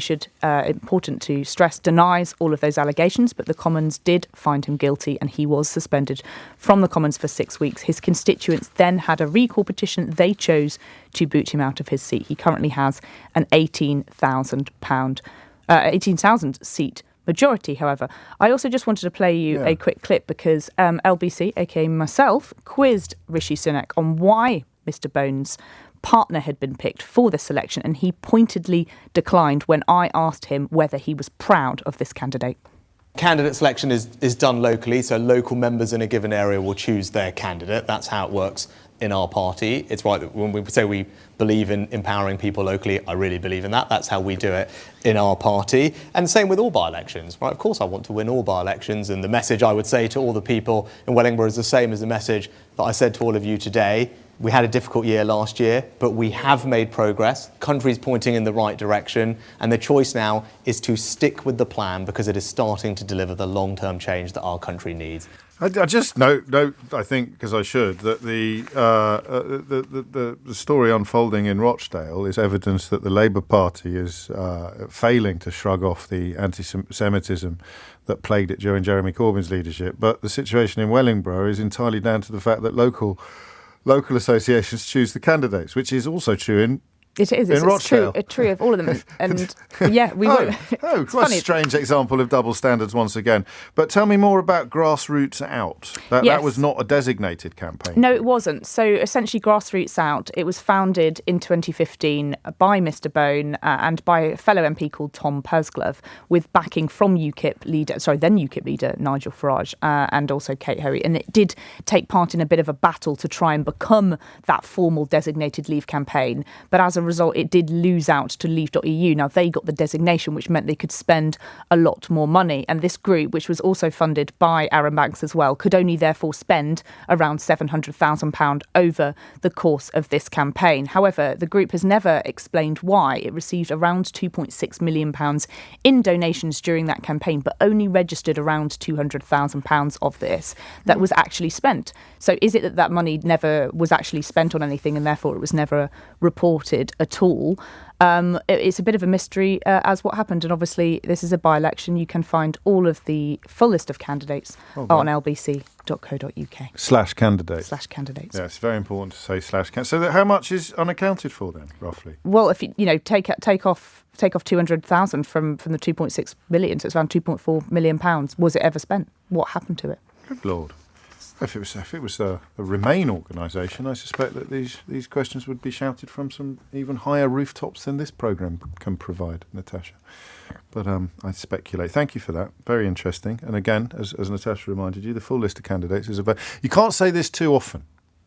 important to stress, denies all of those allegations, but the Commons did find him guilty and he was suspended from the Commons for 6 weeks. His constituents then had a recall petition. They chose to boot him out of his seat. He currently has an 18,000 seat majority, however. I also just wanted to play you a quick clip because LBC, aka myself, quizzed Rishi Sunak on why Mr. Bone's partner had been picked for this selection, and he pointedly declined when I asked him whether he was proud of this candidate. Candidate selection is done locally, so local members in a given area will choose their candidate. That's how it works in our party. It's right that when we say we believe in empowering people locally, I really believe in that. That's how we do it in our party. And same with all by-elections, right? Of course I want to win all by-elections, and the message I would say to all the people in Wellingborough is the same as the message that I said to all of you today. We had a difficult year last year, but we have made progress. The country's pointing in the right direction, and the choice now is to stick with the plan because it is starting to deliver the long-term change that our country needs. I just note, I think, because I should, that the story unfolding in Rochdale is evidence that the Labour Party is failing to shrug off the anti-Semitism that plagued it during Jeremy Corbyn's leadership. But the situation in Wellingborough is entirely down to the fact that local associations choose the candidates, which is also true in It is. It's true. It's true of all of them. And yeah, we won't. Oh, quite a strange example of double standards once again. But tell me more about Grassroots Out. That was not a designated campaign. No, it wasn't. So essentially, Grassroots Out, it was founded in 2015 by Mr. Bone and by a fellow MP called Tom Pursglove, with backing from then UKIP leader Nigel Farage and also Kate Hoey. And it did take part in a bit of a battle to try and become that formal designated Leave campaign. But as a result, it did lose out to Leave.eu. Now, they got the designation, which meant they could spend a lot more money. And this group, which was also funded by Arron Banks as well, could only therefore spend around £700,000 over the course of this campaign. However, the group has never explained why it received around £2.6 million in donations during that campaign, but only registered around £200,000 of this that was actually spent. So is it that money never was actually spent on anything and therefore it was never reported at all? It's a bit of a mystery as what happened. And obviously, this is a by-election. You can find all of the full list of candidates on lbc.co.uk. bbc.co.uk. /candidates. Yeah, it's very important to say /candidates. So how much is unaccounted for then, roughly? Well, if you take off 200,000 from the 2.6 million, so it's around 2.4 million pounds. Was it ever spent? What happened to it? Good Lord. If it was a Remain organisation, I suspect that these questions would be shouted from some even higher rooftops than this programme can provide, Natasha. But I speculate. Thank you for that. Very interesting. And again, as Natasha reminded you, the full list of candidates is available. You can't say this too often,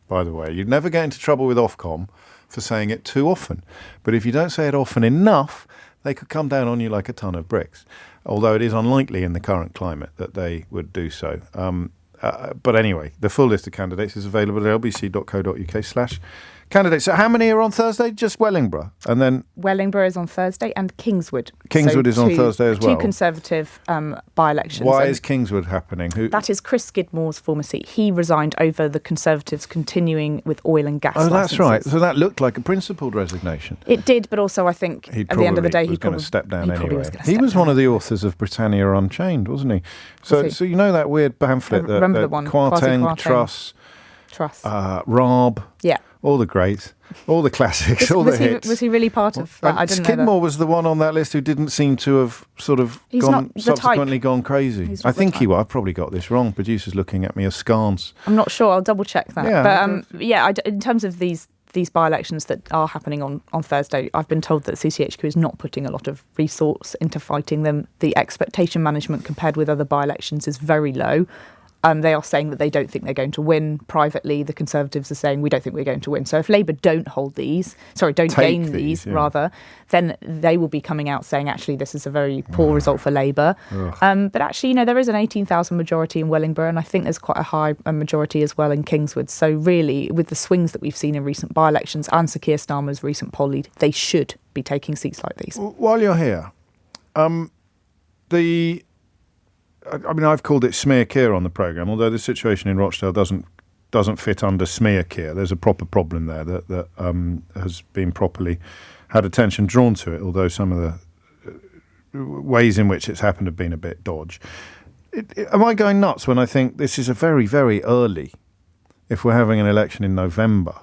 by the way. You'd never get into trouble with Ofcom for saying it too often. But if you don't say it often enough, they could come down on you like a ton of bricks. Although it is unlikely in the current climate that they would do so. But anyway, the full list of candidates is available at lbc.co.uk/candidates. So how many are on Thursday? Just Wellingborough, and then Wellingborough is on Thursday, and Kingswood. Kingswood is on Thursday as well. Two Conservative by-elections. Why is Kingswood happening? That is Chris Skidmore's former seat. He resigned over the Conservatives continuing with oil and gas. Oh, that's right. So that looked like a principled resignation. It did, but also I think at the end of the day, he going to step down anyway. He was one of the authors of Britannia Unchained, wasn't he? So you know that weird pamphlet that the one, Kwarteng, Truss, Raab, yeah, all the greats, all the classics, all the hits. Was he really part of that? I didn't know that. Skidmore was the one on that list who didn't seem to have sort of subsequently gone crazy. I think he was. I've probably got this wrong. Producers looking at me askance. I'm not sure. I'll double check that. Yeah, but in terms of these by-elections that are happening on Thursday, I've been told that CCHQ is not putting a lot of resource into fighting them. The expectation management compared with other by-elections is very low. They are saying that they don't think they're going to win. Privately, the Conservatives are saying we don't think we're going to win. So if Labour don't gain these, then they will be coming out saying actually this is a very poor result for Labour. But actually, there is an 18,000 majority in Wellingborough, and I think there's quite a high majority as well in Kingswood. So really, with the swings that we've seen in recent by-elections and Sir Keir Starmer's recent poll lead, they should be taking seats like these. While you're here, I've called it smear Keir on the programme, although the situation in Rochdale doesn't fit under smear Keir. There's a proper problem there that has been properly had attention drawn to it, although some of the ways in which it's happened have been a bit dodge. Am I going nuts when I think this is a very, very early, if we're having an election in November,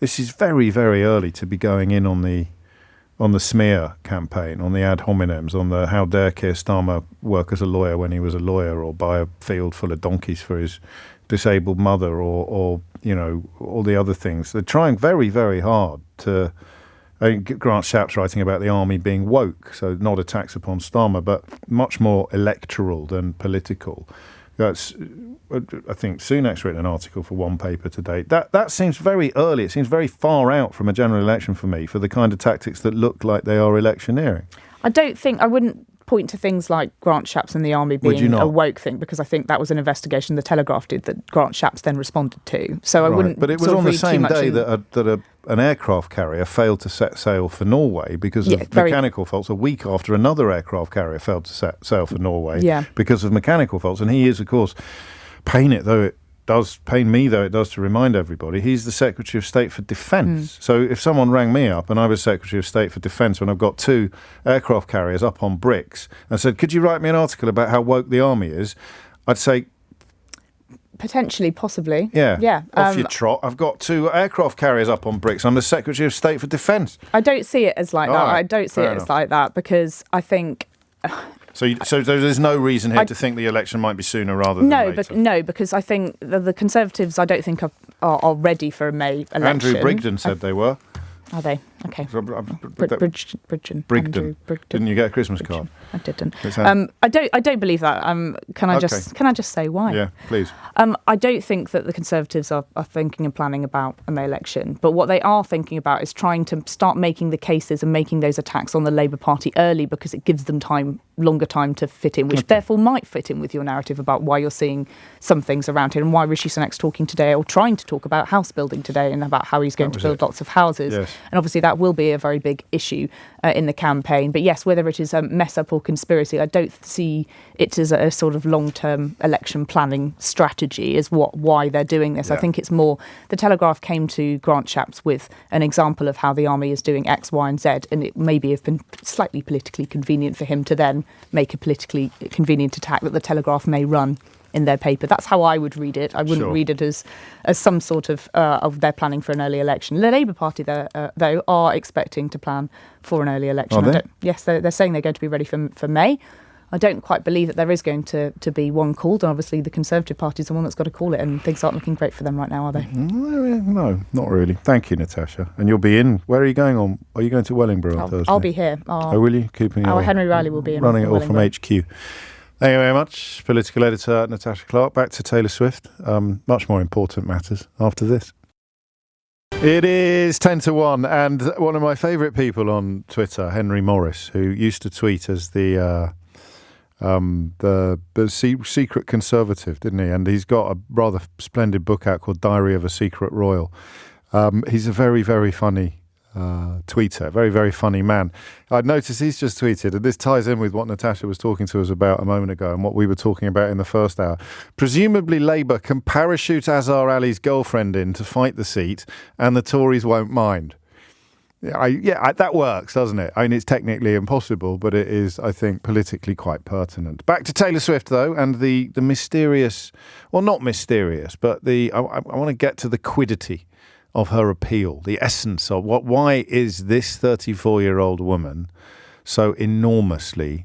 this is very, very early to be going in on the smear campaign, on the ad hominems, on the how dare Keir Starmer work as a lawyer when he was a lawyer, or buy a field full of donkeys for his disabled mother, or all the other things. They're trying very, very hard to... Grant Shapps writing about the army being woke, so not attacks upon Starmer, but much more electoral than political. That's... I think Sunak's written an article for one paper today. That seems very early. It seems very far out from a general election for me, for the kind of tactics that look like they are electioneering. I wouldn't point to things like Grant Shapps and the army being a woke thing, because I think that was an investigation the Telegraph did that Grant Shapps then responded to. So I wouldn't. But it was on the same day that an aircraft carrier failed to set sail for Norway because of mechanical faults, a week after another aircraft carrier failed to set sail for Norway because of mechanical faults. And he is, of course... pain me though it does to remind everybody, he's the Secretary of State for Defence. So if someone rang me up and I was Secretary of State for Defence when I've got two aircraft carriers up on bricks and said, could you write me an article about how woke the army is? I'd say... potentially, possibly. Yeah. Off your trot. I've got two aircraft carriers up on bricks. I'm the Secretary of State for Defence. I don't see it as like that. Right. I don't see it as like that, because I think... So there's no reason here to think the election might be sooner rather than later? Because I think the Conservatives, I don't think are ready for a May election. Andrew Brigden said they were. Are they? Okay. Brigden. Didn't you get a Christmas card? I didn't. I don't believe that. Can I just say why? Yeah, please. I don't think that the Conservatives are thinking and planning about a May election, but what they are thinking about is trying to start making the cases and making those attacks on the Labour Party early, because it gives them longer time to fit in, which therefore might fit in with your narrative about why you're seeing some things around here and why Rishi Sunak's talking today, or trying to talk about house building today and about how he's going to build lots of houses. Yes. And obviously that will be a very big issue in the campaign. But yes, whether it is a mess up or conspiracy, I don't see it as a sort of long-term election planning strategy is why they're doing this. I think it's more the Telegraph came to Grant Shapps with an example of how the army is doing X, Y and Z, and it maybe have been slightly politically convenient for him to then make a politically convenient attack that the Telegraph may run their paper. That's how I would read it. I wouldn't read it as some sort of they're planning for an early election. The Labour Party, though, are expecting to plan for an early election. Are they? Yes, they're saying they're going to be ready for May. I don't quite believe that there is going to be one called, and obviously the Conservative Party is the one that's got to call it, and things aren't looking great for them right now, are they? No, not really. Thank you, Natasha. And you'll be in. Where are you going on? Are you going to Wellingborough on Thursday? I'll be here. Will you? Keeping our Henry Riley will be in. Running it all from HQ. Thank you very much, political editor Natasha Clark. Back to Taylor Swift. Much more important matters after this. It is 10 to 1, and one of my favourite people on Twitter, Henry Morris, who used to tweet as the secret conservative, didn't he? And he's got a rather splendid book out called Diary of a Secret Royal. He's a very, very funny tweeter, very, very funny man. I'd noticed he's just tweeted, and this ties in with what Natasha was talking to us about a moment ago and what we were talking about in the first hour. Presumably Labour can parachute Azhar Ali's girlfriend in to fight the seat, and the Tories won't mind. That works, doesn't it? I mean, it's technically impossible, but it is, I think, politically quite pertinent. Back to Taylor Swift, though, and the mysterious, well, not mysterious, but I want to get to the quiddity of her appeal, the essence of why is this 34-year-old woman so enormously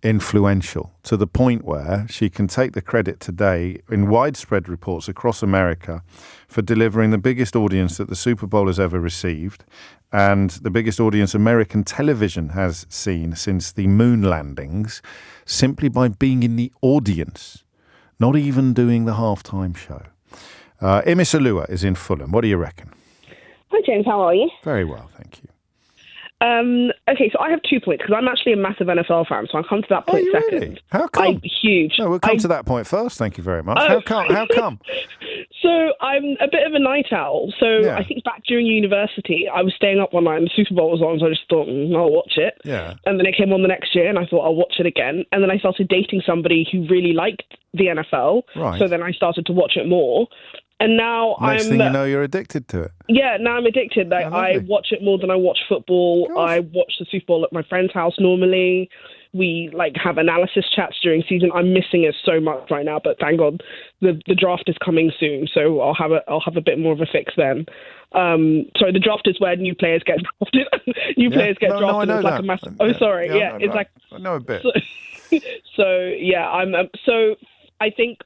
influential to the point where she can take the credit today in widespread reports across America for delivering the biggest audience that the Super Bowl has ever received and the biggest audience American television has seen since the moon landings, simply by being in the audience, not even doing the halftime show. Imis Alua is in Fulham. What do you reckon? Hi, James. How are you? Very well, thank you. Okay, so I have 2 points because I'm actually a massive NFL fan, so I'll come to that point second. Really? How come? I'm huge. No, we'll come to that point first. Thank you very much. How come? So I'm a bit of a night owl. So I think back during university, I was staying up one night and the Super Bowl was on, so I just thought, I'll watch it. Yeah. And then it came on the next year, and I thought, I'll watch it again. And then I started dating somebody who really liked the NFL. Right. So then I started to watch it more. And now Next thing you know, you're addicted to it. Yeah, now I'm addicted. I watch it more than I watch football. Gosh. I watch the Super Bowl at my friend's house normally. We have analysis chats during season. I'm missing it so much right now, but thank God the draft is coming soon, so I'll have a bit more of a fix then. Sorry, the draft is where new players get drafted. Players get drafted. No, I know it's like that. A massive. Oh, sorry. Yeah, it's like I know a bit. So I think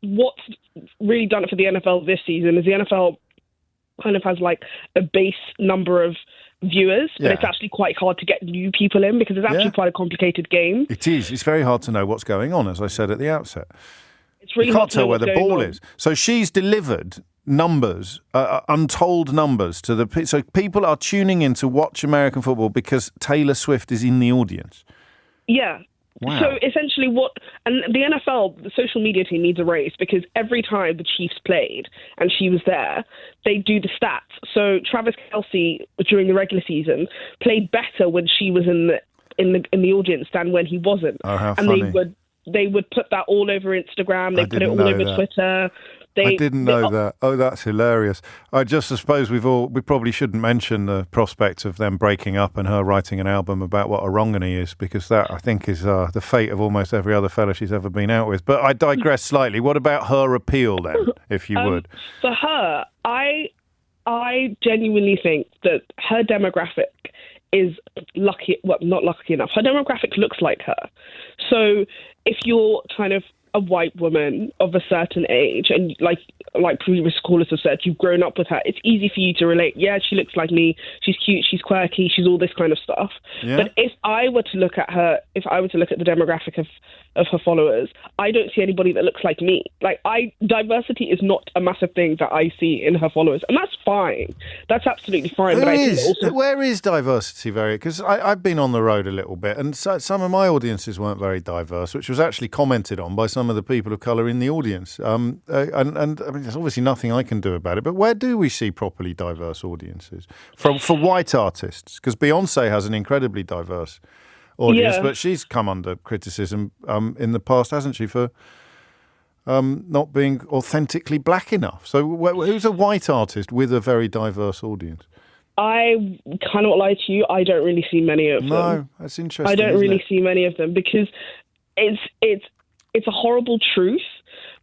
what's really done it for the NFL this season is the NFL kind of has like a base number of viewers, but it's actually quite hard to get new people in because it's actually quite a complicated game. It is. It's very hard to know what's going on, as I said at the outset. It's really you can't tell where the ball on. is. So she's delivered numbers, untold numbers so people are tuning in to watch American football because Taylor Swift is in the audience. Yeah. Wow. So essentially and the NFL, the social media team needs a raise because every time the Chiefs played and she was there, they do the stats. So Travis Kelce during the regular season played better when she was in the audience than when he wasn't. Oh, how and funny. They would put that all over Instagram. They put it all over Twitter. I didn't know that. Oh, that's hilarious. I just suppose we probably shouldn't mention the prospect of them breaking up and her writing an album about what a wrongany is, because that, I think, is the fate of almost every other fella she's ever been out with. But I digress slightly. What about her appeal then, if you would? For her, I genuinely think that her demographic is lucky. Well, not lucky enough. Her demographic looks like her. So if you're kind of a white woman of a certain age, and like previous callers have said, you've grown up with her, it's easy for you to relate. Yeah, she looks like me, she's cute, she's quirky, she's all this kind of stuff. Yeah. But if I were to look at the demographic of her followers, I don't see anybody that looks like me. Diversity is not a massive thing that I see in her followers, and that's fine. That's absolutely fine. Where is diversity very? Because I've been on the road a little bit, and some of my audiences weren't very diverse, which was actually commented on by some of the people of colour in the audience. And I mean, there's obviously nothing I can do about it, but where do we see properly diverse audiences? For white artists, because Beyonce has an incredibly diverse audience, but she's come under criticism in the past, hasn't she, for not being authentically black enough. So who's a white artist with a very diverse audience? I cannot lie to you, I don't really see many of them. No, that's interesting. I don't really see many of them because it's it's a horrible truth.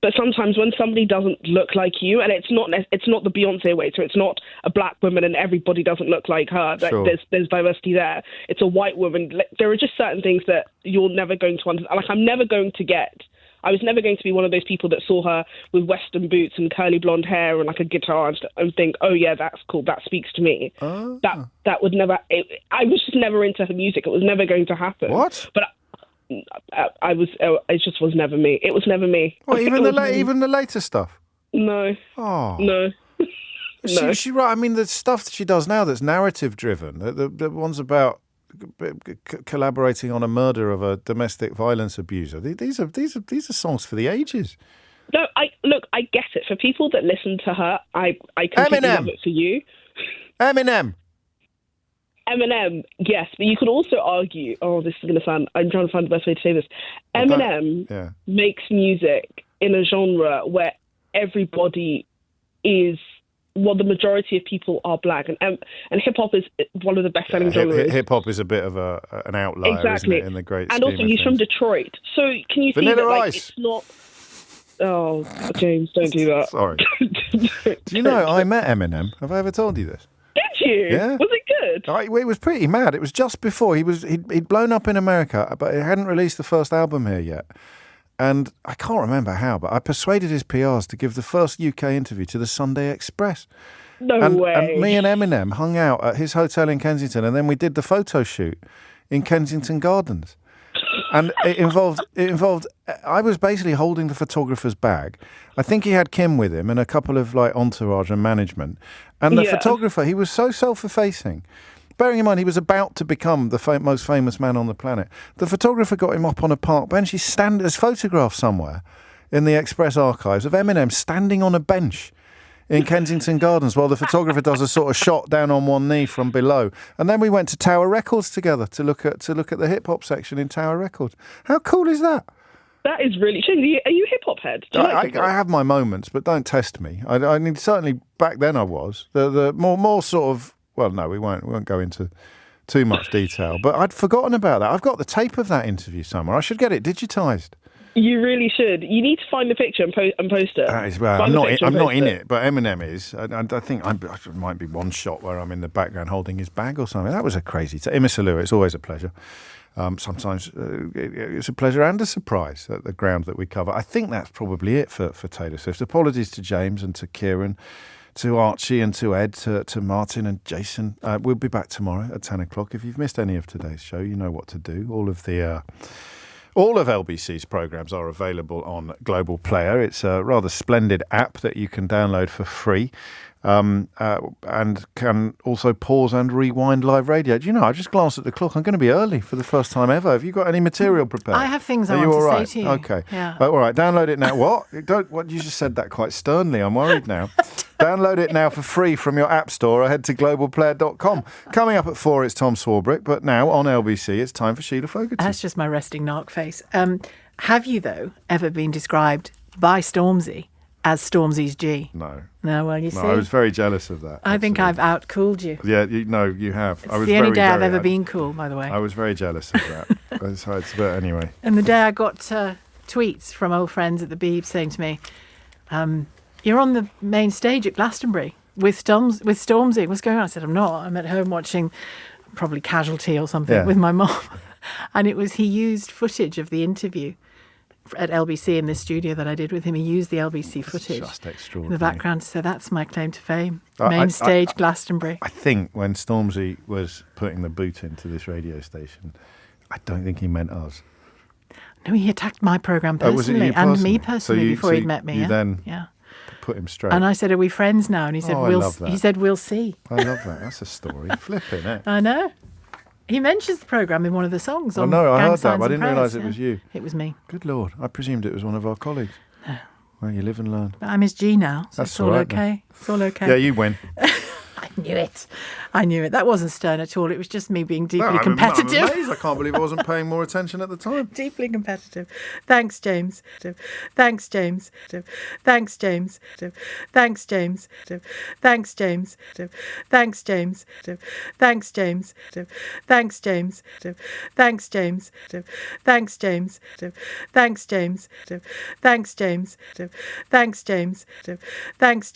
But sometimes when somebody doesn't look like you, and it's not the Beyonce way, so it's not a black woman and everybody doesn't look like her. Sure. There's diversity there. It's a white woman. There are just certain things that you're never going to understand. Like, I was never going to be one of those people that saw her with Western boots and curly blonde hair and like a guitar and think, oh yeah, that's cool. That speaks to me. Oh. That would never. I was just never into her music. It was never going to happen. What? But I was. It just was never me. It was never me. Well, even the later stuff. No. Oh. No. No. She right. I mean, the stuff that she does now that's narrative driven. The ones about collaborating on a murder of a domestic violence abuser. These are songs for the ages. No, I get it. For people that listen to her, I completely love it. For you, Eminem, yes, but you could also argue. Oh, this is going to sound. I'm trying to find the best way to say this. Eminem makes music in a genre where everybody is. Well, the majority of people are black, and hip hop is one of the best-selling genres. Hip hop is a bit of an outlier, exactly. isn't it, in the great and scheme also of he's things. from Detroit, so can you see Vanilla that Ice. It's not? Oh, James, don't do that. Sorry. Do you know I met Eminem? Have I ever told you this? Did you? Yeah. Was it good? It was pretty mad. It was just before he'd blown up in America, but he hadn't released the first album here yet. And I can't remember how, but I persuaded his PRs to give the first UK interview to the Sunday Express. No way. And me and Eminem hung out at his hotel in Kensington, and then we did the photo shoot in Kensington Gardens. And it involved. I was basically holding the photographer's bag. I think he had Kim with him and a couple of like entourage and management. And the photographer, he was so self-effacing. Bearing in mind, he was about to become the most famous man on the planet. The photographer got him up on a park bench. There's photographs somewhere in the Express archives of Eminem standing on a bench in Kensington Gardens while the photographer does a sort of shot down on one knee from below. And then we went to Tower Records together to look at the hip hop section in Tower Records. How cool is that? That is really. Are you hip hop head? I have my moments, but don't test me. I mean, certainly back then I was the more sort of. Well, no, we won't go into too much detail. But I'd forgotten about that. I've got the tape of that interview somewhere. I should get it digitised. You really should. You need to find the picture and post it. Well, I'm not in it, but Eminem is. I think I might be one shot where I'm in the background holding his bag or something. That was a crazy time. Imisalua, it's always a pleasure. Sometimes it's a pleasure and a surprise at the ground that we cover. I think that's probably it for Taylor Swift. Apologies to James and to Kieran, to Archie and to Ed, to Martin and Jason. We'll be back tomorrow at 10 o'clock. If you've missed any of today's show, you know what to do. All of LBC's programmes are available on Global Player. It's a rather splendid app that you can download for free and can also pause and rewind live radio. Do you know, I just glanced at the clock. I'm going to be early for the first time ever. Have you got any material prepared? I have things I want to say to you. Okay. Yeah. All right, download it now. What? You just said that quite sternly. I'm worried now. Download it now for free from your app store or head to globalplayer.com. Coming up at 4, it's Tom Swarbrick, but now on LBC, it's time for Sheila Fogarty. That's just my resting narc face. Have you, though, ever been described by Stormzy as Stormzy's G? No. No, well, you see. I was very jealous of that. I think I've out-cooled you. Yeah, you have. It's the only day I've ever been cool, by the way. I was very jealous of that. But anyway. And the day I got tweets from old friends at the Beeb saying to me, you're on the main stage at Glastonbury with Stormzy. What's going on? I said, I'm not. I'm at home watching probably Casualty or something with my mom. And he used footage of the interview at LBC in this studio that I did with him. He used the LBC footage in the background. So that's my claim to fame. Main stage, Glastonbury. I think when Stormzy was putting the boot into this radio station, I don't think he meant us. No, he attacked my programme personally and me personally before he'd met me. You then put him straight. And I said, are we friends now? And he said, we'll see. I love that. That's a story. Flipping it. I know. He mentions the programme in one of the songs. I heard that, but I didn't realise it was you. It was me. Good Lord. I presumed it was one of our colleagues. Well, you live and learn. But I'm his G now, so it's all okay. It's all okay. Yeah, you win. I I knew it. That wasn't stern at all. It was just me being deeply competitive. I'm amazed. I can't believe I wasn't paying more attention at the time. Deeply competitive. Thanks, James. Thanks, James. Thanks, James. Thanks, James. Thanks, James. Thanks, James. Thanks, James. Thanks, James. Thanks, James. Thanks, James. Thanks, James. Thanks, James. Thanks, James. Thanks,